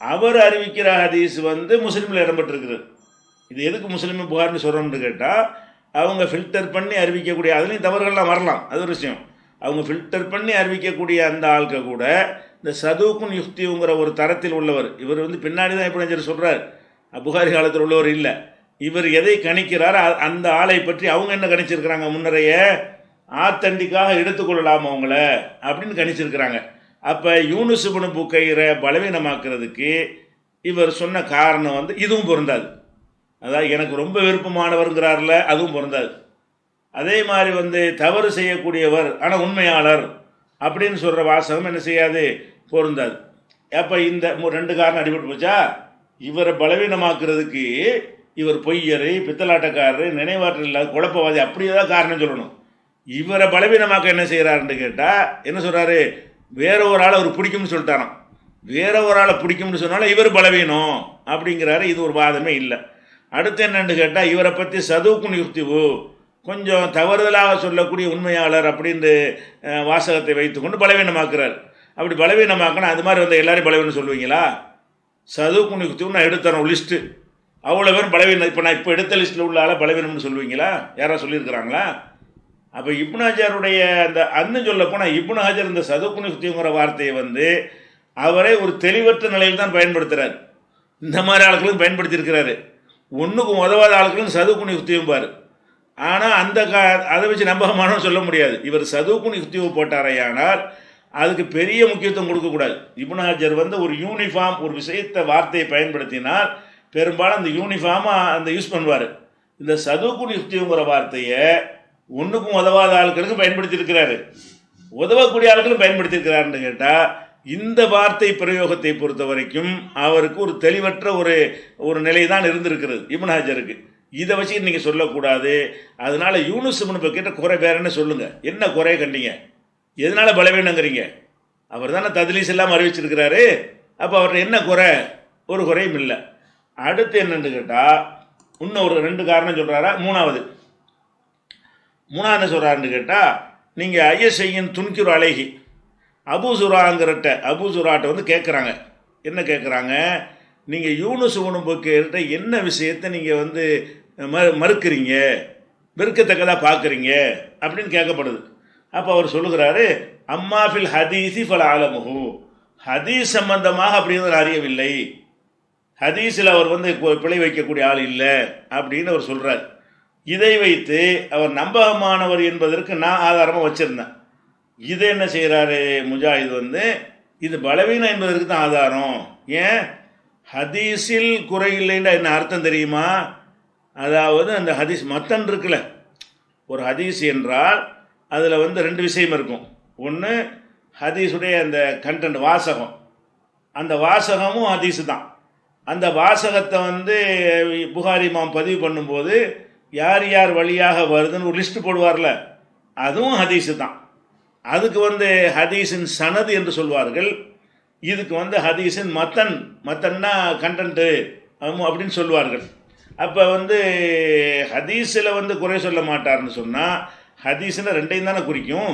அவர் அறிவிக்கிற ஹதீஸ் வந்து முஸ்லீமில் இடம்பெற்றிருக்கிறது. இது எதுக்கு முஸ்லீம் புகார்னு சொல்கிறோம்னு கேட்டால் அவங்க ஃபில்டர் பண்ணி அறிவிக்கக்கூடிய, அதுலேயும் தவறுகள்லாம் வரலாம், அது ஒரு விஷயம். அவங்க ஃபில்டர் பண்ணி அறிவிக்கக்கூடிய அந்த ஆளுக்க கூட இந்த சதுவுக்கும் யுக்திங்கிற ஒரு தரத்தில் உள்ளவர். இவர் வந்து பின்னாடி தான் இப்னு ஹஜர் சொல்கிறார், புகாரி காலத்தில் உள்ளவர் இல்லை. இவர் எதை கணிக்கிறார் அந்த ஆளை பற்றி அவங்க என்ன கணிச்சிருக்கிறாங்க, முன்னரைய ஆத்தண்டிக்காக எடுத்துக்கொள்ளலாம் அவங்கள அப்படின்னு கணிச்சிருக்கிறாங்க. அப்போ யூனுஸ் இப்னு புகைரை பலவீனமாக்குறதுக்கு இவர் சொன்ன காரணம் வந்து இதுவும் பொருந்தாது. அதாவது எனக்கு ரொம்ப விருப்பமானவர்ங்கிறார்ல, அதுவும் பொருந்தாது. அதே மாதிரி வந்து தவறு செய்யக்கூடியவர் ஆனால் உண்மையாளர் அப்படின்னு சொல்கிற வாசகம் என்ன செய்யாது, பொருந்தாது. அப்போ இந்த 2 காரணம் அடிபட்டு போச்சா. இவரை பலவீனமாக்குறதுக்கு இவர் பொய்யர், பித்தலாட்டக்காரர், நினைவாற்றல் இல்லாத குழப்பவாதி, அப்படியே தான் காரணம் சொல்லணும். இவரை பலவீனமாக்க என்ன செய்கிறாருன்னு கேட்டால் என்ன சொல்கிறாரு, வேற ஒரு ஆளை அவர் பிடிக்கும்னு சொல்லிட்டாராம். வேற ஒரு ஆளை பிடிக்கும்னு சொன்னாலும் இவர் பலவீனம் அப்படிங்கிறாரு. இது ஒரு வாதமே இல்லை. அடுத்து என்னன்னு கேட்டால், இவரை பற்றி சதுக்குன் யுக்திவு, கொஞ்சம் தவறுதலாக சொல்லக்கூடிய உண்மையாளர் அப்படின்னு வாசகத்தை வைத்துக்கொண்டு பலவீனமாக்குறார். அப்படி பலவீனமாக்கினா அது மாதிரி வந்து எல்லாரையும் பலவீனம் சொல்லுவீங்களா? சதுக்குன் யுக்திவு நான் எடுத்துறோம் லிஸ்ட்டு, அவ்வளோ பேரும் பலவீனம். இப்போ நான் இப்போ எடுத்த லிஸ்ட்டில் உள்ள ஆளை பலவீனம்னு சொல்லுவீங்களா? யாராவது சொல்லியிருக்கிறாங்களா? அப்போ இப்னு ஹஜருடைய அந்த அன்னு சொல்ல போனால், இப்னு ஹஜர் இந்த சதுக்குன் யுக்திங்கிற வார்த்தையை வந்து அவரே ஒரு தெளிவற்ற நிலையில் தான் பயன்படுத்துகிறார். இந்த மாதிரி ஆட்களும் பயன்படுத்தியிருக்கிறாரு. ஒன்றுக்கும் உதவாத ஆட்களும் சதுக்குன் யுக்தியும்பார். ஆனால் அதை வச்சு நம்பகமானு சொல்ல முடியாது. இவர் சதுக்குன் யுக்தியை போட்டாரையானால் அதுக்கு பெரிய முக்கியத்துவம் கொடுக்கக்கூடாது. இப்னு ஹஜர் வந்து ஒரு யூனிஃபார்ம் ஒரு விஷயத்தை வார்த்தையை பயன்படுத்தினால் பெரும்பாலும் அந்த யூனிஃபார்மாக அந்த யூஸ் பண்ணுவார். இந்த சதுக்குன் யுக்திங்கிற வார்த்தையை ஒன்றுக்கும் உதவாத ஆட்களுக்கு பயன்படுத்தியிருக்கிறாரு, உதவக்கூடிய ஆட்களும் பயன்படுத்தியிருக்கிறாருன்னு கேட்டால், இந்த வார்த்தை பிரயோகத்தை பொறுத்த வரைக்கும் அவருக்கு ஒரு தெளிவற்ற ஒரு நிலை தான் இருந்திருக்கிறது இப்னு ஹஜருக்கு. இதை வச்சு நீங்கள் சொல்லக்கூடாது. அதனால யூனுஸ் இப்னு பக்கீர்ட்ட குறை வேற என்ன சொல்லுங்கள், என்ன குறைய கண்டீங்க, எதனால பலவீனங்கிறீங்க? அவர் தானே தத்லீஸ் எல்லாம் அறிவிச்சிருக்கிறாரு. அப்போ அவர்கிட்ட என்ன குறை? ஒரு குறையும் இல்லை. அடுத்து என்னன்னு கேட்டால், இன்னும் ஒரு 2 காரணம் சொல்கிறாரா. மூணாவது என்ன சொல்கிறாருன்னு கேட்டால், நீங்கள் ஐஎஸ்ஐயின் துன்கிரு அலைகி அபு சுராட்ட வந்து கேட்குறாங்க. என்ன கேட்குறாங்க? நீங்கள் யூனுஸ் இப்னு பக்கீர்ட்ட என்ன விஷயத்தை நீங்கள் வந்து மறுக்கிறீங்க, வெறுக்கத்தக்கதாக பார்க்குறீங்க அப்படின்னு கேட்கப்படுது. அப்போ அவர் சொல்லுகிறாரு, அம்மா ஃபில் ஹதீஸி ஃபல் ஆலமுஹு, ஹதீஸ் சம்பந்தமாக அப்படிங்கிறது அறியவில்லை, ஹதீஸில் அவர் வந்து பிழை வைக்கக்கூடிய ஆள் இல்லை அப்படின்னு அவர் சொல்கிறார். இதை வைத்து அவர் நம்பகமானவர் என்பதற்கு நான் ஆதாரமாக வச்சுருந்தேன். இதை என்ன செய்கிறாரு முஜாஹித் வந்து, இது பலவீனம் என்பதற்கு தான் ஆதாரம். ஏன்? ஹதீஸில் குறை இல்லைன்னா என்ன அர்த்தம் தெரியுமா? அதாவது அந்த ஹதீஸ் மத்தன் இருக்குல்ல, ஒரு ஹதீஸ் என்றால் அதில் வந்து 2 விஷயம் இருக்கும். ஒன்று ஹதீஸுடைய அந்த கண்டென்ட், வாசகம், அந்த வாசகமும் ஹதீஸு தான். அந்த வாசகத்தை வந்து புகாரி இமாம் பதிவு பண்ணும்போது யார் யார் வழியாக வருதுன்னு ஒரு லிஸ்ட்டு போடுவார்ல, அதுவும் ஹதீஸு தான். அதுக்கு வந்து ஹதீஸின் சனது என்று சொல்வார்கள். இதுக்கு வந்து ஹதீஸின் மத்தன்னா கண்டென்ட்டு அப்படின்னு சொல்லுவார்கள். அப்போ வந்து ஹதீஸில் வந்து குறை சொல்ல மாட்டார்னு சொன்னால், ஹதீஸில் 2ஐயும் தானே குறிக்கும்.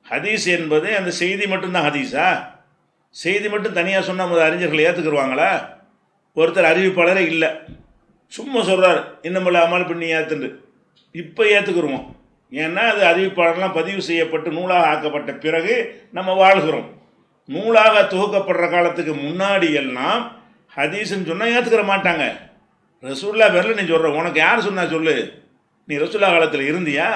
ஹதீஸ் என்பது அந்த செய்தி மட்டும்தான் ஹதீஸா? செய்தி மட்டும் தனியாக சொன்னால் அறிஞர்கள் ஏற்றுக்குருவாங்களா? ஒருத்தர் அறிவிப்பாளரே இல்லை, சும்மா சொல்கிறார் இன்னமுள்ள அமல் பண்ணி ஏற்றுண்டு, இப்போ ஏற்றுக்குருவோம். ஏன்னா அது அறிவிப்பாளர்லாம் பதிவு செய்யப்பட்டு நூலாக ஆக்கப்பட்ட பிறகு நம்ம வாழ்கிறோம். நூலாக துவக்கப்படுற காலத்துக்கு முன்னாடி எல்லாம் ஹதீஸ்ன்னு சொன்னால் ஏற்றுக்கிற மாட்டாங்க. ரசூல்லா பேரில் நீ சொல்கிற, உனக்கு யார் சொன்னா சொல்லு, நீ ரசூல்லா காலத்தில் இருந்தியா?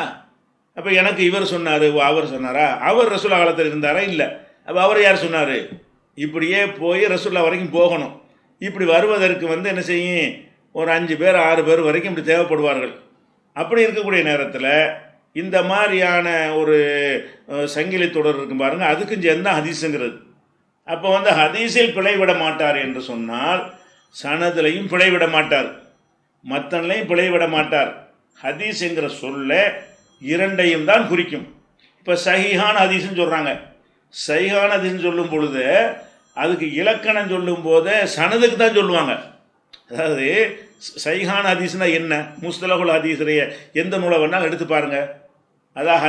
அப்போ எனக்கு இவர் சொன்னார், அவர் சொன்னாரா? அவர் ரசூல்லா காலத்தில் இருந்தாரா? இல்லை. அப்போ அவர் யார் சொன்னார்? இப்படியே போய் ரசூல்லா வரைக்கும் போகணும். இப்படி வருவதற்கு வந்து என்ன செய்யும், ஒரு 5 பேர் 6 பேர் வரைக்கும் இப்படி தேவைப்படுவார்கள். அப்படி இருக்கக்கூடிய நேரத்தில் இந்த மாதிரியான ஒரு சங்கிலி தொடர் இருக்கும் பாருங்க, அதுக்கும் சேர்ந்து தான் ஹதீஸுங்கிறது. அப்போ வந்து ஹதீஸில் பிழைவிட மாட்டார் என்று சொன்னால் சனதிலையும் பிழைவிட மாட்டார், மத்தன்லையும் பிழைவிட மாட்டார். ஹதீஸ் என்கிற சொல்ல 2ஐயும் தான் குறிக்கும். இப்போ சஹீஹான ஹதீஸ்ன்னு சொல்கிறாங்க. சஹீஹான ஹதீஸ்ன்னு சொல்லும் பொழுது அதுக்கு இலக்கணம் சொல்லும் போது சனதுக்கு தான் சொல்லுவாங்க. அதாவது சஹீஹான ஹதீஸ்னா என்ன? முஸ்தலஹுல் ஹதீஸுடைய எந்த நூலை வேணாலும் எடுத்து பாருங்கள். அதான்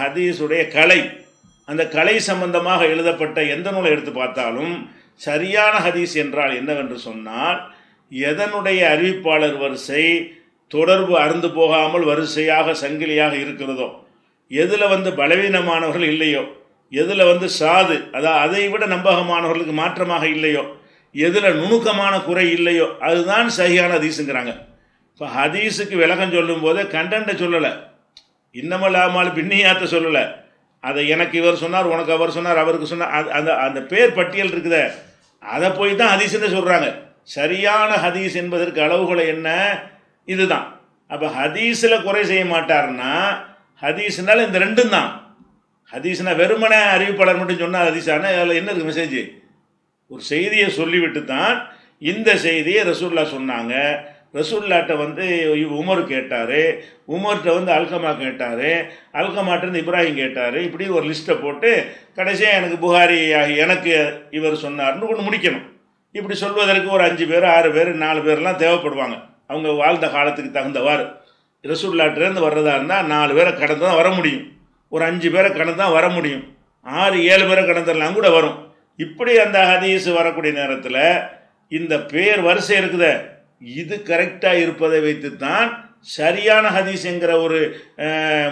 ஹதீஸுடைய கலை, அந்த கலை சம்பந்தமாக எழுதப்பட்ட எந்த நூலை எடுத்து பார்த்தாலும் சரியான ஹதீஸ் என்றால் என்னவென்று சொன்னால், எதனுடைய அறிவிப்பாளர் வரிசை தொடர்பு அறுந்து போகாமல் வரிசையாக சங்கிலியாக இருக்கிறதோ, எதில் வந்து பலவீனமானவர்கள் இல்லையோ, எதில் வந்து சாது அதாவது அதை விட நம்பகமானவர்களுக்கு மாற்றமாக இல்லையோ, எதில் நுணுக்கமான குறை இல்லையோ, அதுதான் சஹீஹான ஹதீஸுங்கிறாங்க. இப்போ ஹதீஸுக்கு விளக்கம் சொல்லும் போது கண்டென்ட்டை சொல்லலை, இன்னமல்லாமல் பின்னியாத்த சொல்லலை. அதை எனக்கு இவர் சொன்னார், உனக்கு அவர் சொன்னார், அவருக்கு சொன்னார், அந்த அந்த பேர் பட்டியல் இருக்குதே, அதை போய் தான் ஹதீஸ்ன்னு சொல்கிறாங்க. சரியான ஹதீஸ் என்பதற்கு அளவுகளை என்ன? இதுதான். அப்போ ஹதீஸில் குறை செய்ய மாட்டார்னா ஹதீஸ்னால இந்த 2ம் தான். ஹதீஸ்னா வெறுமனே அறிவிப்பாளர் மட்டும் சொன்னால் ஹதீஸான அதில் என்ன இருக்குது மெசேஜ்? ஒரு செய்தியை சொல்லிவிட்டு தான் இந்த செய்தியை ரசூலுல்லாஹ் சொன்னாங்க, ரசூல்லாட்ட வந்து உமர் கேட்டார், உமர்கிட்ட வந்து அல்கமா கேட்டார், அல்கமாட்டிருந்து இப்ராஹிம் கேட்டார். இப்படி ஒரு லிஸ்ட்டை போட்டு கடைசியாக எனக்கு புகாரி எனக்கு இவர் சொன்னார்னு ஒன்று முடிக்கணும். இப்படி சொல்வதற்கு ஒரு 5 பேர் 6 பேர் 4 பேர்லாம் தேவைப்படுவாங்க. அவங்க வாழ்ந்த காலத்துக்கு தகுந்தவாறு. ரசூல்லாட்டிலேருந்து வர்றதா இருந்தால் 4 பேரை கடந்து தான் வர முடியும், ஒரு 5 பேரை கடந்து தான் வர முடியும், 6 7 பேரை கடந்தெல்லாம் கூட வரும். இப்படி அந்த ஹதீஸ் வரக்கூடிய நேரத்தில் இந்த பேர் வரிசை இருக்குத, இது கரெக்டாக இருப்பதை வைத்து தான் சரியான ஹதீஸ் என்கிற ஒரு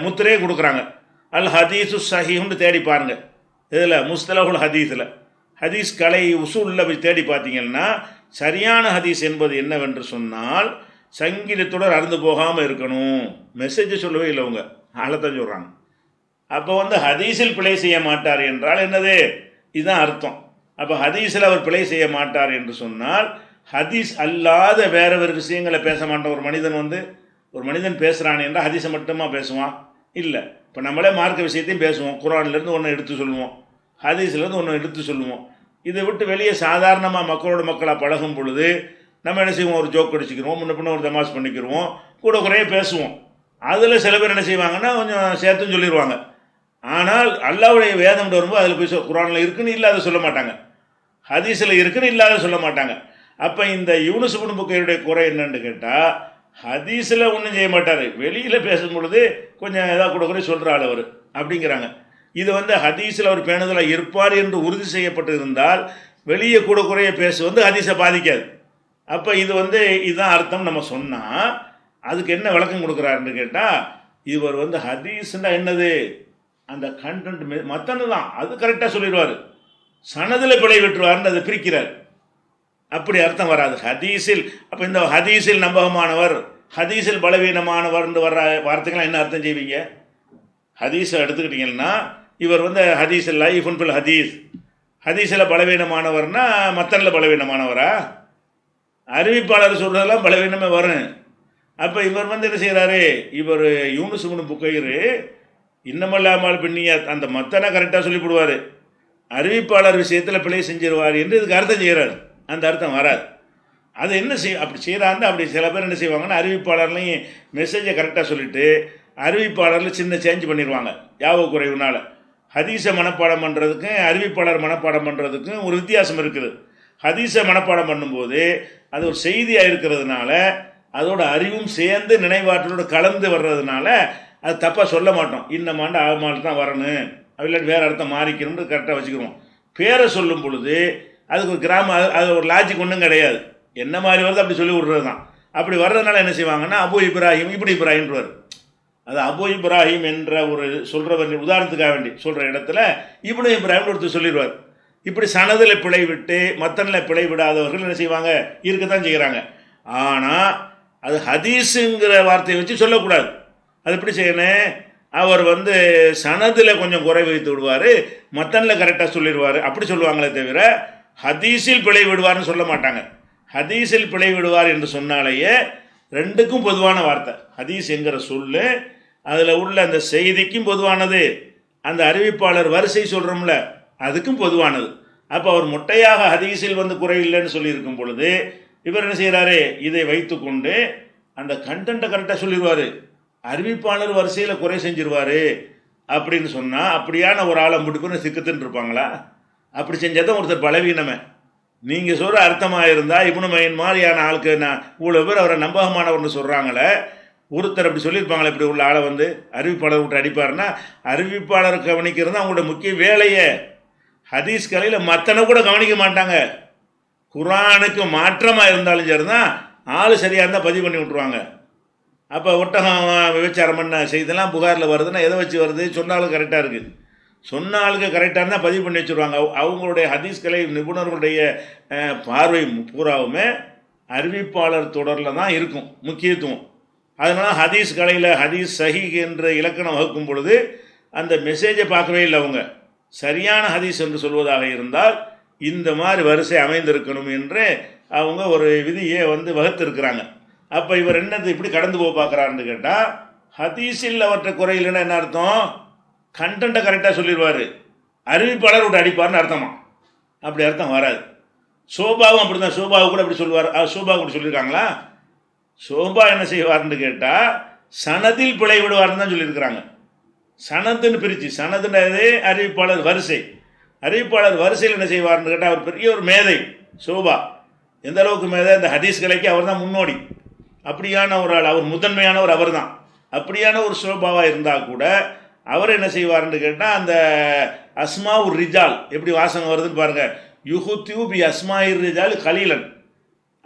முத்திரையை கொடுக்குறாங்க. அல் ஹதீஸு சஹீஹ்னு தேடி பாருங்கள். இதில் முஸ்தலஹுல் ஹதீஸில் ஹதீஸ் கலை உசூலில் போய் தேடி பார்த்தீங்கன்னா சரியான ஹதீஸ் என்பது என்னவென்று சொன்னால் சங்கீதத்துடன் அறுந்து போகாமல் இருக்கணும். மெசேஜ் சொல்லவே இல்லை, அவங்க ஆளத்தான் சொல்கிறாங்க. அப்போ வந்து ஹதீஸில் பிழை செய்ய மாட்டார் என்றால் என்னது, இதுதான் அர்த்தம். அப்போ ஹதீஸில் அவர் பிழை செய்ய மாட்டார் என்று சொன்னால் ஹதீஸ் அல்லாத வேற வேறு விஷயங்களை பேச மாட்டோம். ஒரு மனிதன் பேசுகிறான் என்றால் ஹதீஸை மட்டுமா பேசுவான்? இல்லை. இப்போ நம்மளே மார்க்க விஷயத்தையும் பேசுவோம், குர்ஆன்லேருந்து ஒன்று எடுத்து சொல்லுவோம், ஹதீஸ்லேருந்து ஒன்று எடுத்து சொல்லுவோம். இதை விட்டு வெளியே சாதாரணமாக மக்களோட மக்களாக பழகும் பொழுது நம்ம என்ன செய்வோம், ஒரு ஜோக் அடிச்சுக்கிறோம், முன்ன பின்ன ஒரு தமாஷ் பண்ணிக்கிறோம், கூட குறைய பேசுவோம். அதில் சில பேர் என்ன செய்வாங்கன்னா கொஞ்சம் சேர்த்துன்னு சொல்லிடுவாங்க. ஆனால் அல்லாஹ்வுடைய வேதம் வரும்போது அதில் போய் குர்ஆனில் இருக்குன்னு இல்லாத சொல்ல மாட்டாங்க, ஹதீஸில் இருக்குன்னு இல்லாத சொல்ல மாட்டாங்க. அப்போ இந்த யூனுஸ் இப்னு புகைருடைய குறை என்னன்னு கேட்டால் ஹதீஸில் ஒன்றும் செய்ய மாட்டார், வெளியில் பேசும் பொழுது கொஞ்சம் ஏதாவது கூட குறை சொல்கிற ஆள் அவர் அப்படிங்கிறாங்க. இது வந்து ஹதீஸில் அவர் பேணுதலாக இருப்பார் என்று உறுதி செய்யப்பட்டு இருந்தால் வெளியே கூட குறைய பேச ஹதீஸை பாதிக்காது. அப்போ இது இதுதான் அர்த்தம் நம்ம சொன்னால் அதுக்கு என்ன விளக்கம் கொடுக்குறாருன்னு கேட்டால், இவர் ஹதீஸ்னா என்னது, அந்த கண்டென்ட் மத்தன்னு தான், அது கரெக்டாக சொல்லிடுவார், சனதில் பிழை விட்டுருவார்னு அதை பிரிக்கிறார். அப்படி அர்த்தம் வராது ஹதீஸில். அப்போ இந்த ஹதீஸில் நம்பகமானவர், ஹதீஸில் பலவீனமானவர்னு வர்ற வார்த்தைகள்லாம் என்ன அர்த்தம் செய்வீங்க? ஹதீஸை எடுத்துக்கிட்டிங்கன்னா இவர் ஹதீஸில் லைஃபுன் பில் ஹதீஸ், ஹதீஸில் பலவீனமானவர்னா மத்தனில் பலவீனமானவரா? அறிவிப்பாளர் சொல்கிறதெல்லாம் பலவீனமே வரும். அப்போ இவர் என்ன செய்கிறாரு, இவர் யூனுஸ் இப்னு புகைரு இன்னமல்லாமல் பின்னிய அந்த மத்தனை கரெக்டாக சொல்லிவிடுவார், அறிவிப்பாளர் விஷயத்தில் பிழை செஞ்சிருவார் என்று இதுக்கு அர்த்தம் செய்கிறார். அந்த அர்த்தம் வராது. அது என்ன அப்படி செய்கிறாருன்னு அப்படி சில பேர் என்ன செய்வாங்கன்னா அறிவிப்பாளர்லையும் மெசேஜை கரெக்டாக சொல்லிவிட்டு அறிவிப்பாளரில் சின்ன சேஞ்ச் பண்ணிடுவாங்க யாவ குறைவுனால. ஹதீஸை மனப்பாடம் பண்ணுறதுக்கும் அறிவிப்பாளர் மனப்பாடம் பண்ணுறதுக்கும் ஒரு வித்தியாசம் இருக்குது. ஹதீஸை மனப்பாடம் பண்ணும்போது அது ஒரு செய்தியாக இருக்கிறதுனால அதோட அறிவும் சேர்ந்து நினைவாற்றலோடு கலந்து வர்றதுனால அது தப்பாக சொல்ல மாட்டோம். இன்னமாண்டு ஆமால் தான் வரணும், இல்லாட்டி வேறு அர்த்தம் மாறிக்கணும்னு கரெக்டாக வச்சுக்கிறோம். பேரை சொல்லும் பொழுது அதுக்கு ஒரு அது ஒரு லாஜிக் ஒன்றும் கிடையாது, என்ன மாதிரி வருது அப்படி சொல்லி விட்றது தான். அப்படி வர்றதுனால என்ன செய்வாங்கன்னா அபு இப்ராஹிம் இப்படி இப்ராஹிம்ன்றவர், அது அபு இப்ராஹிம் என்ற ஒரு சொல்கிறவர் உதாரணத்துக்காக வேண்டி சொல்கிற இடத்துல இப்னு இப்ராஹிம் ஒருத்தர் சொல்லிடுவார். இப்படி சனதில் பிழை விட்டு மத்தனில் பிழை விடாதவர்கள் என்ன செய்வாங்க, இருக்கத்தான் செய்கிறாங்க. ஆனால் அது ஹதீஸுங்கிற வார்த்தையை வச்சு சொல்லக்கூடாது. அது எப்படி செய்யணும், அவர் சனதில் கொஞ்சம் குறை வைத்து விடுவார், மத்தனில் கரெக்டாக சொல்லிடுவார், அப்படி சொல்லுவாங்களே தவிர ஹதீஸில் பிழை விடுவார்னு சொல்ல மாட்டாங்க. ஹதீஸில் பிழை விடுவார் என்று சொன்னாலேயே ரெண்டுக்கும் பொதுவான வார்த்தை. ஹதீஸ் என்கிற சொல்லு அதில் உள்ள அந்த செய்திக்கும் பொதுவானது, அந்த அறிவிப்பாளர் வரிசை சொல்கிறோம்ல அதுக்கும் பொதுவானது. அப்போ அவர் மொட்டையாக ஹதீஸில் குறை இல்லைன்னு சொல்லியிருக்கும் பொழுது இவர் என்ன செய்கிறாரு, இதை வைத்து கொண்டு அந்த கண்டென்ட்டை கரெக்டாக சொல்லிடுவார், அறிவிப்பாளர் வரிசையில் குறை செஞ்சிருவார் அப்படின்னு சொன்னால் அப்படியான ஒரு ஆளை முடிப்புன்னு சிக்கத்துன்னு இருப்பாங்களா? அப்படி செஞ்சால் தான் ஒருத்தர் பலவீனமே. நீங்கள் சொல்கிற அர்த்தமாக இருந்தால் இப்னு மயின் மாதிரியான ஆளுக்கு நான் இவ்வளோ பேர் அவரை நம்பகமானவர்னு சொல்கிறாங்களே, ஒருத்தர் அப்படி சொல்லியிருப்பாங்களே, இப்படி உள்ள ஆளை அறிவிப்பாளர் விட்டு அடிப்பாருன்னா அறிவிப்பாளர் கவனிக்கிறது தான் அவங்களோட முக்கிய வேலையே. ஹதீஸ் கலையில் மற்றனை கூட கவனிக்க மாட்டாங்க. குர்ஆனுக்கு மாற்றமாக இருந்தாலும் சரி தான் ஆள் சரியாக இருந்தால் பதிவு பண்ணி விட்ருவாங்க. அப்போ ஒட்டகம் விபச்சாரம் பண்ண செய்தெல்லாம் புகாரில் வருதுன்னா எதை வச்சு வருது, சொன்னாலும் கரெக்டாக இருக்குது, சொன்ன ஆளுக்கு கரெக்டாக இருந்தால் பதிவு பண்ணி வச்சுருவாங்க. அவங்களுடைய ஹதீஸ் கலை நிபுணர்களுடைய பார்வை பூராவுமே அறிவிப்பாளர் தொடரில் தான் இருக்கும் முக்கியத்துவம். அதனால் ஹதீஸ் கலையில் ஹதீஸ் சஹீஹ் என்ற இலக்கணம் வகுக்கும் பொழுது அந்த மெசேஜை பார்க்கவே இல்லை. அவங்க சரியான ஹதீஸ் என்று சொல்வதாக இருந்தால் இந்த மாதிரி வரிசை அமைந்திருக்கணும் என்று அவங்க ஒரு விதியை வகுத்திருக்கிறாங்க. அப்போ இவர் என்னது இப்படி கடந்து போக பார்க்குறாருன்னு கேட்டால், ஹதீஸில் அவற்றை குறையில்லைன்னா என்ன அர்த்தம், கண்டென்ட்டை கரெக்டாக சொல்லிடுவார், அறிவிப்பாளர் விட்டு அடிப்பார்னு அர்த்தமா? அப்படி அர்த்தம் வராது. சோபாவும் அப்படி தான், சோபாவை கூட அப்படி சொல்லுவார், சோபா கூட சொல்லியிருக்காங்களா? ஷோபா என்ன செய்வார்னு கேட்டால் சனதில் பிழை விடுவார்னு தான் சொல்லியிருக்கிறாங்க. சனதுன்னு பிரித்து, சனதுன்றது அறிவிப்பாளர் வரிசை. அறிவிப்பாளர் வரிசையில் என்ன செய்வார்னு கேட்டால் அவர் பெரிய ஒரு மேதை ஷோபா. எந்த அளவுக்கு மேதை, அந்த ஹதீஸ் கலைக்கு அவர் தான் முன்னோடி. அப்படியான ஒரு ஆள், அவர் முதன்மையானவர் அவர் தான். அப்படியான ஒரு ஷோபாவாக இருந்தால் கூட அவர் என்ன செய்வார்னு கேட்டால் அந்த அஸ்மா உர் ரிஜால் எப்படி வாசகம் வருதுன்னு பாருங்கள். யுஹுத்யூ பி அஸ்மா இர் ரிஜால் கலீலன்.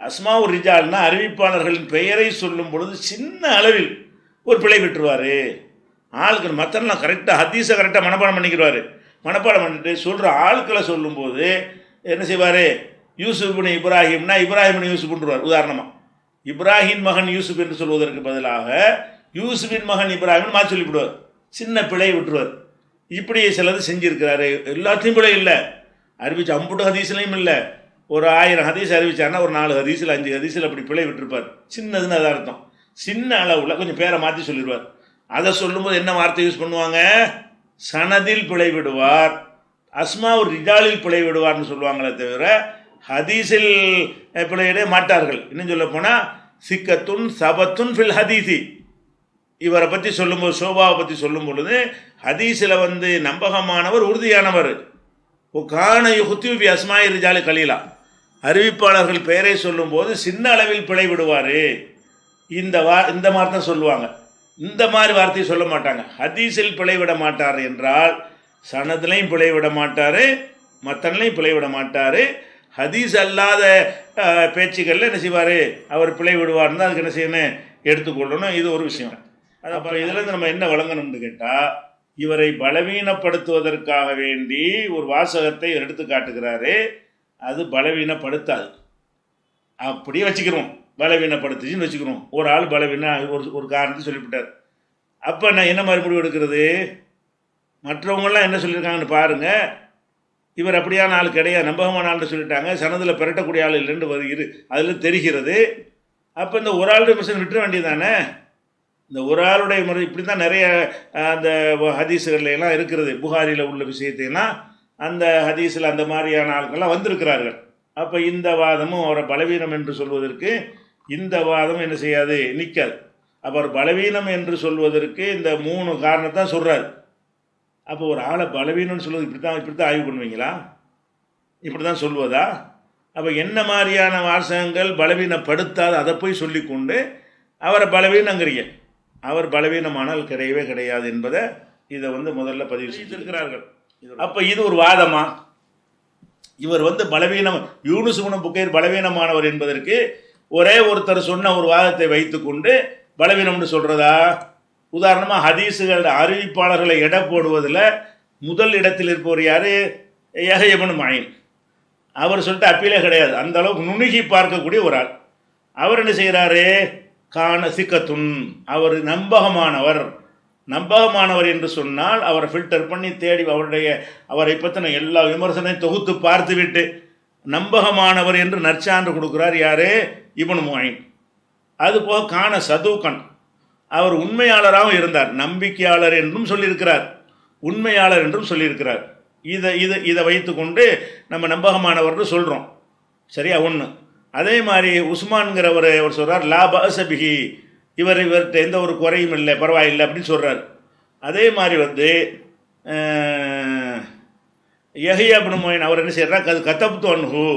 அஸ்மா உர் ரிஜால்னா அறிவிப்பாளர்களின் பெயரை சொல்லும் பொழுது சின்ன அளவில் ஒரு பிழை விட்டுருவார். ஆளுக்கு மற்றெல்லாம் கரெக்டாக ஹதீஸை கரெக்டாக மனப்பாடம் பண்ணிக்கிறாரு. மனப்பாடம் பண்ணிட்டு சொல்கிற ஆட்களை சொல்லும்போது என்ன செய்வார், யூசுப்னு இப்ராஹிம்னா இப்ராஹிம்னு யூசுப்ன்றார். உதாரணமாக இப்ராஹிம் மகன் யூசுப் என்று சொல்வதற்கு பதிலாக யூசுஃபின் மகன் இப்ராஹிம்னு மாற்றி சொல்லிவிடுவார். சின்ன பிழை விட்டுருவார். இப்படி சிலது செஞ்சுருக்கிறாரு. எல்லாத்தையும் பிழை இல்லை, அறிவிச்சு அம்புட்டு ஹதீஸ்லையும் இல்லை. ஒரு 1000 ஹதீஸ் அறிவிச்சாருன்னா ஒரு 4 ஹதீஸில் 5 ஹதீஸில் அப்படி பிழை விட்டுருப்பார். சின்னதுன்னு அது அர்த்தம். சின்ன அளவில் கொஞ்சம் பேரை மாற்றி சொல்லிடுவார். அதை சொல்லும்போது என்ன வார்த்தை யூஸ் பண்ணுவாங்க, சனதில் பிழை விடுவார், அஸ்மா ஒரு ரிஜாலில் பிழை விடுவார்னு சொல்லுவாங்களே தவிர ஹதீஸில் பிழையிட மாட்டார்கள். இன்னும் சொல்ல போனால் சிக்கத்துன் சபத்துன் ஃபில் ஹதீசி. இவரை பற்றி சொல்லும்போது, ஷோபாவை பற்றி சொல்லும் பொழுது ஹதீஸில் நம்பகமானவர், உறுதியானவர். கான யுஹுத்யூபி அஸ்மாயி ரிஜாலி கலீலா. அறிவிப்பாளர்கள் பெயரை சொல்லும்போது சின்ன அளவில் பிழை விடுவார். இந்த மாதிரி தான் சொல்லுவாங்க. இந்த மாதிரி வார்த்தையை சொல்ல மாட்டாங்க. ஹதீஸில் பிழை விட மாட்டார் என்றால் சனதுலையும் பிழை விட மாட்டார், மற்றன்லையும் பிழை விட மாட்டார். ஹதீஸ் அல்லாத பேச்சுக்களில் என்ன செய்வார், அவர் பிழை விடுவார்னு அதுக்கு என்ன செய்யணும், எடுத்துக்கொள்ளணும். இது ஒரு விஷயம். அது அப்புறம் இதுலேருந்து நம்ம என்ன வழங்கணும்னு கேட்டால், இவரை பலவீனப்படுத்துவதற்காக வேண்டி ஒரு வாசகத்தை எடுத்து காட்டுகிறாரு. அது பலவீனப்படுத்தாது, அப்படியே வச்சுக்கிறோம். பலவீனப்படுத்துச்சுன்னு வச்சுக்கிறோம். ஒரு ஆள் பலவீன ஒரு காரணத்தை சொல்லிவிட்டார். அப்போ நான் என்ன மாதிரி முடிவு எடுக்கிறது, மற்றவங்களாம் என்ன சொல்லியிருக்காங்கன்னு பாருங்கள். இவர் அப்படியான ஆள் கிடையாது, நம்பகமான ஆள்னு சொல்லிட்டாங்க. சனதில் பெரட்டக்கூடிய ஆள் இல்லைன்னு வருகிறது, அதில் தெரிகிறது. அப்போ இந்த ஒரு ஆளுடைய மிஷன் விட்டுற வேண்டியதானே. இந்த ஒரு ஆளுடைய முறை இப்படி தான் நிறைய அந்த ஹதீஸுகள்லாம் இருக்கிறது. புகாரியில் உள்ள விஷயத்தைலாம் அந்த ஹதீஸில் அந்த மாதிரியான ஆட்கள்லாம் வந்திருக்கிறார்கள். அப்போ இந்த வாதமும் அவரை பலவீனம் என்று சொல்வதற்கு இந்த வாதம் என்ன செய்யாது, நிற்காது. அப்போ அவர் பலவீனம் என்று சொல்வதற்கு இந்த 3 காரணத்தான் சொல்கிறார். அப்போ ஒரு ஆளை பலவீனம்னு சொல்வது இப்படி தான் ஆய்வு பண்ணுவீங்களா, இப்படி தான் சொல்வதா? அப்போ என்ன மாதிரியான வாசகங்கள் பலவீனப்படுத்தாது அதை போய் சொல்லிக்கொண்டு அவரை பலவீனங்கிறீங்க. அவர் பலவீனமானால் கிடையவே கிடையாது என்பதை இதை முதல்ல பதிவு செய்திருக்கிறார்கள். அப்போ இது ஒரு வாதமா? இவர் பலவீனம், யூனுஸ் இப்னு புகைர் பலவீனமானவர் என்பதற்கு ஒரே ஒருத்தர் சொன்ன ஒரு வாதத்தை வைத்துக்கொண்டு பலவீனம்னு சொல்கிறதா? உதாரணமாக ஹதீஸுகள் அறிவிப்பாளர்களை எடை போடுவதில் முதல் இடத்தில் இருப்பவர் யார், யஹ்யா இப்னு மயீன். அவர் சொல்லிட்டு அப்பீலே கிடையாது, அந்த அளவுக்கு நுணுகி பார்க்கக்கூடிய ஒரு ஆள். அவர் என்ன செய்கிறாரு, கான சிக்கத்துன், அவர் நம்பகமானவர். நம்பகமானவர் என்று சொன்னால் அவரை ஃபில்டர் பண்ணி தேடி அவரை பற்றின எல்லா விமர்சனையும் தொகுத்து பார்த்துவிட்டு நம்பகமானவர் என்று நற்சான்று கொடுக்குறார் யார், இப்னு மயீன். அதுபோக கான சதூகன், அவர் உண்மையாளராகவும் இருந்தார். நம்பிக்கையாளர் என்றும் சொல்லியிருக்கிறார், உண்மையாளர் என்றும் சொல்லியிருக்கிறார். இதை வைத்து கொண்டு நம்ம நம்பகமானவர்னு சொல்கிறோம். சரியா? ஒன்று. அதே மாதிரி உஸ்மான்கிறவர் அவர் சொல்கிறார் லா பஅஸபிஹி, இவர்கிட்ட எந்த ஒரு குறையும் இல்லை, பரவாயில்லை அப்படின்னு சொல்கிறார். அதே மாதிரி யஹ்யா இப்னு மயீன் அவர் என்ன செய்கிறார், கதப்து அன்ஹு,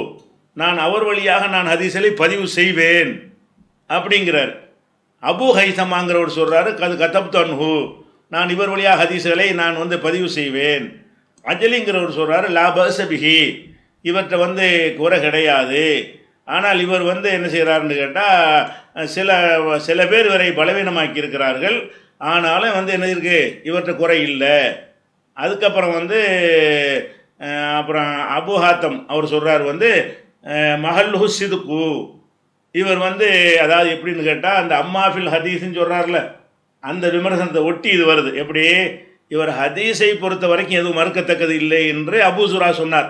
நான் அவர் வழியாக நான் ஹதீஸை பதிவு செய்வேன் அப்படிங்கிறார். அபு ஹைசமாங்கிறவர் சொல்கிறாரு கதப்து அன்ஹு, நான் இவர் வழியாக ஹதீஸுகளை நான் பதிவு செய்வேன். அஜலிங்கிறவர் சொல்கிறாரு லா பஅஸபிஹி, இவர்கிட்ட குறை கிடையாது. ஆனால் இவர் என்ன செய்கிறாருன்னு கேட்டால் சில பேர் இவரை பலவீனமாக்கி இருக்கிறார்கள், ஆனாலும் என்ன இருக்குது, இவர்கிட்ட குறை இல்லை. அதுக்கப்புறம் அப்புறம் அபு ஹாத்தம் அவர் சொல்கிறார் மஹல்லுஹு சிதுக்கு, இவர் அதாவது எப்படின்னு கேட்டால் அந்த அம்மாஃபில் ஹதீஸ்ன்னு சொல்கிறார்ல, அந்த விமர்சனத்தை ஒட்டி இது வருது. எப்படி, இவர் ஹதீஸை பொறுத்த வரைக்கும் எதுவும் மறுக்கத்தக்கது இல்லை என்று அபூசுரா சொன்னார்.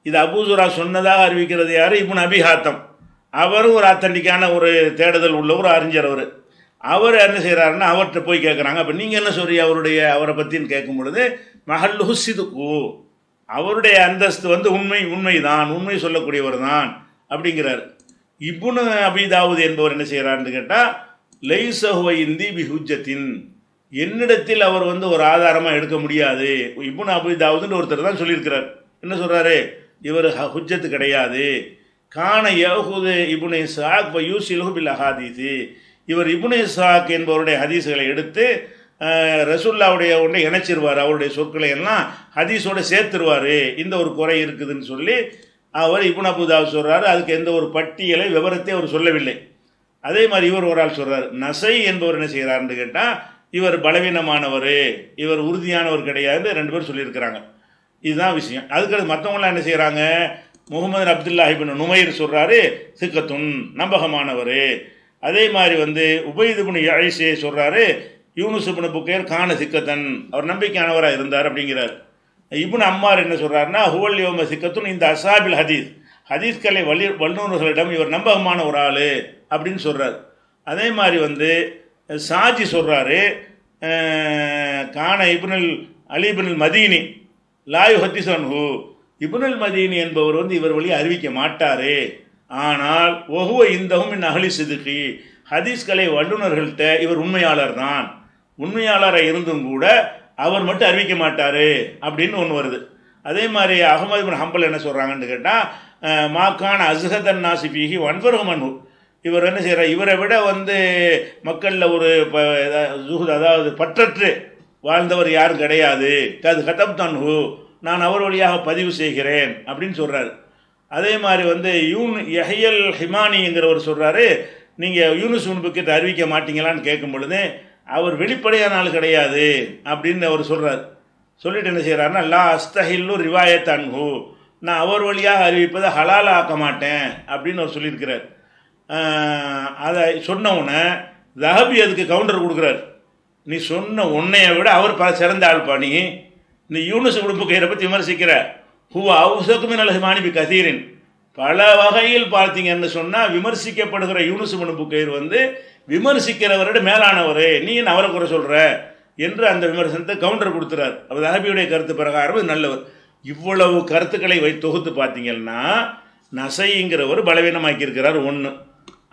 இது அபூசுரா சொன்னதாக அறிவிக்கிறது யார், இப்னு அபி ஹாத்தம். அவரும் ஒரு அத்தன்டிக்கான ஒரு தேடுதல் உள்ள ஒரு அறிஞர். அவர் என்ன செய்கிறாருன்னா அவர்கிட்ட போய் கேட்குறாங்க, அப்போ நீங்கள் என்ன சொல்றீங்க அவரை பற்றின்னு கேட்கும் பொழுது மஹல்லுஹு சிதுக்கு, அவருடைய அந்தஸ்து உண்மைதான், உண்மை சொல்லக்கூடியவர் தான் அப்படிங்கிறார். இப்னு அபீ தாவூத் என்பவர் என்ன செய்கிறார்னு கேட்டால் லைஸஹுவ இந்தி பிஹுஜத்தின், என்னிடத்தில் அவர் வந்து ஒரு ஆதாரமாக எடுக்க முடியாது. இப்னு அபீ தாவூத்னு ஒருத்தர் தான் சொல்லியிருக்கிறார். என்ன சொல்கிறாரு, இவர் ஹுஜ்ஜத்து கிடையாது. கான யஹூது இப்னு இஸ்ஹாக் வ யூசிலுஹு பில் அஹாதீஸ், இவர் இப்னு இஸ்ஹாக் என்பவருடைய ஹதீஸ்களை எடுத்து ரசூல்லாவுடைய ஒன்றை இணைச்சிருவார், அவருடைய சொற்களை எல்லாம் ஹதீஸோடு சேர்த்துருவார், இந்த ஒரு குறை இருக்குதுன்னு சொல்லி அவர் இப்னு அபூ தாவூத் சொல்கிறாரு. அதுக்கு எந்த ஒரு பட்டியலை விவரத்தை அவர் சொல்லவில்லை. அதே மாதிரி இவர் ஒரு ஆள் சொல்கிறார், நசை என்பவர் என்ன செய்கிறாருன்னு கேட்டால் இவர் பலவீனமானவர், இவர் உறுதியானவர் கிடையாது, 2 பேர் சொல்லியிருக்கிறாங்க. இதுதான் விஷயம். அதுக்கு மற்றவங்களாம் என்ன செய்கிறாங்க, முகமது அப்துல்லா இப்னு நுமைர் சொல்கிறாரு சிக்கத்துன், நம்பகமானவர். அதே மாதிரி வந்து உபைத் இப்னு யஈஸே சொல்கிறாரு யூனுஸ் இப்னு புக்கைர் கான சிக்கத்தன், அவர் நம்பிக்கையானவராக இருந்தார் அப்படிங்கிறார். இப்னு அம்மார் என்ன சொல்கிறாருன்னா ஹுவல் யோம சிக்கத்துன் இந்த அசாபில் ஹதீஸ், ஹதீஸ்களை வல்லுநர்களிடம் இவர் நம்பகமான ஒரு ஆள் அப்படின்னு சொல்கிறார். அதே மாதிரி வந்து சாஜி சொல்கிறாரு கான இப்னுல் அலி இப்னுல் மதீனி லாயு ஹத்திசன்ஹு, இப்னுல் மதீனி என்பவர் வந்து இவர் வழி அறிவிக்க மாட்டார். ஆனால் ஒஹுவ இந்தஹும் மின் அஹ்லி சிதுகி, ஹதீஸ்களை வல்லுநர்கள்ட்ட இவர் உண்மையாளர் தான், உண்மையாளராக இருந்தும் கூட அவர் மட்டும் அறிவிக்க மாட்டார் அப்படின்னு ஒன்று வருது. அதே மாதிரி அஹ்மது இப்னு ஹம்பல் என்ன சொல்கிறாங்கன்னு கேட்டால் மாக்கான அஸ்ஹதன் நாசிபிஹி வன்ஃபர்ஹமன்ஹு, இவர் என்ன செய்கிறார், இவரை விட வந்து மக்களில் ஒரு அதாவது பற்றற்று வாழ்ந்தவர் யாரும் கிடையாது. கதப் தன்ஹு, நான் அவர் வழியாக பதிவு செய்கிறேன் அப்படின்னு சொல்கிறார். அதே மாதிரி வந்து யஹ்யல் ஹிமானிங்கிறவர் சொல்கிறாரு, நீங்கள் யூனுஸ் இப்னு புக்கைர் அறிவிக்க மாட்டீங்களான்னு கேட்கும் பொழுது அவர் வெளிப்படையான ஆள் கிடையாது அப்படின்னு அவர் சொல்கிறார். சொல்லிட்டு என்ன செய்கிறாருன்னா லா அஸ்தஹில்லு ரிவாயத் அன்ஹு, நான் அவர் வழியாக அறிவிப்பதை ஹலால் ஆக்க மாட்டேன் அப்படின்னு அவர் சொல்லியிருக்கிறார். அதை சொன்னவுடனே தஹபி அதுக்கு கவுண்டர் கொடுக்குறார், நீ சொன்ன உன்னையை விட அவர் சிறந்த ஆள் பாணி, நீ யூனுஸ் இப்னு புக்கைரை பற்றி விமர்சிக்கிற, ஹுவ அவ்ஸகு மினல் ஹிமானி பி கதீரின், பல வகையில் பார்த்தீங்கன்னு சொன்னால் விமர்சிக்கப்படுகிற யூனுஸ் இப்னு புக்கைர் வந்து விமர்சிக்கிறவரோட மேலானவர், நீ அவரை குறை சொல்கிற என்று அந்த விமர்சனத்தை கவுண்டர் கொடுத்துறார். அவர் தஹபியுடைய கருத்து பிரகாரம் நல்லவர். இவ்வளவு கருத்துக்களை தொகுத்து பார்த்தீங்கன்னா நசைங்கிறவர் பலவீனமாக்கியிருக்கிறார் ஒன்று.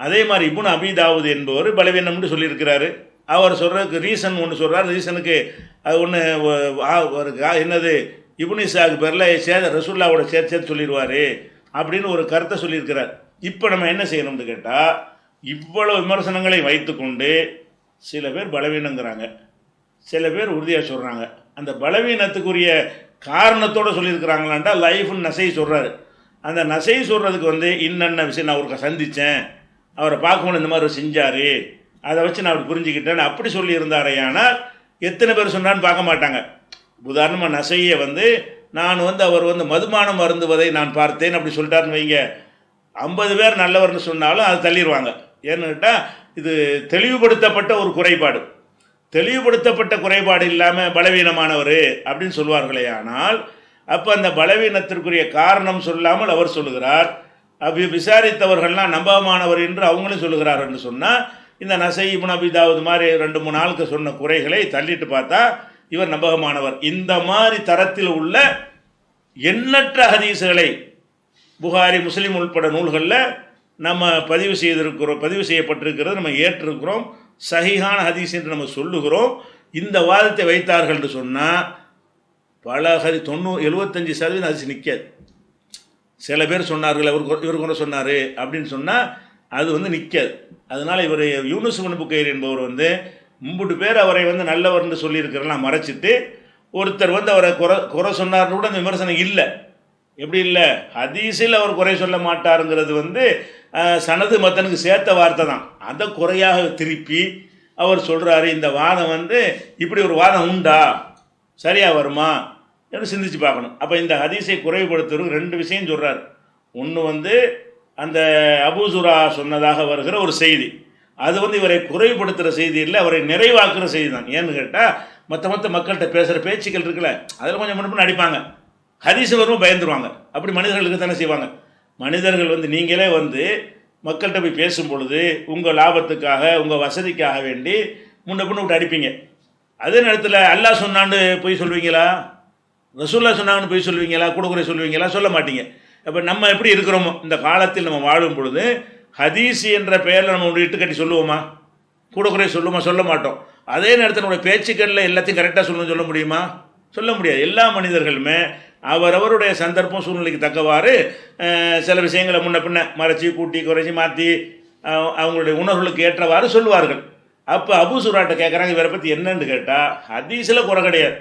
அதே மாதிரி இப்னு அபீ தாவூத் என்பவர் பலவீனம்னு சொல்லியிருக்கிறாரு. அவர் சொல்கிறதுக்கு ரீசன் ஒன்று சொல்கிறார். ரீசனுக்கு அது ஒன்று என்னது, இப்னு இஸ்ஹாக் பேரில் ரசூல்லாவோட சேர்த்து சொல்லிடுவார் அப்படின்னு ஒரு கருத்தை சொல்லியிருக்கிறார். இப்போ நம்ம என்ன செய்யணும்னு கேட்டால், இவ்வளவு விமர்சனங்களை வைத்துக்கொண்டு சில பேர் பலவீனங்கிறாங்க, சில பேர் உறுதியாக சொல்கிறாங்க. அந்த பலவீனத்துக்குரிய காரணத்தோடு சொல்லியிருக்கிறாங்களான்டா லைஃப்னு நசை சொல்கிறாரு. அந்த நசை சொல்கிறதுக்கு வந்து இன்னென்ன விஷயம் நான் அவருக்கு சந்தித்தேன், அவரை பார்க்கணும், இந்த மாதிரி செஞ்சார், அதை வச்சு நான் அப்படி புரிஞ்சுக்கிட்டேன்னு அப்படி சொல்லியிருந்தாரையானால் எத்தனை பேர் சொன்னான்னு பார்க்க மாட்டாங்க. உதாரணமாக நசையை வந்து நான் வந்து அவர் வந்து மதுபானம் அருந்துவதை நான் பார்த்தேன் அப்படி சொல்லிட்டாருன்னு வைங்க, 50 பேர் நல்லவர்னு சொன்னாலும் அதை தள்ளிடுவாங்க. ஏன்னு கேட்டால் இது தெளிவுபடுத்தப்பட்ட ஒரு குறைபாடு, தெளிவுபடுத்தப்பட்ட குறைபாடு இல்லாமல் பலவீனமானவர் அப்படின்னு சொல்வார்களே. ஆனால் அப்போ அந்த பலவீனத்திற்குரிய காரணம் சொல்லாமல் அவர் சொல்லுகிறார், விசாரித்தவர்கள்லாம் நம்பகமானவர் என்று அவங்களும் சொல்லுகிறார் என்று சொன்னால் இந்த நசை இப்னு அபீ தாவூத் மாதிரி 2-3 ஆளுக்கு சொன்ன குறைகளை தள்ளிட்டு பார்த்தா இவர் நம்பகமானவர். இந்த மாதிரி தரத்தில் உள்ள எண்ணற்ற ஹதீஸ்களை புகாரி முஸ்லீம் உள்பட நூல்களில் நம்ம பதிவு செய்யப்பட்டிருக்கிறது, நம்ம ஏற்றிருக்கிறோம், சஹீஹான ஹதீஸ் என்று நம்ம சொல்லுகிறோம். இந்த வாதத்தை வைத்தார்கள் என்று சொன்னால் பல 75% ஹதீஸ் நிற்காது. சில பேர் சொன்னார்கள் இவர் கூட சொன்னார் அப்படின்னு சொன்னால் அது வந்து நிற்காது. அதனால் இவர் யூனுஸ் இப்னு புக்கைர் என்பவர் வந்து 3 பேர் அவரை வந்து நல்லவர்னு சொல்லியிருக்கிறலாம் மறைச்சிட்டு ஒருத்தர் வந்து அவரை குறை சொன்னார்னு கூட அந்த விமர்சனம் இல்லை. எப்படி இல்லை, ஹதீஸில் அவர் குறை சொல்ல மாட்டாருங்கிறது வந்து சனது மத்தனுக்கு சேர்த்த வார்த்தை தான். அதை குறையாக திருப்பி அவர் சொல்கிறாரு. இந்த வாதம் வந்து இப்படி ஒரு வாதம் உண்டா, சரியாக வருமா என்று சிந்திச்சு பார்க்கணும். அப்போ இந்த ஹதீஸை குறைவுபடுத்துறதுக்கு 2 விஷயம் சொல்கிறார். ஒன்று வந்து அந்த அபூசுரா சொன்னதாக வருகிற ஒரு செய்தி, அது வந்து இவரை குறைவுபடுத்துகிற செய்தி இல்லை, அவரை நிறைவாக்குற செய்தி தான். ஏன்னு கேட்டால் மற்ற மக்கள்கிட்ட பேசுகிற பேச்சுக்கள் இருக்குல்ல, அதில் கொஞ்சம் முன்னே அடிப்பாங்க, ஹதீஸ் வரும்போது பயந்துருவாங்க. அப்படி மனிதர்களுக்கு தானே செய்வாங்க. மனிதர்கள் வந்து நீங்களே வந்து மக்கள்கிட்ட போய் பேசும் பொழுது உங்கள் லாபத்துக்காக உங்கள் வசதிக்காக வேண்டி முன்ன விட்டு அடிப்பீங்க. அதே நேரத்தில் அல்லாஹ் சொன்னான்னு போய் சொல்லுவீங்களா, ரசூல்லா சொன்னாங்கன்னு போய் சொல்லுவீங்களா, குறை சொல்லுவீங்களா, சொல்ல மாட்டீங்க. அப்போ நம்ம எப்படி இருக்கிறோமோ இந்த காலத்தில் நம்ம வாழும் பொழுது ஹதீஸ் என்ற பெயரில் நம்ம ஒன்று இட்டுக்கட்டி சொல்லுவோமா? கூட குறை சொல்லுவோமா? சொல்ல மாட்டோம். அதே நேரத்தில் நம்முடைய பேச்சுக்களில் எல்லாத்தையும் கரெக்டாக சொல்லணும்னு சொல்ல முடியுமா? சொல்ல முடியாது. எல்லா மனிதர்களுமே அவரவருடைய சந்தர்ப்பம் சூழ்நிலைக்கு தக்கவாறு சில விஷயங்களை முன்ன பின்ன மறைச்சி கூட்டி குறைச்சி மாற்றி அவங்களுடைய உணர்வுகளுக்கு ஏற்றவாறு சொல்லுவார்கள். அப்போ அபூ சுராட்ட கேட்குறாங்க, இவரை பற்றி என்னன்னு கேட்டால் ஹதீஸில் குறை கிடையாது.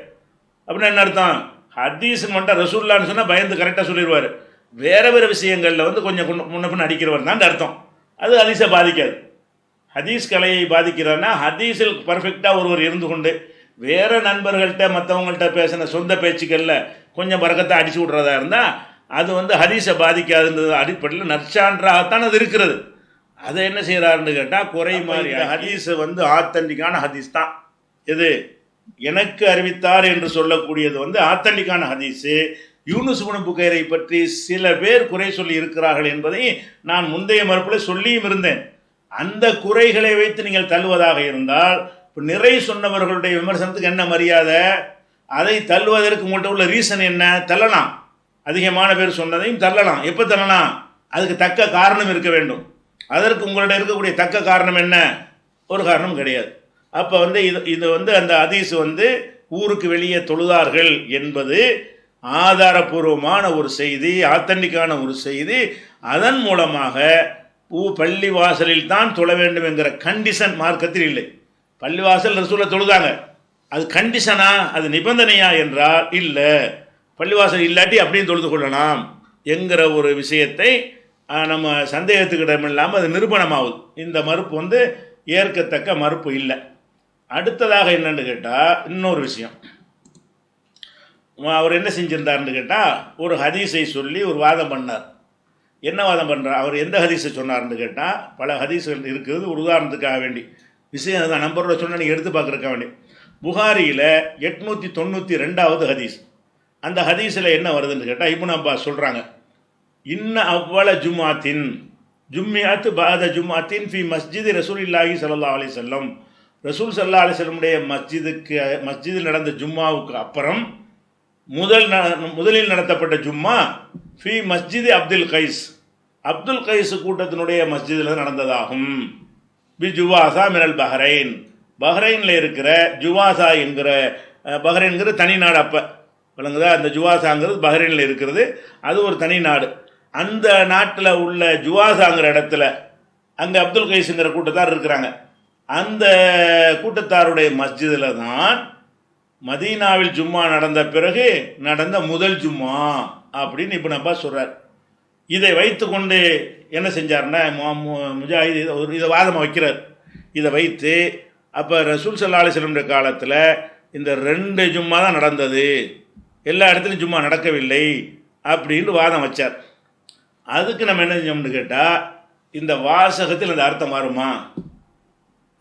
அப்படின்னா என்ன அர்த்தம்? ஹதீஸ்ன்னு மட்டும் ரசூல்லான்னு சொன்னால் பயந்து கரெக்டாக சொல்லிடுவார். வேறு விஷயங்களில் வந்து கொஞ்சம் முன்ன பின்ன அடிக்கிறவர் தான் அர்த்தம். அது ஹதீஸை பாதிக்காது. ஹதீஸ் கலையை பாதிக்கிறான்னா ஹதீஸில் பர்ஃபெக்டாக ஒருவர் இருந்து கொண்டு வேறு நண்பர்கள்ட்ட மற்றவங்கள்ட்ட பேசின சொந்த பேச்சுக்களில் கொஞ்சம் பறக்கத்தை அடிச்சு விட்றதா இருந்தால் அது வந்து ஹதீஸை பாதிக்காதுன்றது அடிப்படையில் நற்சான்றாகத்தான் அது இருக்கிறது. அதை என்ன செய்கிறாருன்னு கேட்டால் குறை மாதிரி ஹதீஸை வந்து ஆத்தன்டிக்கான ஹதீஸ் தான். எது எனக்கு அறிவித்தார் என்று சொல்லக்கூடியது வந்து ஆத்தன்டிக்கான ஹதீஸு. யூனுஸ் இப்னு புகைரை பற்றி சில பேர் குறை சொல்லி இருக்கிறார்கள் என்பதை நான் முந்தைய மறுப்பில் சொல்லியும் இருந்தேன். அந்த குறைகளை வைத்து நீங்கள் தள்ளுவதாக இருந்தால் இப்போ நிறை சொன்னவர்களுடைய விமர்சனத்துக்கு என்ன மரியாதை? அதை தள்ளுவதற்கு உங்கள்கிட்ட உள்ள ரீசன் என்ன? தள்ளலாம். அதிகமான பேர் சொன்னதையும் தள்ளலாம். எப்போ தள்ளலாம்? அதுக்கு தக்க காரணம் இருக்க வேண்டும். அதற்கு உங்கள்கிட்ட இருக்கக்கூடிய தக்க காரணம் என்ன? ஒரு காரணம் கிடையாது. அப்போ வந்து இது வந்து அந்த ஹதீஸ் வந்து ஊருக்கு வெளியே தொழுதார்கள் என்பது ஆதாரபூர்வமான ஒரு செய்தி, ஆத்தன்டிக்கான ஒரு செய்தி. அதன் மூலமாக பள்ளிவாசலில் தான் தொழ வேண்டும் என்கிற கண்டிஷன் மார்க்கத்தில் இல்லை. பள்ளிவாசல் ரசூலை தொழுதாங்க, அது கண்டிஷனா, அது நிபந்தனையா என்றால் இல்லை. பள்ளிவாசல் இல்லாட்டி அப்படியும் தொழுது கொள்ளலாம் என்கிற ஒரு விஷயத்தை நம்ம சந்தேகத்துக்கு இடமில்லாமல் அது நிரூபணமாகுது. இந்த மறுப்பு வந்து ஏற்கத்தக்க மறுப்பு இல்லை. அடுத்ததாக என்னன்னு கேட்டால் இன்னொரு விஷயம், அவர் என்ன செஞ்சிருந்தார்னு கேட்டால் ஒரு ஹதீஸை சொல்லி ஒரு வாதம் பண்ணார். என்ன வாதம் பண்ணுறார்? அவர் எந்த ஹதீஸை சொன்னார்னு கேட்டால் பல ஹதீஸ்கள் இருக்குது. ஒரு உதாரணத்துக்காக வேண்டி விஷயம் அதுதான், நம்பரோட சொன்னால் நீங்கள் எடுத்து பார்க்குறதுக்காக வேண்டி புகாரியில் 892வது ஹதீஸ். அந்த ஹதீஸில் என்ன வருதுன்னு கேட்டால் இப்னு அப்பாஸ் சொல்கிறாங்க, இன்ன அவ்வள ஜும்மாத்தின் ஜும்மியாத்து பாத ஜும்மாத்தின் ஃபி மஸ்ஜித் ரசூலுல்லாஹி ஸல்லல்லாஹு அலைஹி வஸல்லம், ரசூல் ஸல்லல்லாஹு அலைஹி வஸல்லமுடைய மஸ்ஜிதில் நடந்த ஜும்மாவுக்கு அப்புறம் முதலில் நடத்தப்பட்ட ஜும்மா ஃபி மஸ்ஜித் அப்துல் கைஸ் கூட்டத்தினுடைய மஸ்ஜிதில் நடந்ததாகும். பி ஜுவாசா மினல் பஹ்ரைன், பஹ்ரைனில் இருக்கிற ஜுவாசா என்கிற பஹ்ரைன்கிற தனி நாடு. அப்போ விளங்குதா? அந்த ஜுவாசாங்கிறது பஹ்ரைனில் இருக்கிறது, அது ஒரு தனி நாடு. அந்த நாட்டில் உள்ள ஜுவாசாங்கிற இடத்துல அங்கே அப்துல் கைஸுங்கிற கூட்டத்தார் இருக்கிறாங்க. அந்த கூட்டத்தாருடைய மஸ்ஜிதில் தான் மதீனாவில் ஜும்மா நடந்த பிறகு நடந்த முதல் ஜும்மா அப்படின்னு இப்னு அப்பாஸ் சொல்கிறார். இதை வைத்து கொண்டு என்ன செஞ்சார்னா முஜாஹித் ஒரு இதை வாதமாக வைக்கிறார். இதை வைத்து அப்போ ரசூல் ஸல்லல்லாஹு அலைஹி வஸல்லம் காலத்தில் இந்த 2 ஜும்மா தான் நடந்தது, எல்லா இடத்துலையும் ஜும்மா நடக்கவில்லை அப்படின்னு வாதம் வச்சார். அதுக்கு நம்ம என்ன செஞ்சோம்னு கேட்டால் இந்த வாசகத்தில் அந்த அர்த்தம் வருமா?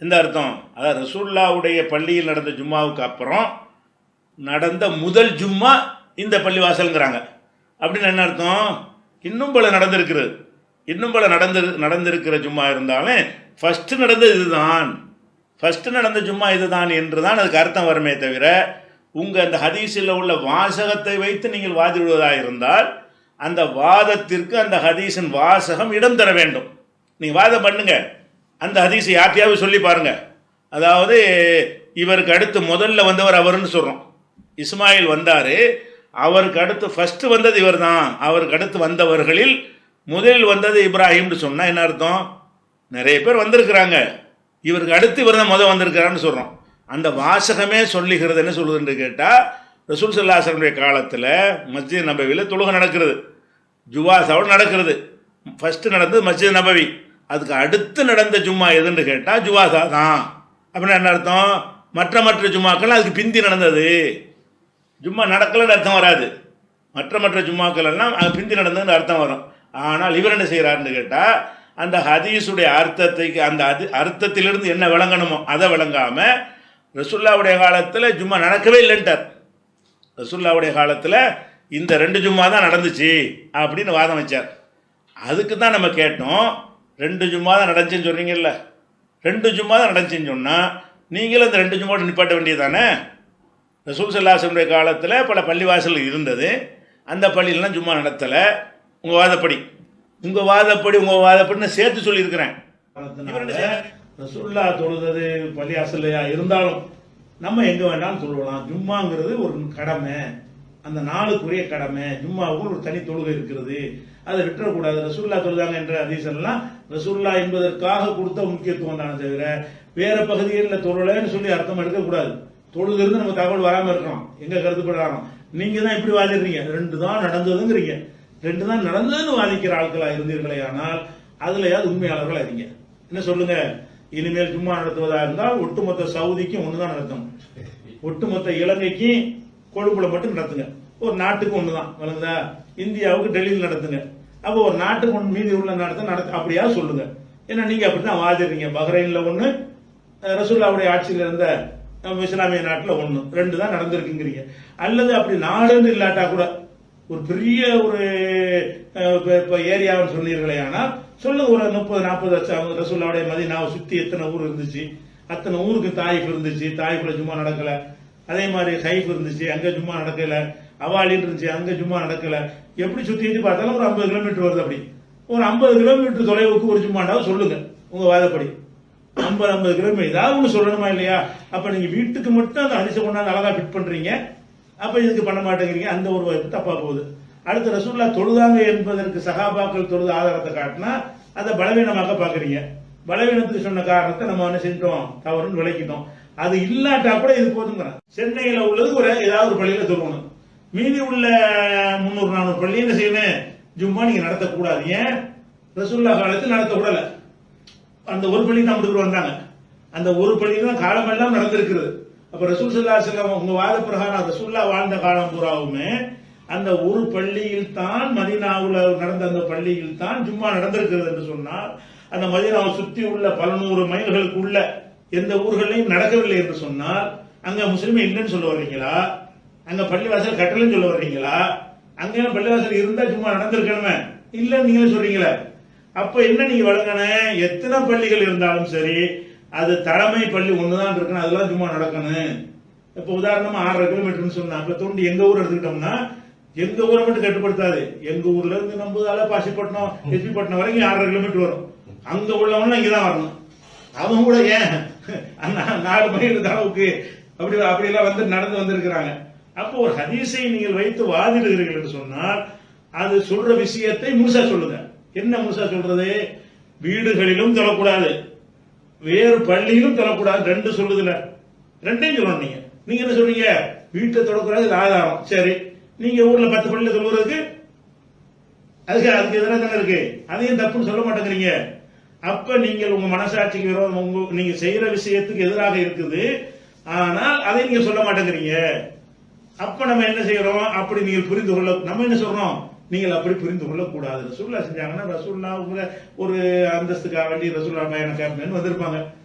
இந்த அர்த்தம் அதாவது ரசூலுல்லாஹ்வுடைய பள்ளியில் நடந்த ஜும்மாவுக்கு அப்புறம் நடந்த முதல் ஜும்மா இந்த பள்ளிவாசலுங்கிறாங்க. அப்படின்னு என்ன அர்த்தம்? இன்னும் பல நடந்திருக்கிறது. இன்னும் பல நடந்திருக்கிற ஜும்மா இருந்தாலும் ஃபஸ்ட்டு நடந்தது இதுதான், ஃபஸ்ட்டு நடந்த ஜும்மா இதுதான் என்று தான் அதுக்கு அர்த்தம் வருமே தவிர உங்கள் அந்த ஹதீஸில் உள்ள வாசகத்தை வைத்து நீங்கள் வாதிடுவதாக இருந்தால் அந்த வாதத்திற்கு அந்த ஹதீஸின் வாசகம் இடம் தர வேண்டும். நீங்கள் வாதம் பண்ணுங்க, அந்த ஹதீஸை யார்ட்டையாவது சொல்லி பாருங்கள். அதாவது இவருக்கு அடுத்து முதல்ல வந்தவர் அவர்னு சொல்கிறோம். இஸ்மாயில் வந்தார், அவருக்கு அடுத்து ஃபஸ்ட்டு வந்தது இவர் தான், அவருக்கு அடுத்து வந்தவர்களில் முதலில் வந்தது இப்ராஹிம்னு சொன்னால் என்ன அர்த்தம்? நிறைய பேர் வந்திருக்கிறாங்க, இவருக்கு அடுத்து இவர் தான் முதல் வந்திருக்கிறான்னு சொல்கிறோம். அந்த வாசகமே சொல்லுகிறது என்ன சொல்லுதுன்னு கேட்டால் ரசூல் ஸல்லல்லாஹு அலைஹி வஸல்லம் காலத்தில் மஸ்ஜித் நபவியில் தொழுகை நடக்கிறது, ஜுவாசாவோடு நடக்கிறது. ஃபஸ்ட்டு நடந்தது மஸ்ஜித் நபவி, அதுக்கு அடுத்து நடந்த ஜும்மா எதுன்னு கேட்டால் ஜுவாசா தான். அப்படின்னா என்ன அர்த்தம்? மற்ற ஜும்மாக்கள் அதுக்கு பிந்தி நடந்தது. ஜும்மா நடக்கலன்னு அர்த்தம் வராது, மற்ற ஜும்மாக்கள் எல்லாம் அது பிந்தி நடந்ததுன்னு அர்த்தம் வரும். ஆனால் இவர் என்ன செய்கிறாருன்னு கேட்டால் அந்த ஹதீஸுடைய அர்த்தத்துக்கு அந்த அர்த்தத்திலிருந்து என்ன விளங்கணுமோ அதை விளங்காமல் ரசூலுல்லாஹ்வுடைய காலத்தில் ஜும்மா நடக்கவே இல்லைன்ட்டார். ரசூலுல்லாஹ்வுடைய காலத்தில் இந்த 2 ஜும்மா தான் நடந்துச்சு அப்படின்னு வாதம் வச்சார். அதுக்கு தான் நம்ம கேட்டோம், 2 ஜும்மா தான் நடந்துச்சுன்னு சொல்கிறீங்கல்ல, 2 ஜும்மா தான் நடந்துச்சுன்னு சொன்னால் நீங்களும் அந்த 2 ஜும்மாவோட நிப்பாட்ட வேண்டியது தானே? ரசூல் ஸல்லல்லாஹு அலைஹி வஸல்லம் காலத்தில் பல பள்ளிவாசல் இருந்தது, அந்த பள்ளியிலலாம் ஜும்மா நடத்தலை உங்கள் வாதப்படி. உங்கள் வாதப்படி நான் சேர்த்து சொல்லியிருக்கிறேன். ரசூலுல்லாஹ் தொழுது பள்ளிவாசல்லையா இருந்தாலும் நம்ம எங்கே வேண்டாலும் தொழுவலாம். ஜும்மாங்கிறது ஒரு கடமை, அந்த நாளுக்குரிய கடமை. ஜும்மாவுக்கு ஒரு தனி தொழுகை இருக்கிறது, அதை விட்டுறக்கூடாது. ரசூலுல்லாஹ் தொழுதாங்க என்ற ஹதீஸெல்லாம் ரசூலுல்லாஹ் என்பதற்காக கொடுத்த முக்கியத்துவம் தானே தவிர வேற பகுதிகளில் தொழலைன்னு சொல்லி அர்த்தம் எடுக்கக்கூடாது. தொழுகிறது நம்ம தகவல் வராமல் இருக்கணும். எங்க கருத்துப்படுறாங்க, நீங்க தான் இப்படி வாதிடுறீங்க, 2 தான் நடந்ததுங்கிறீங்க. 2 தான் நடந்ததுன்னு வாதிக்கிற ஆட்களா இருந்தீர்களே, ஆனால் அதுலயாவது உண்மையாளர்களா இருங்க. என்ன சொல்லுங்க, இனிமேல் ஜும்மா நடத்துவதா இருந்தால் ஒட்டுமொத்த சவுதிக்கும் ஒண்ணுதான் நடத்தணும், ஒட்டுமொத்த இலங்கைக்கு கொழும்புல மட்டும் நடத்துங்க, ஒரு நாட்டுக்கு ஒண்ணுதான் வழங்குதா, இந்தியாவுக்கு டெல்லியில் நடத்துங்க. அப்போ ஒரு நாட்டுக்கு ஒன்று மீதி உள்ள நடத்த அப்படியா சொல்லுங்க. ஏன்னா நீங்க அப்படித்தான் வாதிடுறீங்க. பஹ்ரைன்ல ஒண்ணு, ரசூலுல்லாஹ்வுடைய ஆட்சியில் இருந்த இஸ்லாமிய நாட்டில் 1, 2 தான் நடந்திருக்குங்கிறீங்க. அல்லது அப்படி நாடுன்னு இல்லாட்டா கூட ஒரு பெரிய ஒரு ஏரியான்னு சொன்னீர்களே, ஆனால் சொல்லுங்க, ஒரு 30-40 வருஷம் ரசூலுல்லாஹ்வுடைய மதீனாவை சுத்தி எத்தனை ஊர் இருந்துச்சு, அத்தனை ஊருக்கு தாயிஃப் இருந்துச்சு, தாயிஃப்ல ஜும்மா நடக்கல. அதே மாதிரி ஹைஃப் இருந்துச்சு, அங்க ஜும்மா நடக்கல. அவாலின்னு இருந்துச்சு, அங்க ஜும்மா நடக்கல. எப்படி சுத்தி பார்த்தாலும் ஒரு 50 கிலோமீட்டர் வருது. அப்படி ஒரு 50 கிலோமீட்டர் தொலைவுக்கு ஒரு ஜும்மாண்டாவது சொல்லுங்க உங்க வாதப்படி. 50 கிலோமீட்டர் ஏதாவது ஒன்று சொல்லணுமா இல்லையா? அப்ப நீங்க வீட்டுக்கு மட்டும் அந்த ஹதீஸை கொண்டாந்து அழகா ஃபிட் பண்றீங்க, அப்ப இதுக்கு பண்ண மாட்டேங்கிறீங்க. அந்த ஒரு வாய்ப்பு தப்பா போகுது. அடுத்து ரசூலுல்லாஹ் தொழுதாங்க என்பதற்கு சஹாபாக்கள் தொழுது ஆதாரத்தை காட்டினா அதை பலவீனமாக பாக்குறீங்க. பலவீனத்துக்கு சொன்ன காரணத்தை நம்ம என்ன செஞ்சோம், தவறுன்னு விளக்கிட்டோம். அது இல்லாட்டா கூட இது போதுங்கிறேன். சென்னையில உள்ளது ஒரு ஏதாவது ஒரு பள்ளியில தொழுவணும், மீதி உள்ள 300-400 பள்ளி என்ன செய்யணும், ஜும்மா நீங்க நடத்தக்கூடாது. ஏன், ரசூலுல்லாஹ் காலத்தில் நடத்தக்கூடாது. அந்த ஒரு பள்ளி தான் முடிவு வந்தாங்க, அந்த ஒரு பள்ளி தான் காலமெல்லாம் நடந்திருக்கிறது. அப்ப ரசூல் ஸல்லல்லாஹு அலைஹி வஸல்லம் உங்க வாத பிரகாரம் ரசூலுல்லாஹ் வாழ்ந்த காலம் பூராவுமே அந்த ஒரு பள்ளியில் தான், மதீனாவுல நடந்த அந்த பள்ளியில் தான் ஜும்மா நடந்திருக்கிறது என்று சொன்னால், அந்த மதீனாவை சுற்றி உள்ள பல 100 மைல்களுக்கு உள்ள எந்த ஊர்களையும் நடக்கவில்லை என்று சொன்னால் அங்க முஸ்லிம் இல்லைன்னு சொல்ல வர்றீங்களா? அங்க பள்ளிவாசல் கட்டலன்னு சொல்ல வர்றீங்களா? அங்க பள்ளிவாசல் இருந்தா ஜும்மா நடந்திருக்கணுமே, இல்லன்னு நீங்களே சொல்றீங்களா? அப்ப என்ன நீங்க வழங்கணும், எத்தனை பள்ளிகள் இருந்தாலும் சரி அது தலைமை பள்ளி ஒண்ணுதான் இருக்கணும், அதெல்லாம் ஜும்மா நடக்கணும். இப்ப உதாரணமா 6.5 கிலோமீட்டர்னு சொன்னா, இப்ப தோண்டி எங்க ஊர் எடுத்துக்கிட்டோம்னா, எங்க ஊரை மட்டும் கட்டுப்படுத்தாது, எங்க ஊர்ல இருந்து நம்புதால பாசிப்பட்டினம் எஸ்பி பட்டினம் வரைக்கும் 6.5 கிலோமீட்டர் வரும். அங்க உள்ளவங்க இங்கதான் வரணும். அவங்க கூட ஏன் 4 மைல் அளவுக்கு அப்படியெல்லாம் வந்து நடந்து வந்திருக்கிறாங்க. அப்போ ஒரு ஹதீஸை நீங்கள் வைத்து வாதிடுகிறீர்கள் என்று சொன்னால் அது சொல்ற விஷயத்தை முழுசா சொல்லுங்க. என்ன முழுசா சொல்றது, வீடுகளிலும் தொழக்கூடாது, வேறு பள்ளியிலும் தொழக்கூடாது, 2 சொல்லுதுல, 2ஐயும் சொல்லணும். நீங்க என்ன சொல்றீங்க, வீட்டை தொழக்கூடாது, ஆதாரம் சரி, நீங்க ஊர்ல 10 பள்ளியில தொழுறதுக்கு அதுக்கு எதிராக தானே இருக்கு, அதையும் தப்புன்னு சொல்ல மாட்டேங்கிறீங்க. அப்ப நீங்கள் உங்க மனசாட்சிக்கு விரோதம், நீங்க செய்யற விஷயத்துக்கு எதிராக இருக்குது, ஆனால் அதை நீங்க சொல்ல மாட்டேங்கிறீங்க. அப்ப நம்ம என்ன செய்யறோம், அப்படி நீங்கள் புரிந்து கொள்ள, நம்ம என்ன சொல்றோம், நீங்கள் அப்படி புரிந்து கொள்ள கூடாது. ரசூலுல்லாஹ் செஞ்சாங்கன்னா ரசூலுல்லாஹ் ஒரு அந்தஸ்துக்காக வேண்டி ரசூலுல்லாஹ் பயண கேப்டன் வந்திருப்பாங்க,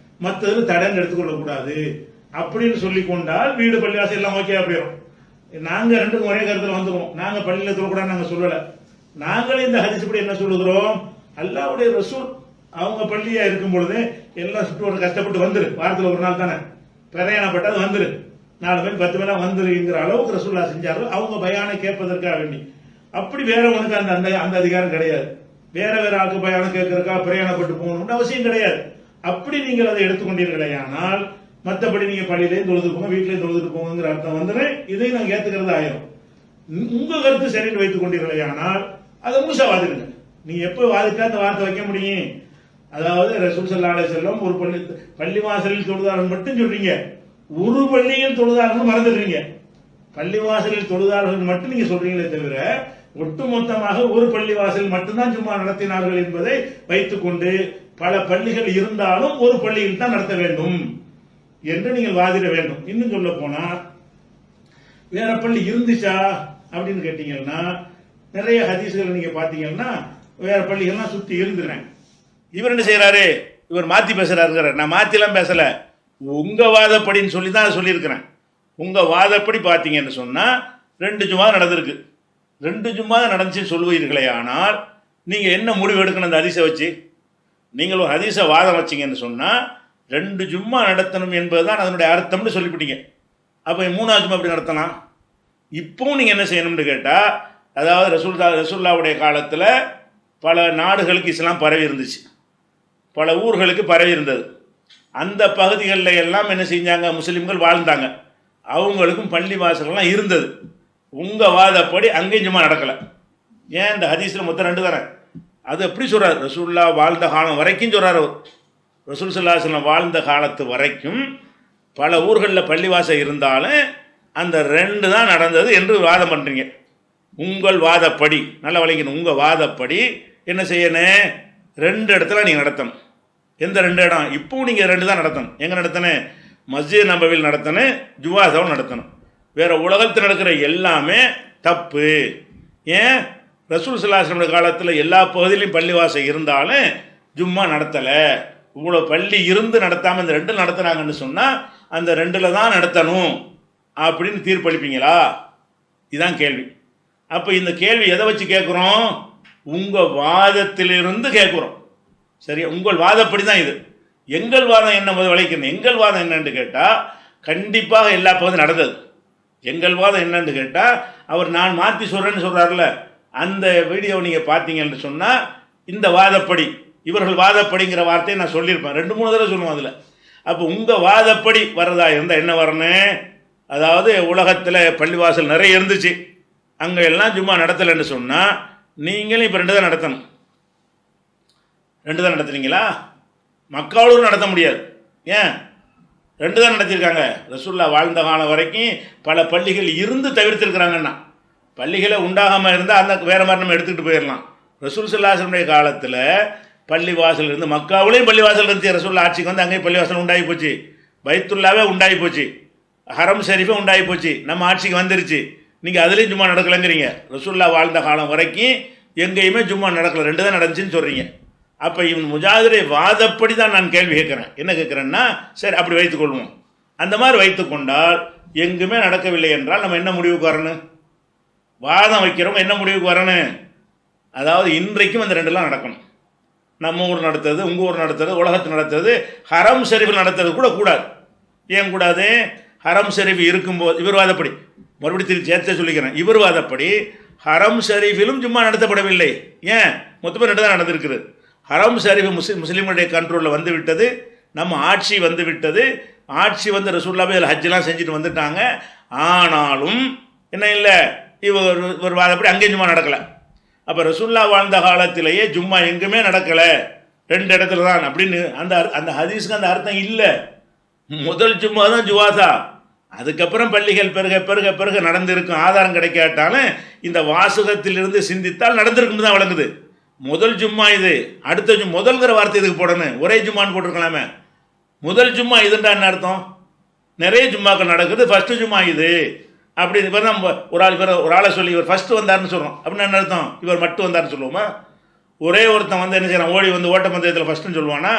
மற்றது தடன்னு எடுத்துக்கொள்ள கூடாது அப்படின்னு சொல்லி கொண்டால் வீடு பள்ளிவாசல் எல்லாம் ஓகே போயிடும். நாங்க 2க்கும் ஒரே கருத்துல வந்துருவோம். நாங்க பள்ளியில தொழக்கூடாது நாங்க சொல்லல, நாங்களே இந்த ஹதீஸ் படி என்ன சொல்லுகிறோம், அல்லாஹ்வுடைய ரசூல் அவங்க பள்ளியா இருக்கும் பொழுது எல்லாம் சுற்று கஷ்டப்பட்டு வந்துரு, வாரத்தில் ஒரு நாள் தானே பிரயாணப்பட்டது வந்துரு, 4 பேர் 10 பேரா வந்துருங்கிற அளவுக்கு ரசூலுல்லாஹ் செஞ்சாரு, அவங்க பயானை கேட்பதற்காக வேண்டி. அப்படி வேற உனக்கு அந்த அதிகாரம் கிடையாது. வேற ஆளுக்கு பயானம் கேட்கறதுக்கா பிரயாணப்பட்டு போகணும்னு அவசியம் கிடையாது. அப்படி நீங்கள் அதை எடுத்துக்கொண்டீர்களே, ஆனால் மற்றபடி நீங்க பள்ளியிலையும் தொழுது போங்க, வீட்டிலையும் தொழுதுட்டு போங்கிற அர்த்தம் வந்துரு, இதை நாங்க ஏத்துக்கிறது ஆயிரும். உங்க கருத்து சரின்னு வைத்துக் கொண்டீர்களே, ஆனால் அதை முழுசா வாதிடுங்க. நீங்க எப்ப வாதிட்டா அந்த வார்த்தை வைக்க முடியும்? அதாவது ரசூல் ஸல்லல்லாஹு அலைஹி வஸல்லம் ஒரு பள்ளி வாசலில் தொழுதார்கள் மட்டும் சொல்றீங்க, ஒரு பள்ளியில் தொழுதார்கள் மறந்துடுறீங்க. பள்ளி வாசலில் தொழுதார்கள் மட்டும் நீங்க சொல்றீங்களே தவிர ஒட்டுமொத்தமாக ஒரு பள்ளி வாசல் மட்டும்தான் ஜும்மா நடத்தினார்கள் என்பதை வைத்துக் கொண்டு பல பள்ளிகள் இருந்தாலும் ஒரு பள்ளியில் தான் நடத்த வேண்டும் என்று நீங்கள் வாதிட வேண்டும். இன்னும் சொல்ல போனா வேற பள்ளி இருந்துச்சா அப்படின்னு கேட்டீங்கன்னா நிறைய ஹதீஸ்கள் நீங்க பாத்தீங்கன்னா வேற பள்ளிகள்லாம் சுத்தி இருந்துறேன். இவர் என்ன செய்யறாரு, இவர் மாத்தி பேசுறாரு. நான் மாத்திலாம் பேசல, உங்க வாதப்படின்னு சொல்லி தான் சொல்லியிருக்கிறேன். உங்க வாதப்படி பார்த்தீங்கன்னு சொன்னா 2 ஜும்மா நடந்திருக்கு, 2 ஜும்மா நடந்துச்சு சொல்லுவீர்களே, ஆனால் நீங்க என்ன முடிவு எடுக்கணும் அந்த ஹதீஸை வச்சு? நீங்கள் ஒரு ஹதீஸை வாதம் வச்சீங்கன்னு சொன்னா 2 ஜும்மா நடத்தணும் என்பதுதான் அதனுடைய அர்த்தம்னு சொல்லிவிட்டீங்க. அப்ப 3ஆவது ஜும்மா எப்படி நடத்தலாம்? இப்பவும் நீங்க என்ன செய்யணும்னு கேட்டா, அதாவது ரசூலுல்லாவுடைய காலத்துல பல நாடுகளுக்கு இஸ்லாம் பரவி இருந்துச்சு, பல ஊர்களுக்கு பரவி இருந்தது. அந்த பகுதிகளில் எல்லாம் என்ன செஞ்சாங்க, முஸ்லீம்கள் வாழ்ந்தாங்க, அவங்களுக்கும் பள்ளி வாசல்கள்லாம் இருந்தது. உங்கள் வாதப்படி அங்கேயும் ஜும்மா நடக்கலை. ஏன்? இந்த ஹதீஸில் மொத்தம் 2 தானே. அது எப்படி சொல்கிறார்? ரசூல்லா வாழ்ந்த காலம் வரைக்கும் சொல்கிறார் அவர். ரசூல் ஸல்லல்லாஹு அலைஹி வஸல்லம் வாழ்ந்த காலத்து வரைக்கும் பல ஊர்களில் பள்ளிவாசல் இருந்தாலும் அந்த 2 தான் நடந்தது என்று வாதம் பண்ணுறீங்க. உங்கள் வாதப்படி நல்லா வழங்கணும். உங்கள் வாதப்படி என்ன செய்யணும்? 2 இடத்துல நீங்கள் நடத்தணும். எந்த 2 இடம்? இப்போவும் நீங்கள் 2 தான் நடத்தணும். எங்கே நடத்தணும்? மஸ்ஜித் நபவியில் நடத்தணும், ஜுவாசாவும் நடத்தணும். வேறு உலகத்தில் நடக்கிற எல்லாமே தப்பு. ஏன்? ரசூல் ஸல்லல்லாஹு அலைஹி வஸல்லம் காலத்தில் எல்லா பகுதியிலையும் பள்ளிவாசல் இருந்தாலும் ஜும்மா நடத்தலை. இவ்வளோ பள்ளி இருந்து நடத்தாமல் இந்த 2 நடத்துனாங்கன்னு சொன்னால் அந்த 2ல் தான் நடத்தணும் அப்படின்னு தீர்ப்பளிப்பீங்களா? இதுதான் கேள்வி. அப்போ இந்த கேள்வி எதை வச்சு கேட்குறோம்? உங்கள் வாதத்திலிருந்து கேட்குறோம். சரியா? உங்கள் வாதப்படி தான் இது. எங்கள் வாதம் என்ன போது விளைக்கணும். எங்கள் வாதம் என்னன்னு கேட்டால் கண்டிப்பாக எல்லா பகுதியும் நடந்தது. எங்கள் வாதம் என்னன்னு கேட்டால் அவர் நான் மாற்றி சொல்கிறேன்னு சொல்கிறார்ல, அந்த வீடியோவை நீங்கள் பார்த்தீங்கன்னு சொன்னால் இந்த வாதப்படி, இவர்கள் வாதப்படிங்கிற வார்த்தையை நான் சொல்லியிருப்பேன், 2-3 தடவை சொல்லுவோம் அதில். அப்போ உங்கள் வாதப்படி வர்றதா இருந்தால் என்ன வரணும்? அதாவது உலகத்தில் பள்ளிவாசல் நிறைய இருந்துச்சு, அங்கே எல்லாம் ஜும்மா நடத்தலைன்னு சொன்னால் நீங்களும் இப்போ 2 தான் நடத்தணும். 2 தான் நடத்துனீங்களா? மக்காவூர் நடத்த முடியாது. ஏன்? 2 தான் நடத்தியிருக்காங்க. ரசூல்லா வாழ்ந்த காலம் வரைக்கும் பல பள்ளிகள் இருந்து தவிர்த்திருக்கிறாங்கன்னா, பள்ளிகளை உண்டாகாமல் இருந்தால் அந்த வேறு மாதிரி நம்ம எடுத்துக்கிட்டு போயிடலாம். ரசூல் ஸல்லல்லாஹு அலைஹி வஸல்லம் காலத்தில் பள்ளிவாசல் இருந்து, மக்காவிலையும் பள்ளிவாசல் இருந்துச்சு. ரசூல்லா ஆட்சிக்கு வந்து அங்கேயும் பள்ளிவாசல் உண்டாகி போச்சு, பைத்துல்லாவே உண்டாகி போச்சு, ஹரம் ஷரீஃபே உண்டாகி போச்சு, நம்ம ஆட்சிக்கு வந்துருச்சு. நீங்கள் அதுலேயும் ஜும்மா நடக்கலைங்கிறீங்க. ரசூல்லா வாழ்ந்த காலம் வரைக்கும் எங்கேயுமே ஜும்மா நடக்கலை, 2 தான் நடந்துச்சுன்னு சொல்கிறீங்க. அப்போ இவன் முஜாஹிரை வாதப்படி தான் நான் கேள்வி கேட்குறேன். என்ன கேட்குறேன்னா, சரி அப்படி வைத்துக்கொள்வோம். அந்த மாதிரி வைத்துக்கொண்டால் எங்குமே நடக்கவில்லை என்றால் நம்ம என்ன முடிவுக்கு வரணும்? வாதம் வைக்கிறவங்க என்ன முடிவுக்கு வரணும்? அதாவது இன்றைக்கும் அந்த 2லாம் நடக்கணும். நம்ம ஊர் நடத்துறது, உங்கள் ஊர் நடத்துறது, உலகத்தில் நடத்துறது, ஹரம் ஷரீஃபில் நடத்துறது கூட கூடாது. ஏன் கூடாது? ஹரம் ஷரீஃப் இருக்கும்போது இவர் வாதப்படி, மறுபடியும் திருச்சி சேர்த்தே சொல்லிக்கிறேன், இவர் வாதப்படி ஹரம் ஷரீஃபிலும் ஜும்மா நடத்தப்படவில்லை. ஏன்? மொத்தமாக 2 தான் நடந்திருக்குது. ஹரம் ஷரீஃப் முஸ்லீம்களுடைய கண்ட்ரோலில் வந்து விட்டது, நம்ம ஆட்சி வந்து விட்டது. ஆட்சி வந்து ரசூலுல்லாஹ் அதில் ஹஜ்ஜெலாம் செஞ்சுட்டு வந்துட்டாங்க. ஆனாலும் என்ன இல்லை, இவர் வாதப்படி அங்கேயும் ஜும்மா நடக்கலை. அப்போ ரசூல்லா வாழ்ந்த காலத்திலேயே ஜும்மா எங்குமே நடக்கலை, 2 இடத்துல தான் அப்படின்னு அந்த ஹதீஸுக்கு அந்த அர்த்தம் இல்லை. முதல் ஜும்மா தான் ஜுவாசா, அதுக்கப்புறம் பள்ளிகள் பெருக பெருக பெருக நடந்திருக்கும். ஆதாரம் கிடைக்காட்டாலும் இந்த வாசகத்திலிருந்து சிந்தித்தால் நடந்திருக்கும் தான் வழங்குது. முதல் ஜும்மா இது, அடுத்த முதல்கிற வார்த்தை இதுக்கு போடணும். ஒரே ஜும்மான்னு போட்டிருக்கலாமே. முதல் ஜும்மா இதுன்றா என்ன அர்த்தம்? நிறைய ஜும்மாக்கள் நடக்குது, ஃபஸ்ட்டு ஜும்மா இது அப்படி. இவர் நம்ம ஒரு ஆளை சொல்லி இவர் ஃபஸ்ட்டு வந்தார்னு சொல்கிறோம் அப்படின்னு என்ன அர்த்தம்? இவர் மட்டும் வந்தார்னு சொல்லுவோமா? ஒரே ஒருத்தன் வந்து என்ன செய்யறான், ஓடி வந்து ஓட்டப்பந்தயத்தில் ஃபஸ்ட்டுன்னு சொல்லுவானா?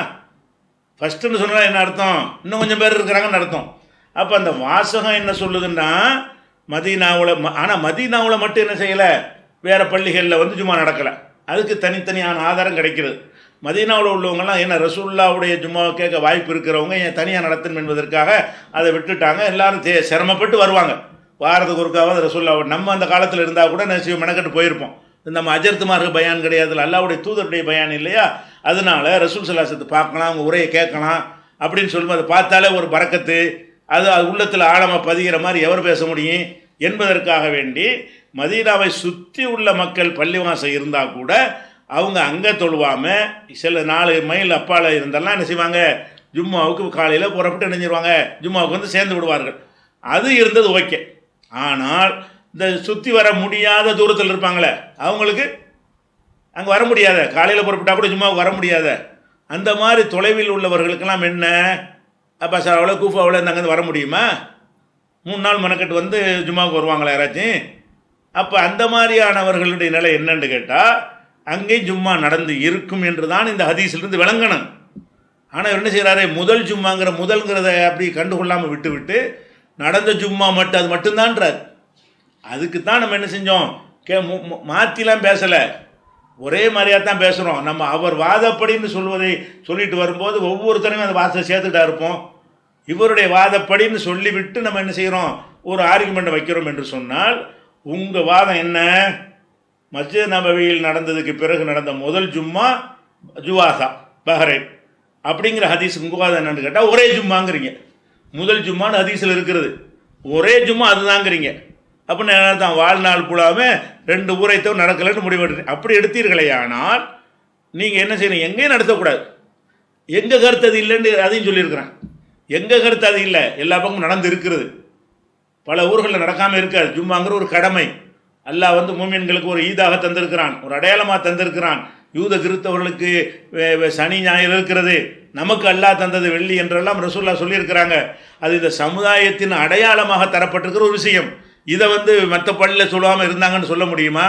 ஃபஸ்ட்டுன்னு சொன்னால் என்ன அர்த்தம்? இன்னும் கொஞ்சம் பேர் இருக்கிறாங்கன்னு அர்த்தம். அப்போ அந்த வாசகம் என்ன சொல்லுதுன்னா மதீனாவில், ஆனால் மதீனாவில் மட்டும் என்ன செய்யலை, வேறு பள்ளிகளில் வந்து ஜும்மா நடக்கலை. அதுக்கு தனித்தனியான ஆதாரம் கிடைக்கிறது. மதீனாவில் உள்ளவங்கலாம் என்ன ரசூலுல்லாவுடைய ஜும்மாவை கேட்க வாய்ப்பு இருக்கிறவங்க ஏன் தனியாக நடத்தணும் என்பதற்காக அதை விட்டுட்டாங்க. எல்லாரும் சிரமப்பட்டு வருவாங்க, வாரத்துக்கு ஒருக்காவது ரசூல்லா. நம்ம அந்த காலத்தில் இருந்தால் கூட நிச்சயம் மெனக்கட்டு போயிருப்போம். நம்ம அஜர்த்துமாருக்கு பயான் கிடையாது, அல்லாவுடைய தூதருடைய பயான் இல்லையா? அதனால ரசூல் ஸல்லல்லாஹு அலைஹி வஸல்லம் பார்க்கலாம், அவங்க உரையை கேட்கலாம் அப்படின்னு சொல்லும்போது அதை பார்த்தாலே ஒரு பரக்கத்து, அது உள்ளத்தில் ஆழமாக பதிகிற மாதிரி எவர் பேச முடியும் என்பதற்காக வேண்டி மதீனாவை சுற்றி உள்ள மக்கள் பள்ளிவாசல் இருந்தால் கூட அவங்க அங்கே தொழுவாமல் சில 4 மைல் அப்பால் இருந்தெல்லாம் என்ன செய்வாங்க, ஜும்மாவுக்கு காலையில் புறப்பட்டு நினைஞ்சிருவாங்க, ஜும்மாவுக்கு வந்து சேர்ந்து விடுவார்கள். அது இருந்தது ஓகே. ஆனால் இந்த சுற்றி வர முடியாத தூரத்தில் இருப்பாங்களே அவங்களுக்கு அங்கே வர முடியாத, காலையில் புறப்பட்டால் கூட ஜும்மாவுக்கு வர முடியாத அந்த மாதிரி தொலைவில் உள்ளவர்களுக்கெல்லாம் என்ன, அப்போ சார் அவ்வளோ கூஃபாவில் இருந்து அங்கேருந்து வர முடியுமா? 3 நாள் மெனக்கட்டு வந்து ஜும்மாவுக்கு வருவாங்களா யாராச்சும்? அப்போ அந்த மாதிரியானவர்களுடைய நிலை என்னன்னு கேட்டால் அங்கேயும் ஜும்மா நடந்து இருக்கும் என்று தான் இந்த ஹதீஸிலிருந்து விளங்கணும். ஆனால் என்ன செய்கிறாரு, முதல் ஜும்மாங்கிற முதல்ங்கிறத அப்படி கண்டுகொள்ளாமல் விட்டு நடந்த ஜும்மா மட்டும் அது மட்டும்தான்றார். அதுக்கு தான் நம்ம என்ன செஞ்சோம், மாற்றிலாம் பேசலை, ஒரே மாதிரியாக தான் பேசுகிறோம். நம்ம அவர் வாதப்படின்னு சொல்வதை சொல்லிட்டு வரும்போது ஒவ்வொருத்தரையும் அந்த வாசத்தை சேர்த்துக்கிட்டா இருப்போம். இவருடைய வாதப்படின்னு சொல்லிவிட்டு நம்ம என்ன செய்கிறோம், ஒரு ஆர்குமெண்ட்டை வைக்கிறோம் என்று சொன்னால் உங்கள் வாதம் என்ன? மஸ்ஜித் நபவியில் நடந்ததுக்கு பிறகு நடந்த முதல் ஜும்மா ஜுவாசா பஹ்ரைன் அப்படிங்கிற ஹதீஸ் முகாதம் என்னன்னு கேட்டால் ஒரே ஜும்மாங்கிறீங்க. முதல் ஜும்மான்னு ஹதீஸில் இருக்கிறது, ஒரே ஜும்மா அதுதாங்கிறீங்க. அப்படின்னு தான் வாழ்நாள் கூடாமல் 2 ஊரை தவிர நடக்கலைன்னு முடிவெடுத்து அப்படி எடுத்தீர்களே. ஆனால் நீங்கள் என்ன செய்யணும், எங்கேயும் நடத்தக்கூடாது. எங்கள் கருத்து அது இல்லைன்னு அதையும் சொல்லியிருக்கிறேன். எங்கள் கருத்து அது இல்லை, எல்லா பக்கமும் நடந்து இருக்கிறது. பல ஊர்களில் நடக்காமல் இருக்காது. ஜும்மாங்கிற ஒரு கடமை அல்லாஹ் மூமின்களுக்கு ஒரு ஈதாக தந்திருக்கிறான், ஒரு அடையாளமாக தந்திருக்கிறான். யூத கிறிஸ்தவர்களுக்கு சனி ஞாயிறு இருக்கிறது, நமக்கு அல்லாஹ் தந்தது வெள்ளி என்றெல்லாம் ரசூலுல்லாஹ் சொல்லியிருக்கிறாங்க. அது இந்த சமுதாயத்தின் அடையாளமாக தரப்பட்டிருக்கிற ஒரு விஷயம். இதை மற்ற பள்ளியில் சொல்லாமல் இருந்தாங்கன்னு சொல்ல முடியுமா?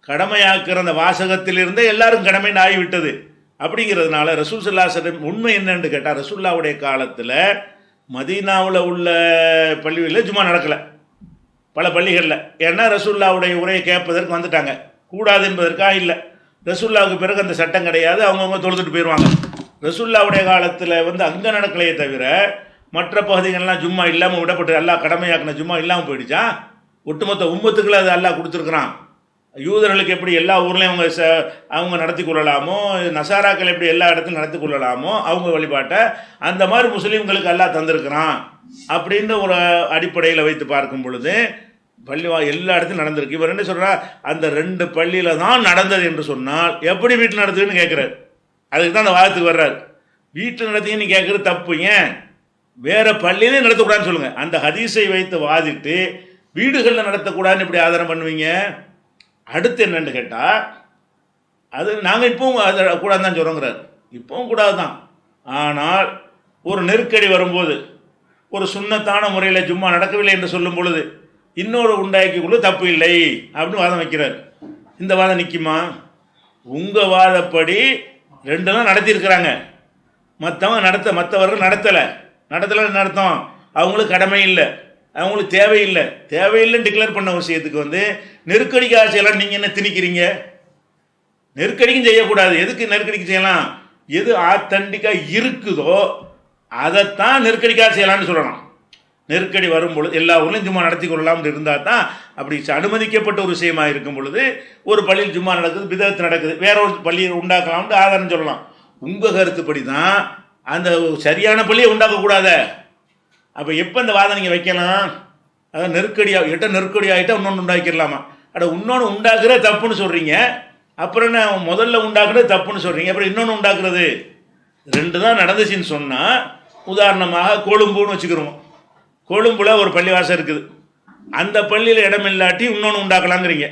கடமையாக்குற அந்த வாசகத்திலிருந்தே எல்லாரும் கடமைன்னு ஆகிவிட்டது. அப்படிங்கிறதுனால ரசூல் ஸல்லல்லாஹு அலைஹி வஸல்லம் உண்மை என்னன்னு கேட்டால், ரசூலுல்லாஹ்வுடைய காலத்தில் மதீனாவில் உள்ள பள்ளிகளில் ஜும்மா நடக்கலை, பல பள்ளிகளில். ஏன்னா ரசூலுல்லாஹ்வுடைய உரையை கேட்பதற்கு வந்துட்டாங்க, கூடாது என்பதற்காக இல்லை. ரசூலுல்லாஹ்வுக்கு பிறகு அந்த சட்டம் கிடையாது, அவங்கவுங்க தொழுதுட்டு போயிடுவாங்க. ரசூலுல்லாஹ்வுடைய காலத்தில் அங்கே நடக்கலையே தவிர மற்ற பகுதிகள்லாம் ஜும்மா இல்லாமல் விடப்பட்டு அல்லாஹ் கடமையாக்கின ஜும்மா இல்லாமல் போயிடுச்சா? ஒட்டுமொத்த உம்மத்துக்களை அது அல்லாஹ் கொடுத்துருக்குறான். யூதர்களுக்கு எப்படி எல்லா ஊர்லேயும் அவங்க நடத்தி கொள்ளலாமோ, நசாராக்கள் எப்படி எல்லா இடத்துலையும் நடத்தி கொள்ளலாமோ அவங்க வழிபாட்டை, அந்த மாதிரி முஸ்லீம்களுக்கு அல்லாஹ் தந்திருக்கிறான் அப்படின்ற ஒரு அடிப்படையில் வைத்து பார்க்கும் பொழுது பள்ளி எல்லா இடத்துலையும் நடந்திருக்கு. இவர் என்ன சொல்கிறார், அந்த 2 பள்ளியில் தான் நடந்தது என்று சொன்னால் எப்படி வீட்டில் நடத்துதுன்னு கேட்குறாரு. அதுக்கு தான் அந்த வாதத்துக்கு வர்றாரு. வீட்டில் நடத்திங்கன்னு கேட்குறது தப்பு. ஏன் வேறு பள்ளியிலே நடத்தக்கூடாதுன்னு சொல்லுங்கள். அந்த ஹதீஸை வைத்து வாதிட்டு வீடுகளில் நடத்தக்கூடாதுன்னு எப்படி ஆதாரம் பண்ணுவீங்க? அடுத்து என்னன்னு கேட்டால், அது நாங்கள் இப்போவும் அதை கூடாது தான் சொல்கிறோங்கிறார். இப்போவும் கூடாது தான். ஆனால் ஒரு நெருக்கடி வரும்போது, ஒரு சுன்னத்தான முறையில் ஜும்மா நடக்கவில்லை என்று சொல்லும் பொழுது இன்னொரு உண்டாக்கிக்குள்ள தப்பு இல்லை அப்படின்னு வாதம் வைக்கிறார். இந்த வாதம் நிற்குமா? உங்கள் வாதப்படி 2 தான் நடத்தியிருக்கிறாங்க, மற்றவர்கள் நடத்தலை. நடத்தம் அவங்களுக்கு கடமை இல்லை, அவங்களுக்கு தேவையில்லைன்னு டிக்ளேர் பண்ண விஷயத்துக்கு நெருக்கடிக்கு ஆட்சியெல்லாம் நீங்கள் என்ன திணிக்கிறீங்க? நெருக்கடிக்கும் செய்யக்கூடாது. எதுக்கு நெருக்கடிக்கு செய்யலாம்? எது ஆத்தண்டிக்காக இருக்குதோ அதைத்தான் நெருக்கடிக்காக செய்யலாம்னு சொல்லலாம். நெருக்கடி வரும்பொழுது எல்லா ஊர்லையும் ஜும்மா நடத்தி கொள்ளலாம்னு இருந்தால் தான், அப்படி அனுமதிக்கப்பட்ட ஒரு விஷயமாக இருக்கும் பொழுது ஒரு பள்ளியில் ஜும்மா நடக்குது, பிதஅத் நடக்குது, வேற ஒரு பள்ளியை உண்டாக்கலாம்னு ஆதாரம் சொல்லலாம். உங்கள் கருத்துப்படி தான் அந்த சரியான பள்ளியை உண்டாக்கக்கூடாத. அப்போ எப்போ இந்த வாதம் நீங்கள் வைக்கலாம்? அதான் நெருக்கடி ஆகிட்டா இன்னொன்று உண்டாக்கிடலாமா? இன்னொன்று உண்டாக்குற தப்புன்னு சொல்கிறீங்க, அப்புறம் என்ன முதல்ல உண்டாக்குறது தப்புன்னு சொல்கிறீங்க, அப்புறம் இன்னொன்று உண்டாக்குறது? 2 தான் நடந்துச்சுன்னு சொன்னால், உதாரணமாக கொழும்புன்னு வச்சுக்கிறோம். கொழும்பில் ஒரு பள்ளிவாசல் இருக்குது, அந்த பள்ளியில் இடம் இல்லாட்டி இன்னொன்று உண்டாக்கலாங்கிறீங்க.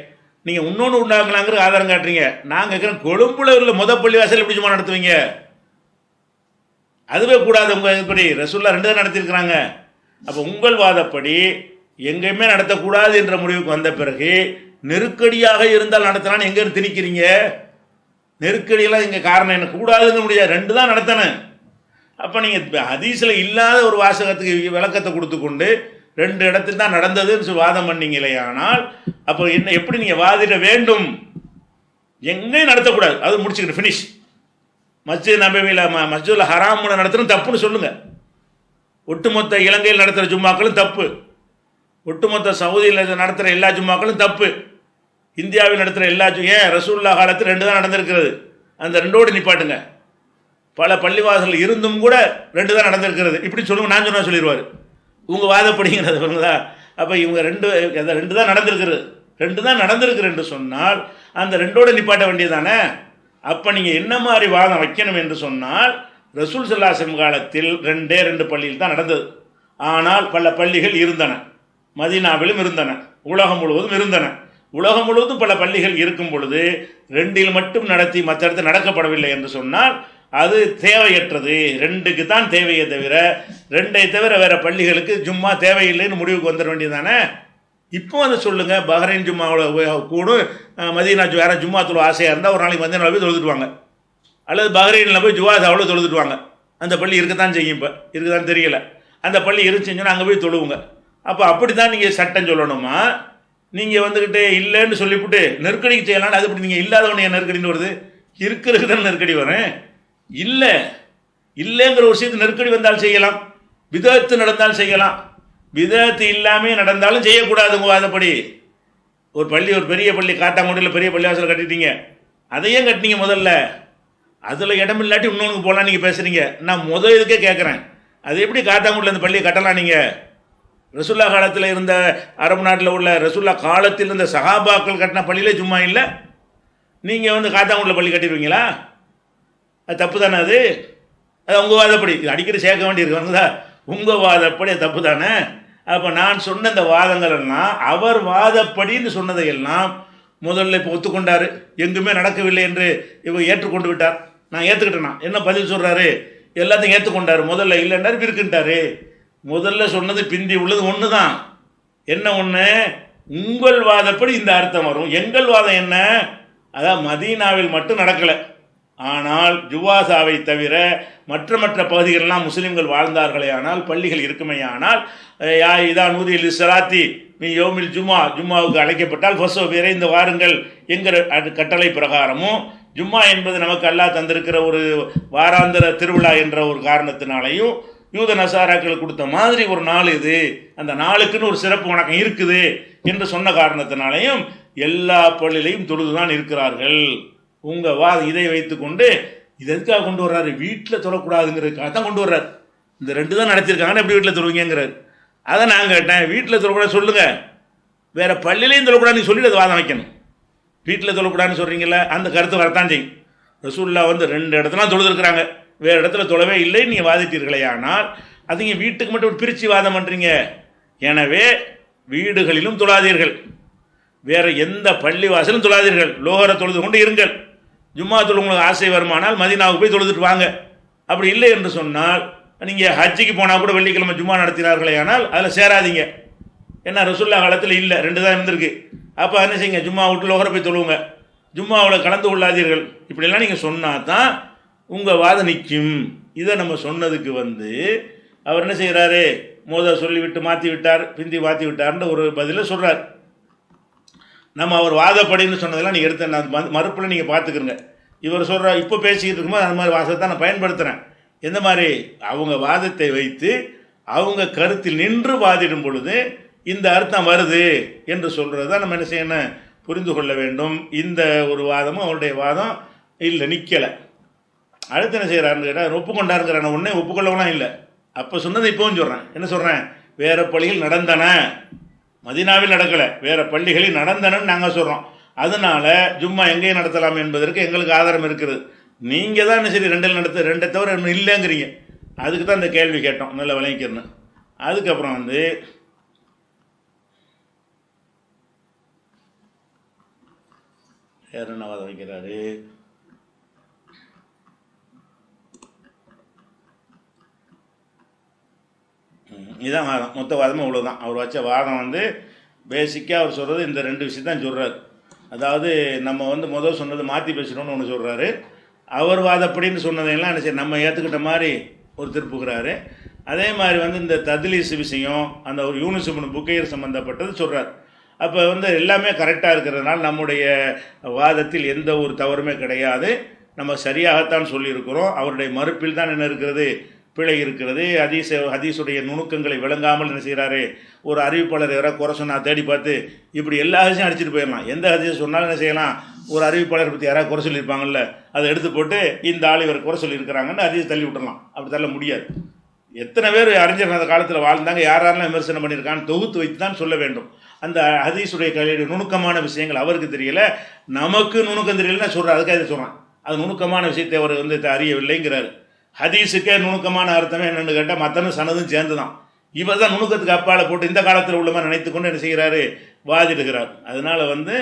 நீங்கள் இன்னொன்று உண்டாக்கலாங்கிற ஆதாரம் காட்டுறீங்க. நான் கேட்குறேன், கொழும்புல உள்ள பள்ளிவாசல் எப்படி சும்மா நடத்துவீங்க? அதுவே கூடாது. உங்கள் இதுபடி ரசூலுல்லாஹ் 2 தான் நடத்தியிருக்கிறாங்க. அப்போ உங்கள் வாதப்படி எங்கேயுமே நடத்தக்கூடாது என்ற முடிவுக்கு வந்த பிறகு நெருக்கடியாக இருந்தால் நடத்தலான்னு எங்கேருந்து திணிக்கிறீங்க? நெருக்கடியெல்லாம் இங்கே காரணம் என்ன? கூடாதுன்னு முடியாது, 2 தான் நடத்தணும். அப்போ நீங்கள் ஹதீஸில் இல்லாத ஒரு வாசகத்துக்கு விளக்கத்தை கொடுத்து கொண்டு 2 இடத்துல தான் நடந்ததுன்னு சொல்லி வாதம் பண்ணீங்களே. ஆனால் அப்போ என்ன, எப்படி நீங்கள் வாதிட வேண்டும்? எங்கேயும் நடத்தக்கூடாது, அது முடிச்சுக்கிட்டு ஃபினிஷ். மஸ்ஜித் நபவியில் மஸ்ஜிதுல் ஹராமில் நடத்துறது தப்புன்னு சொல்லுங்கள். ஒட்டுமொத்த இலங்கையில் நடத்துகிற ஜும்மாக்களும் தப்பு, ஒட்டுமொத்த சவுதியில் நடத்துகிற எல்லா ஜும்மாக்களும் தப்பு, இந்தியாவில் நடத்துகிற எல்லா ஏன் ரசூலுல்லாஹ் காலத்தில் 2 தான் நடந்திருக்கிறது, அந்த 2ஓடு நிப்பாட்டுங்க. பல பள்ளிவாசல் இருந்தும் கூட 2 தான் நடந்திருக்கிறது இப்படி சொல்லுங்க. நான் சொன்னால் சொல்லிடுவார், உங்கள் வாதப்படுங்கிறது சொல்லுங்களா? அப்போ இவங்க 2 தான் நடந்திருக்கிறது, 2 தான் நடந்திருக்குது என்று சொன்னால் அந்த 2ஓடு நிப்பாட்ட வேண்டியதானே? அப்போ நீங்கள் என்ன மாதிரி வாதம் வைக்கணும் என்று சொன்னால், ரசூல் ஸல்லல்லாஹு அலைஹி வஸல்லம் காலத்தில் 2 பள்ளியில் தான் நடந்தது. ஆனால் பல பள்ளிகள் இருந்தன, மதீனாவிலும் இருந்தன, உலகம் முழுவதும் இருந்தன. உலகம் முழுவதும் பல பள்ளிகள் இருக்கும் பொழுது 2இல் மட்டும் நடத்தி மற்ற இடத்தில் நடக்கப்படவில்லை என்று சொன்னால் அது தேவையற்றது. 2க்கு தான் தேவையே தவிர 2ஐ தவிர வேறு பள்ளிகளுக்கு ஜும்மா தேவையில்லைன்னு முடிவுக்கு வந்துட வேண்டியதானே? இப்போ அதை சொல்லுங்கள். பஹ்ரைன் ஜும்மாவோட கூட மதீனா வேறு ஜும்மா தொழு ஆசையாக இருந்தால் ஒரு நாளைக்கு மதீனாவில் போய் தொழுதுட்டுவாங்க, அல்லது பஹ்ரைனில் போய் ஜுவாஸாவில் தொழுதுட்டுவாங்க. அந்த பள்ளி இருக்கத்தான் செய்யும், இப்போ இருக்குதான்னு தெரியல. அந்த பள்ளி இருந்துச்சுன்னா அங்கே போய் தொழுவுங்க. அப்போ அப்படி தான் நீங்கள் சட்டம் சொல்லணுமா? நீங்கள் வந்துக்கிட்டு இல்லைன்னு சொல்லிவிட்டு நெருக்கடிக்கு செய்யலான்னு, அது இப்படி நீங்கள் இல்லாதவனைய நெருக்கடின்னு வருது? இருக்கிறதுக்கு தான் நெருக்கடி வரும். இல்லைங்கிற ஒரு விஷயத்து நெருக்கடி வந்தால் செய்யலாம், பிதஅத்து நடந்தால் செய்யலாம், பிதஅத்து இல்லாமல் நடந்தாலும் செய்யக்கூடாதுங்க. அதப்படி ஒரு பெரிய பள்ளி காத்தாங்குடியில் பெரிய பள்ளிவாசல் கட்டிட்டீங்க, அதையும் கட்டினீங்க முதல்ல. அதில் இடம் இல்லாட்டி இன்னொன்று போகலாம் நீங்கள் பேசுகிறீங்க. நான் இதுக்கே கேட்குறேன், அது எப்படி காத்தாங்குடியில் இந்த பள்ளியை கட்டலாம்? நீங்கள் ரசூல்லா காலத்தில் இருந்த அரபு நாட்டில் உள்ள ரசூல்லா காலத்தில் இருந்த சஹாபாக்கள் கட்டின பள்ளியிலே சும்மா இல்லை. நீங்கள் வந்து காத்தாங்குடியில் பள்ளி கட்டிடுவீங்களா? அது தப்பு தானே? அது உங்கள் வாதப்படி இது அடிக்கடி சேர்க்க வேண்டியிருக்காங்களா? உங்கள் வாதப்படி அது தப்பு தானே? அப்போ நான் சொன்ன இந்த வாதங்கள் எல்லாம் அவர் வாதப்படின்னு சொன்னதையெல்லாம் முதல்ல இப்போ ஒத்துக்கொண்டார், எங்குமே நடக்கவில்லை என்று இவர் ஏற்றுக்கொண்டு விட்டார். நான் ஏற்றுக்கிட்டேன்னா என்ன பதில் சொல்கிறாரு? எல்லாத்தையும் ஏற்றுக்கொண்டார். முதல்ல இல்லைன்னாரு, இருக்குன்ட்டாரு. முதல்ல சொன்னது பிந்தி உள்ளது ஒன்று தான். என்ன ஒன்று? உங்கள் வாதப்படி இந்த அர்த்தம் வரும். எங்கள் வாதம் என்ன? அதான் மதீனாவில் மட்டும் நடக்கலை, ஆனால் ஜுவாசாவை தவிர மற்ற பகுதிகளெல்லாம் முஸ்லீம்கள் வாழ்ந்தார்களே ஆனால், பள்ளிகள் இருக்குமே ஆனால், இதா நூதியில் சலாத்தி மீ யோமில் ஜும்மாவுக்கு அழைக்கப்பட்டால் ஃபஸ்ஸோ விரைந்து வாருங்கள் என்கிற கட்டளை பிரகாரமும், ஜும்மா என்பது நமக்கு அல்லாஹ் தந்திருக்கிற ஒரு வாராந்திர திருவிழா என்ற ஒரு காரணத்தினாலையும், யூத நசாராக்கள் கொடுத்த மாதிரி ஒரு நாள் இது, அந்த நாளுக்குன்னு ஒரு சிறப்பு வணக்கம் இருக்குது என்று சொன்ன காரணத்தினாலையும் எல்லா பள்ளியிலையும் தொழுதுதான் இருக்கிறார்கள். உங்கள் இதை வைத்துக்கொண்டு இது எதுக்காக கொண்டு வர்றாரு? வீட்டில் தொழக்கூடாதுங்கிறதுக்காக தான் கொண்டு வர்றாரு. இந்த 2 தான் நடத்திருக்காங்கன்னா எப்படி வீட்டில் தொழுவீங்கிறார். அதை நான் கேட்டேன், வீட்டில் தொழக்கூடாது சொல்லுங்கள், வேறு பள்ளியிலையும் தொழக்கூடாது நீ சொல்லிட்டு அது வாதம் வைக்கணும். வீட்டில் தொழக்கூடாதுன்னு சொல்கிறீங்களா, அந்த கருத்து வரத்தான் செய்யும். ரசூல்லா வந்து 2 இடத்துல தொழுதுருக்குறாங்க, வேறு இடத்துல தொழவே இல்லை நீங்கள் வாதிட்டீர்களே. ஆனால் அது நீங்கள் வீட்டுக்கு மட்டும் பிரித்து வாதம் பண்ணுறீங்க. எனவே வீடுகளிலும் தொழாதீர்கள், வேறு எந்த பள்ளி வாசலும் தொழாதீர்கள், லோகரை தொழுது கொண்டு இருங்கள். ஜும்மா தொழு உங்களுக்கு ஆசை வருமானால் மதீனாவுக்கு போய் தொழுதுட்டு வாங்க. அப்படி இல்லை என்று சொன்னால், நீங்கள் ஹஜ்ஜிக்கு போனால் கூட வெள்ளிக்கிழமை ஜும்மா நடத்தினார்களே ஆனால் அதில் சேராதீங்க. ஏன்னா ரசூல்லா காலத்தில் இல்லை, 2 தான் இருந்திருக்கு. அப்போ என்ன செய்யுங்க, ஜும்மா விட்டு லோகரை போய் தொழுவுங்க, ஜும்மாவில் கலந்து கொள்ளாதீர்கள். இப்படிலாம் நீங்கள் சொன்னால் தான் உங்கள் வாதம் நிற்கும். இதை நம்ம சொன்னதுக்கு வந்து அவர் என்ன செய்கிறாரு, சொல்லிவிட்டு மாற்றி விட்டார், பிந்தி மாற்றி விட்டார்ன்ற ஒரு பதிலை சொல்கிறார். நம்ம அவர் வாதப்படின்னு சொன்னதெல்லாம் நீங்கள் எடுத்த மறுப்பில் நீங்கள் பார்த்துக்கிறங்க. இவர் சொல்கிற இப்போ பேசிக்கிட்டு இருக்கும்போது அந்த மாதிரி வாசத்தை நான் பயன்படுத்துகிறேன். எந்த மாதிரி? அவங்க வாதத்தை வைத்து அவங்க கருத்தில் நின்று வாதிடும் பொழுது இந்த அர்த்தம் வருது என்று சொல்கிறது தான் நம்ம என்ன செய்யணும், புரிந்து கொள்ள வேண்டும். இந்த ஒரு வாதமும் அவருடைய வாதம் இல்லை, நிற்கலை. அடுத்து என்ன செய்கிறாருன்னு கேட்டால், ஒப்புக்கொண்டாருங்கிறான உடனே ஒப்புக்கொள்ளவனா இல்லை. அப்போ சொன்னதை இப்போவும் சொல்கிறேன். என்ன சொல்கிறேன்? வேறு பள்ளிகள் நடந்தன, மதீனாவில் நடக்கலை, வேறு பள்ளிகளில் நடந்தனன்னு நாங்கள் சொல்கிறோம். அதனால் ஜும்மா எங்கேயும் நடத்தலாம் என்பதற்கு எங்களுக்கு ஆதாரம் இருக்குது. நீங்கள் தான் என்ன சரி 2 நடத்த 2 தவிர இன்னும் இல்லைங்கிறீங்க. அதுக்கு தான் இந்த கேள்வி கேட்டோம், நல்லா விளங்கிக்கிறேன்னு. அதுக்கப்புறம் வந்து வேறு என்ன வாதம் வைக்கிறாரு? இதுதான் வாதம், மொத்த வாதமும் இவ்வளோதான். அவர் வச்ச வாதம் வந்து பேசிக்காக அவர் சொல்கிறது இந்த 2 விஷயம் தான் சொல்கிறார். அதாவது நம்ம வந்து சொன்னது மாற்றி பேசணும்னு ஒன்று சொல்கிறாரு. அவர் வாதப்படின்னு சொன்னதையெல்லாம் என்ன செய்ய நம்ம ஏற்றுக்கிட்ட மாதிரி ஒரு திருப்புகிறாரு. அதே மாதிரி வந்து இந்த தத்லீஸ் விஷயம், அந்த ஒரு யூனுஸ் இப்னு புக்கைர் சம்மந்தப்பட்டது சொல்கிறார். அப்போ வந்து எல்லாமே கரெக்டாக இருக்கிறதுனால நம்முடைய வாதத்தில் எந்த ஒரு தவறுமே கிடையாது, நம்ம சரியாகத்தான் சொல்லியிருக்கிறோம். அவருடைய மறுப்பில் தான் என்ன இருக்கிறது, பிழை இருக்கிறது. ஹதீஸுடைய நுணுக்கங்களை விளங்காமல் என்ன செய்கிறாரு, ஒரு அறிவிப்பாளர் யாராவது குறை சொன்னால் தேடி பார்த்து இப்படி எல்லா ஹதீஸையும் அடிச்சுட்டு போயிடலாம். எந்த ஹதீஸ் சொன்னாலும் என்ன செய்யலாம், ஒரு அறிவிப்பாளர் பற்றி யாராவது குறை சொல்லியிருப்பாங்கல்ல, அதை எடுத்து போட்டு இந்த ஆள் இவர் குறை சொல்லியிருக்கிறாங்கன்னு ஹதீஸ் தள்ளி விட்டுடலாம். அப்படி தள்ள முடியாது. எத்தனை பேர் அறிஞர் அந்த காலத்தில் வாழ்ந்தாங்க, யாரெல்லாம் விமர்சனம் பண்ணியிருக்கான்னு தொகுத்து வைத்து தான் சொல்ல வேண்டும். அந்த ஹதீஸுடைய நுணுக்கமான விஷயங்கள் அவருக்கு தெரியல, நமக்கு நுணுக்கம் தெரியலன்னா சொல்கிறார். அதுக்காக இதை சொல்கிறான், அது நுணுக்கமான விஷயத்தை அவர் வந்து அறியவில்லைங்கிறார். ஹதீஸுக்கே நுணுக்கமான அர்த்தமே என்னென்னு கேட்டால் மற்றனும் சனதும் சேர்ந்து தான். இவர் தான் நுணுக்கத்துக்கு அப்பால் போட்டு இந்த காலத்தில் உள்ள மாதிரி நினைத்து கொண்டு என்ன செய்கிறாரு, வாதிடுகிறார். அதனால் வந்து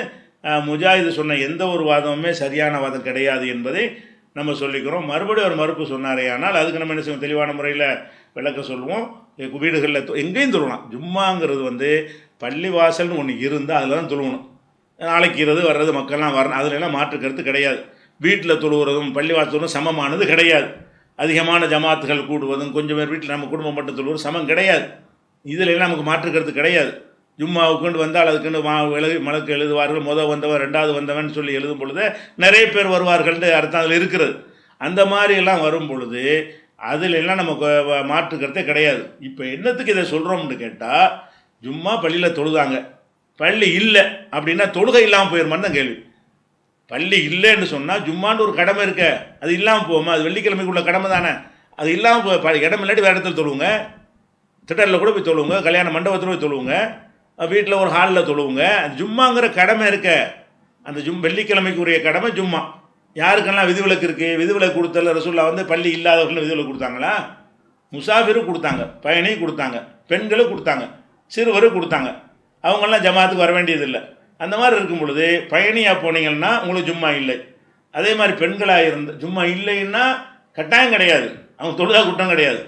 முஜாஹிது சொன்ன எந்த ஒரு வாதமுமே சரியான வாதம் கிடையாது என்பதை நம்ம சொல்லிக்கிறோம். மறுபடியும் ஒரு மறுப்பு சொன்னாரே ஆனால் அதுக்கு நம்ம என்ன செய்வோம், தெளிவான முறையில் விளக்க சொல்லுவோம். வீடுகளில் எங்கேயும் தொழுவணும். ஜும்மாங்கிறது வந்து பள்ளி வாசல்னு ஒன்று இருந்தால் அதில் தான் தொழுவணும். நாளைக்கிறது வர்றது மக்கள்லாம் வரணும், அதுலெல்லாம் மாற்று கருத்து கிடையாது. வீட்டில் தொழுவுறதும் பள்ளி வாசலும் சமமானது கிடையாது. அதிகமான ஜமாத்துகள் கூடுவதும் கொஞ்சம் பேர் வீட்டில் நம்ம குடும்பம் மட்டும் தொழுவது சமம் கிடையாது. இதில் எல்லாம் நமக்கு மாற்று கருத்து கிடையாது. ஜும்மாவுக்குண்டு வந்தால் அதுக்குண்டு மலக்கு எழுதுவார்கள், வந்தவன் 2வது வந்தவன் சொல்லி எழுதும் பொழுது நிறைய பேர் வருவார்கள்னு அர்த்தம் அதில் இருக்கிறது. அந்த மாதிரி எல்லாம் வரும் பொழுது அதில் எல்லாம் நமக்கு மாற்று கருத்தே கிடையாது. இப்போ என்னத்துக்கு இதை சொல்கிறோம்னு கேட்டால், ஜும்மா பள்ளியில் தொழுதாங்க, பள்ளி இல்லை அப்படின்னா தொழுகை இல்லாமல் போயிருமான்னு தான் கேள்வி. பள்ளி இல்லைன்னு சொன்னால் ஜும்மான்னு ஒரு கடமை இருக்க, அது இல்லாமல் போகுமா? அது வெள்ளிக்கிழமைக்குள்ள கடமை தானே. அது இல்லாமல் இடம் இல்லாட்டி வேறு இடத்துல தொழுவுங்க, திட்டரில் கூட போய் தொழுவுங்க, கல்யாண மண்டபத்தில் போய் தொழுவுங்க, வீட்டில் ஒரு ஹாலில் தொழுவுங்க. அந்த ஜும்மாங்கிற கடமை இருக்க, அந்த வெள்ளிக்கிழமைக்குரிய கடமை ஜும்மா. யாருக்கெல்லாம் விதிவிலக்கு இருக்குது? விதிவிலக்கு கொடுத்தல ரசூலுல்லாஹ் வந்து பள்ளி இல்லாதவர்கள் விதிவிலக்கு கொடுத்தாங்களா? முசாஃபிரும் கொடுத்தாங்க, பயணி கொடுத்தாங்க, பெண்களும் கொடுத்தாங்க, சிறுவரும் கொடுத்தாங்க. அவங்கெல்லாம் ஜமாத்துக்கு வர வேண்டியதில்லை. அந்த மாதிரி இருக்கும் பொழுது பயணியாக போனீங்கன்னா உங்களுக்கு ஜும்மா இல்லை. அதே மாதிரி பெண்களாக இருந்து ஜும்மா இல்லைன்னா கட்டாயம் கிடையாது, அவங்க தொழுதா குற்றம் கிடையாது.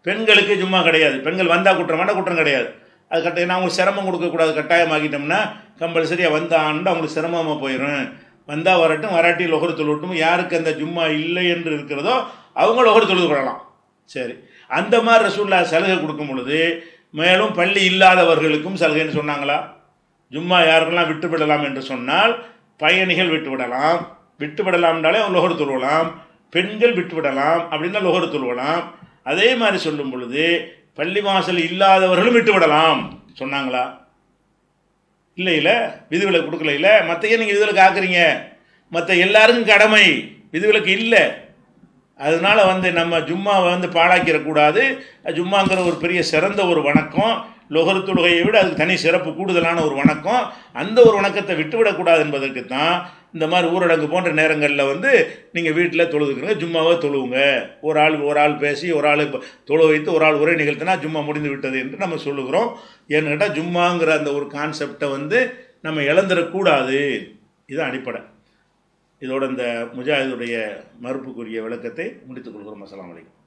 பெண்களுக்கு ஜும்மா கிடையாது, பெண்கள் வந்தால் குற்றம் வேண்டாம், குற்றம் கிடையாது. அது கட்டாயம் அவங்களுக்கு சிரமம் கொடுக்கக்கூடாது. கட்டாயமாக்கிட்டோம்னா கம்பல்சரியாக வந்தான்னு அவங்களுக்கு சிரமமாக போயிடும். வந்தால் வரட்டும், வராட்டி லொஹர் தொழுவட்டும். யாருக்கு அந்த ஜும்மா இல்லை என்று இருக்கிறதோ அவங்க லொஹர் தொழுது கொள்ளலாம். சரி, அந்த மாதிரி ரசூலுல்லாஹ் சலுகை கொடுக்கும் பொழுது மேலும் பள்ளி இல்லாதவர்களுக்கும் சலுகைன்னு சொன்னாங்களா? ஜும்மா யாருக்கெல்லாம் விட்டுவிடலாம் என்று சொன்னால் பயணிகள் விட்டுவிடலாம், விட்டுவிடலாம்னாலே அவங்க லொஹர் தொழுவலாம். பெண்கள் விட்டுவிடலாம் அப்படின்னா லொஹர் தொழுவலாம். அதே மாதிரி சொல்லும் பொழுது பள்ளி வாசல் இல்லாதவர்களும் விட்டுவிடலாம் சொன்னாங்களா? இல்லை, விதிவிலக்கு கொடுக்கல. இல்லை, மற்ற நீங்கள் விதிவிலக்கு ஆக்குறீங்க, மற்ற எல்லாருக்கும் கடமை, விதிவிலக்கு இல்லை. அதனால் நம்ம ஜும்மாவை பாழாக்கிடக்கூடாது. ஜும்மாங்கிற ஒரு பெரிய சிறந்த ஒரு வணக்கம், லொஹர் தொழுகையை விட அதுக்கு தனி சிறப்பு கூடுதலான ஒரு வணக்கம். அந்த ஒரு வணக்கத்தை விட்டுவிடக்கூடாது என்பதற்கு தான் இந்த மாதிரி ஊரடங்கு போன்ற நேரங்களில் நீங்கள் வீட்டில் தொழுதுக்கிறங்க, ஜும்மாவை தொழுவுங்க. ஒரு ஆள் பேசி ஒரு ஆள் தொழு வைத்து ஒரு ஆள் உரை நிகழ்த்தினா ஜும்மா முடிந்து விட்டது என்று நம்ம சொல்லுகிறோம். ஏன்னு கேட்டால் ஜும்மாங்கிற அந்த ஒரு கான்செப்டை நம்ம இழந்துடக்கூடாது. இதுதான் அடிப்படை. இதோட இந்த முஜாஹிதுடைய மறுப்புக்குரிய விளக்கத்தை முடித்துக் கொள்கிறோம். அஸ்ஸலாமு அலைக்கும்.